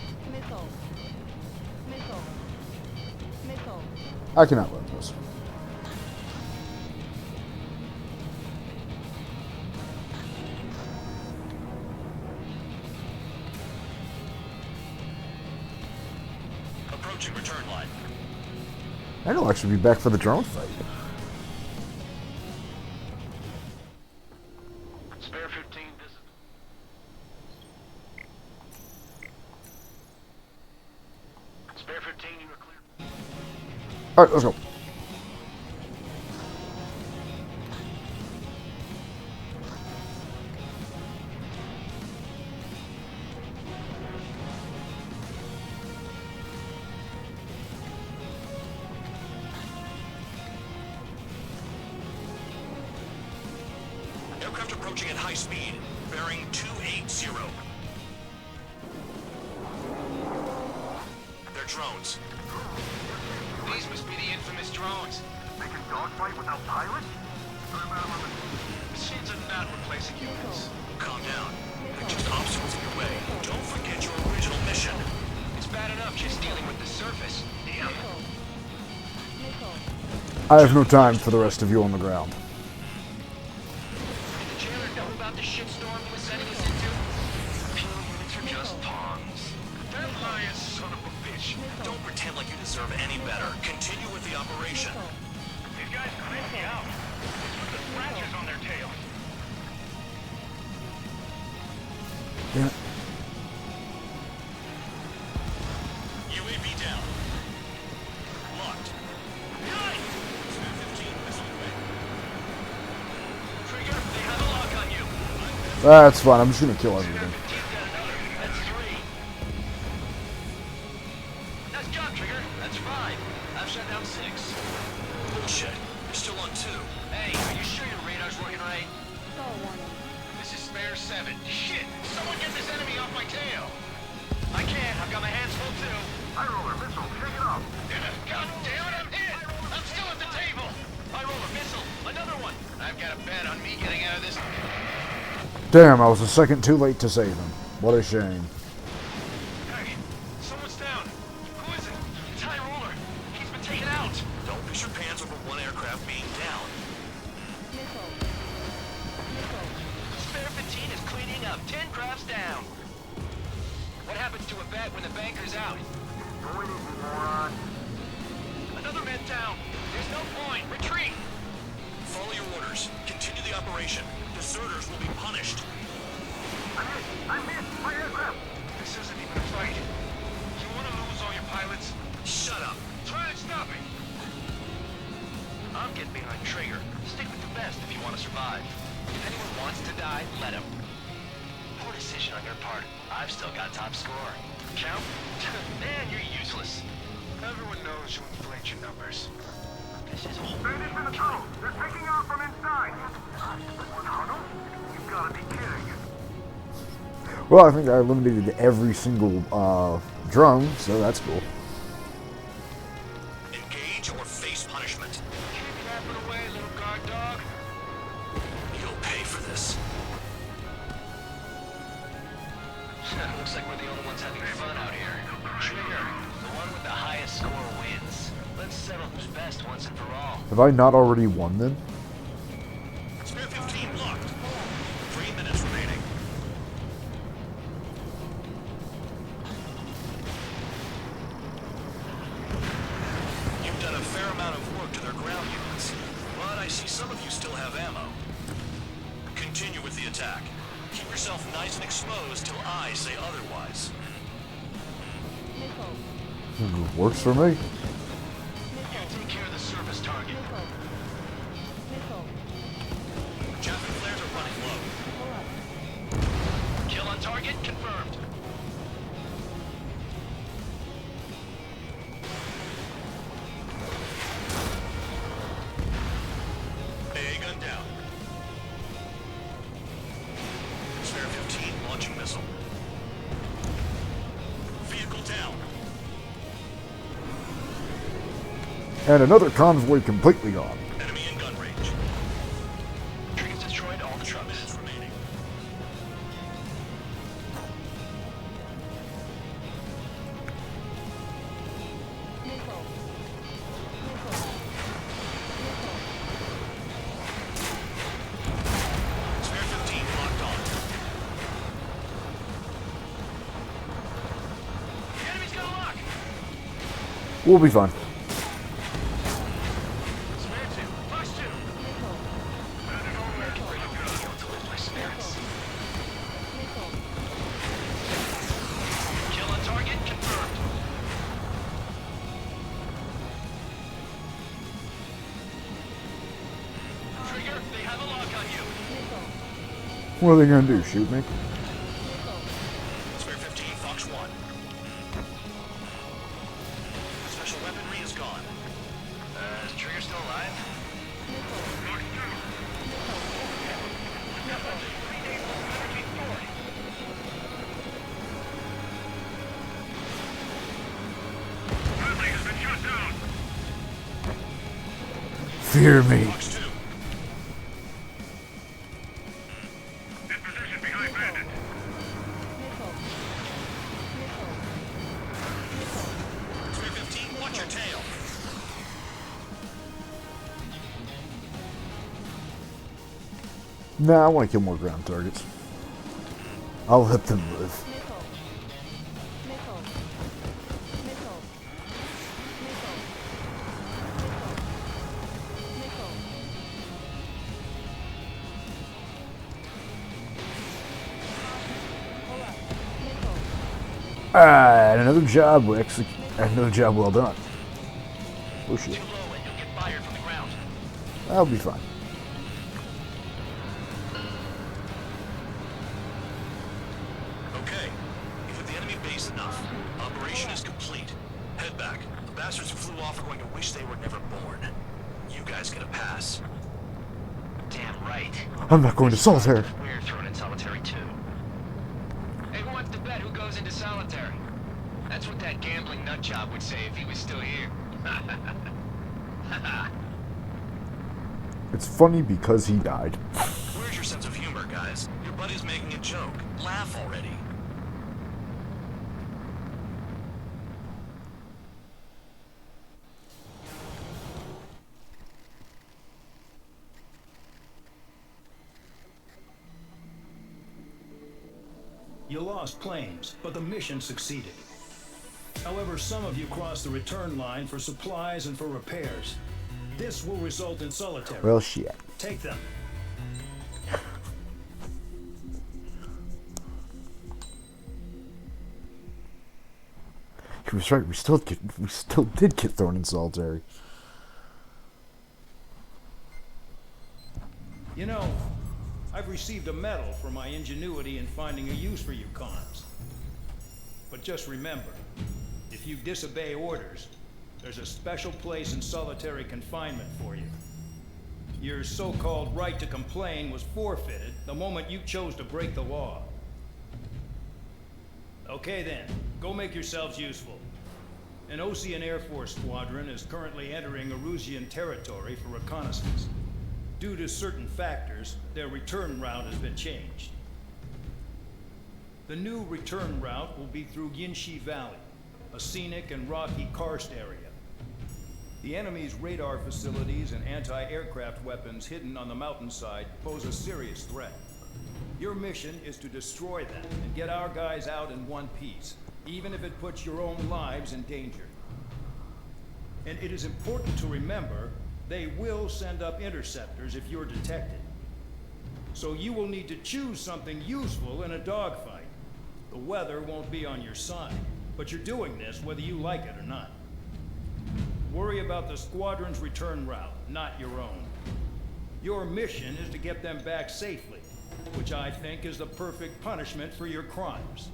I cannot run this. Approaching return line. I'll actually be back for the drone fight. Spare 15 visit. Spare 15, you are clear. Alright, let's go. Aircraft approaching at high speed, bearing 280. They're drones. These must be the infamous drones. They can dogfight without pilots? Machines are not replacing humans. Calm down. They're just obstacles in your way. Don't forget your original mission. It's bad enough just dealing with the surface. Damn. I have no time for the rest of you on the ground. Did the jailer know about the shitstorm he was sending us into? Pure units are just pawns. That lion son of a bitch. Don't pretend like you deserve any better. Continue with the operation. These guys creep me out. What's with the scratches on their tails? Damn it. UAV down. Locked. Nine! 215 missile away. Trigger, they have a lock on you. That's fine. I'm just gonna kill everything. That's 3. Nice job, Trigger. That's 5. I've shut down 6. Bullshit. You're still on 2. Hey, are you sure your radar's working right? This is spare 7. Shit! Someone get this enemy off my tail! I can't. I've got my hands full too. High roller missile, shake it off. God damn it, I'm hit! I'm still at the table! I roll a missile. Another one. I've got a bet on me getting out of this. Damn, I was a second too late to save him. What a shame. Hey, someone's down. Who is it? It's High Roller. He's been taken out. Don't piss your pants over one aircraft being down. Spare 15 is cleaning up. 10 crafts down. What happens to a bet when the banker's out? Join it, moron. Another man down. There's no point. Retreat. Follow your orders. Continue the operation. Deserters will be punished. I'm hit! I'm hit! My aircraft! This isn't even a fight. You want to lose all your pilots? Shut up. Try and stop me. I'm getting behind Trigger. Stick with the best if you want to survive. If anyone wants to die, let him. Poor decision on your part. I've still got top score. Count? Man, you're useless. Everyone knows you inflate your numbers. This is a whole... Bandits in the tunnel! They're taking off from inside! Tunnel? You've got to be kidding. Well, I think I eliminated every single drone, so that's cool. Engage or face punishment. Keep yapping away, little guard dog. You'll pay for this. Looks like we're the only ones having fun out here. Trigger, the one with the highest score wins. Let's settle who's best once and for all. Have I not already won then? Spare 15 locked. 3 minutes remaining. You've done a fair amount of work I see some of you still have ammo. Continue with the attack. Keep yourself nice and exposed till I say otherwise. Works for me. You take care of the service target. Chaff and flares are running low. Kill on target confirmed. AA gun down. Spare 15 launching missile. Vehicle down. And another convoy completely gone. Enemy in gun range. Triggers destroyed all the trucks. Minutes remaining. Spare 15 locked on. The enemy's got a lock. We'll be fine. Spare two. Flash two. Kill on target confirmed. Trigger, they have a lock on you. What are they gonna do? Shoot me? Spare 15 Fox 1. Special weaponry is gone. Is Trigger still alive? Bradley has been shot down. Fear me. Fox 2. In position behind bandit. Spare 15, watch your tail. Nah, I want to kill more ground targets. I'll let them live. Alright, another job well done. Oh shit. Too low and you'll get fired from the ground. That'll be fine. Okay. You've hit the enemy base enough. Operation is complete. Head back. The bastards who flew off are going to wish they were never born. You guys get a pass. Damn right. I'm not going to solitaire. We're thrown in solitary too. Hey, who wants to bet who goes into solitary? That's what that gambling nutjob would say if he was still here. It's funny because he died. Where's your sense of humor, guys? Your buddy's making a joke. Laugh already. You lost planes, but the mission succeeded. However, some of you crossed the return line for supplies and for repairs. This will result in solitary. Well, shit. Take them. He was right. We still did get thrown in solitary. You know, I've received a medal for my ingenuity in finding a use for you cons. But just remember, if you disobey orders, there's a special place in solitary confinement for you. Your so-called right to complain was forfeited the moment you chose to break the law. Okay then, go make yourselves useful. An Osean Air Force squadron is currently entering Erusian territory for reconnaissance. Due to certain factors, their return route has been changed. The new return route will be through Yinshi Valley, a scenic and rocky karst area. The enemy's radar facilities and anti-aircraft weapons hidden on the mountainside pose a serious threat. Your mission is to destroy them and get our guys out in one piece, even if it puts your own lives in danger. And it is important to remember they will send up interceptors if you're detected. So you will need to choose something useful in a dogfight. The weather won't be on your side, but you're doing this whether you like it or not. Worry about the squadron's return route, not your own. Your mission is to get them back safely, which I think is the perfect punishment for your crimes.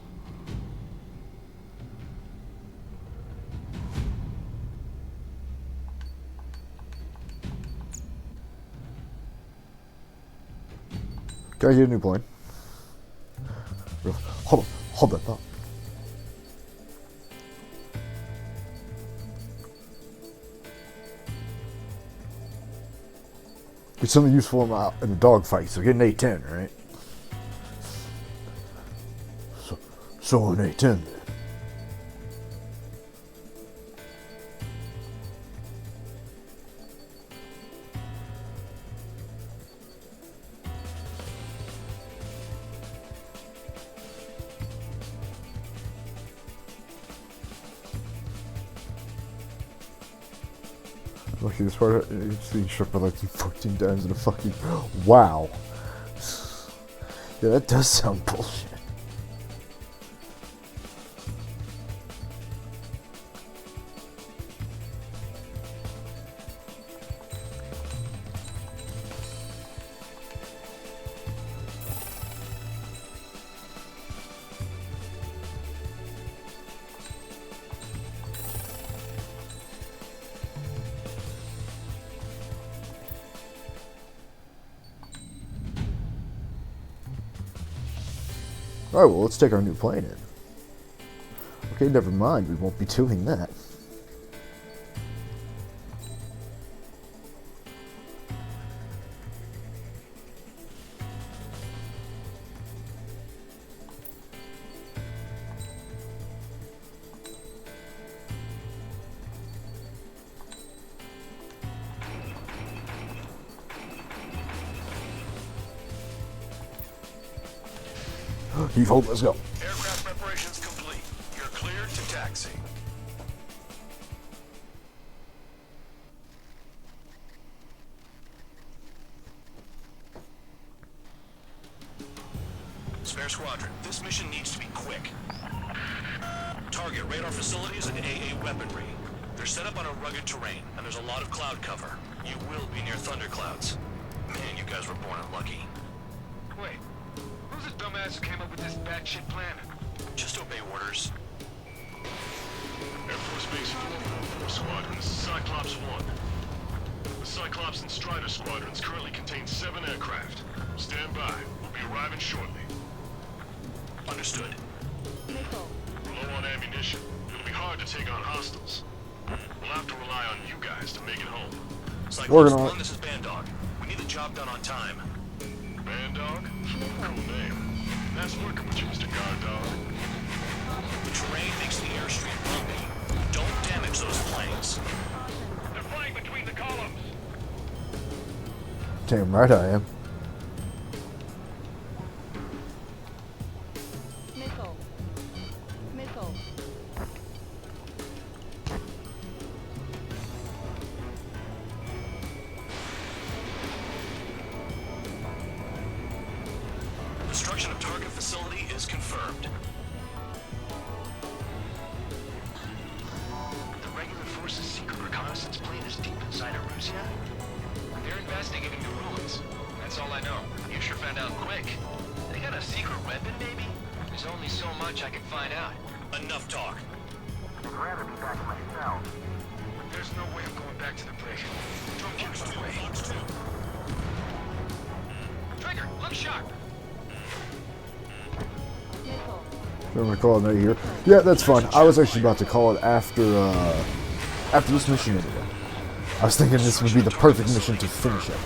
Can I get a new plane? Hold that thought. Get something useful in a dogfight, so get an A-10, right? So an A-10 then. Lucky this part, it's being struck by like 14 times in a fucking... Wow. Yeah, that does sound bullshit. Alright, well, let's take our new plane in. Okay, never mind, we won't be doing that. Heave hold, let's go. Aircraft preparations complete. You're cleared to taxi. Spare squadron, this mission needs to be quick. Target radar facilities and AA weaponry. They're set up on a rugged terrain, and there's a lot of cloud cover. You will be near thunderclouds. Man, you guys were born unlucky. Wait, who's the dumbass who came up with this batshit plan? Just obey orders. Air Force Base 4 Squadron, this is Cyclops 1. The Cyclops and Strider squadrons currently contain 7 aircraft. Stand by. We'll be arriving shortly. Understood. We're low on ammunition. It'll be hard to take on hostiles. We'll have to rely on you guys to make it home. Cyclops 1, this is Bandog. We need the job done on time. Bandog? Cool name. Nice working with you, Mr. Guard Dog. The terrain makes the airstream bumpy. Don't damage those planes. They're flying between the columns. Damn right I am. Missile. Destruction of target facility is confirmed. The regular force's secret reconnaissance plane is deep inside Aruzia? They're investigating the ruins. That's all I know. You sure found out quick. They got a secret weapon, maybe? There's only so much I can find out. Enough talk. I'd rather be back in my cell. There's no way I'm going back to the brig. Drone camera's away. Trigger, look sharp. I'm gonna call it right here. Yeah, that's fine. I was actually about to call it after this mission anyway. I was thinking this would be the perfect mission to finish it.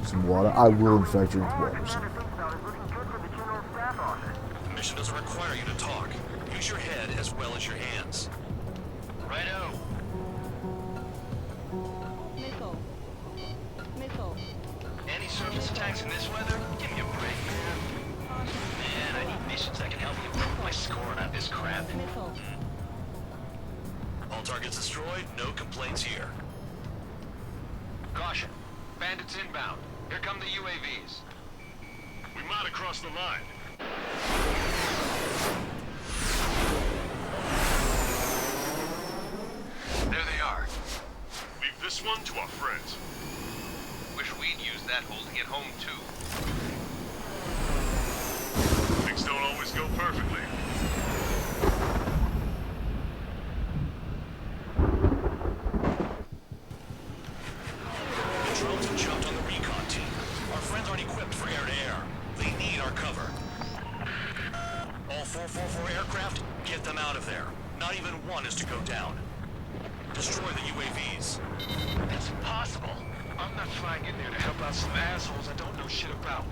Some water. I will in fact drink water. So. The mission doesn't require you to talk. Use your head as well as your hands. Righto. Missile. Any surface attacks in this weather? Give me a break, man. Man, I need missions that can help me improve my score on this crap. Missile. All targets destroyed, no complaints here. Caution. Bandits inbound. Here come the UAVs. We might have crossed the line. There they are. Leave this one to our friends. Wish we'd used that hole to get home, too. Things don't always go perfectly. The drones have jumped on the recon team. Our friends aren't equipped for air-to-air. They need our cover. All 444 aircraft, get them out of there. Not even one is to go down. Destroy the UAVs. That's impossible. I'm not flying in there to help out some assholes I don't know shit about.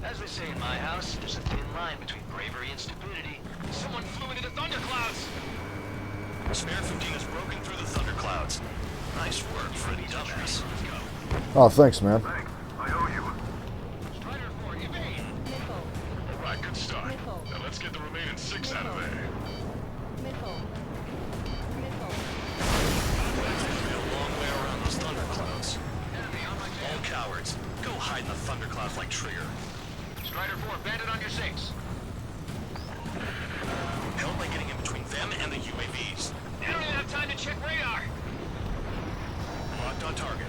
As they say in my house, there's a thin line between bravery and stupidity. Someone flew into the thunderclouds! Spare 15 has broken through the thunderclouds. Nice work for a dumbass. Let's go. Oh, thanks, man. I owe you. Strider 4, evade! Alright, good start. Now let's get the remaining 6 out of there. There's a long way around those thunderclouds. All cowards, go hide in the thunderclouds like Trigger. Strider 4, bandit on your 6. Help by getting in between them and the UAVs. You don't even have time to check radar! Locked on target.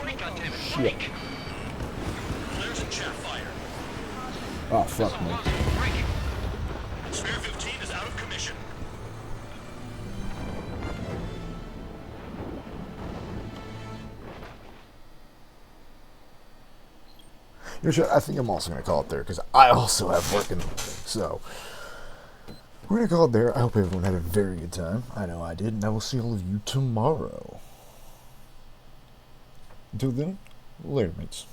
Break, goddammit, Shit. break! Flares and chaff fire. Oh, fuck me. Spare 15 is out of commission. You know, shit, I think I'm also going to call it there, because I also have work in the morning. So, we're going to call it there. I hope everyone had a very good time. I know I did, and I will see all of you tomorrow. Until then, later, mates.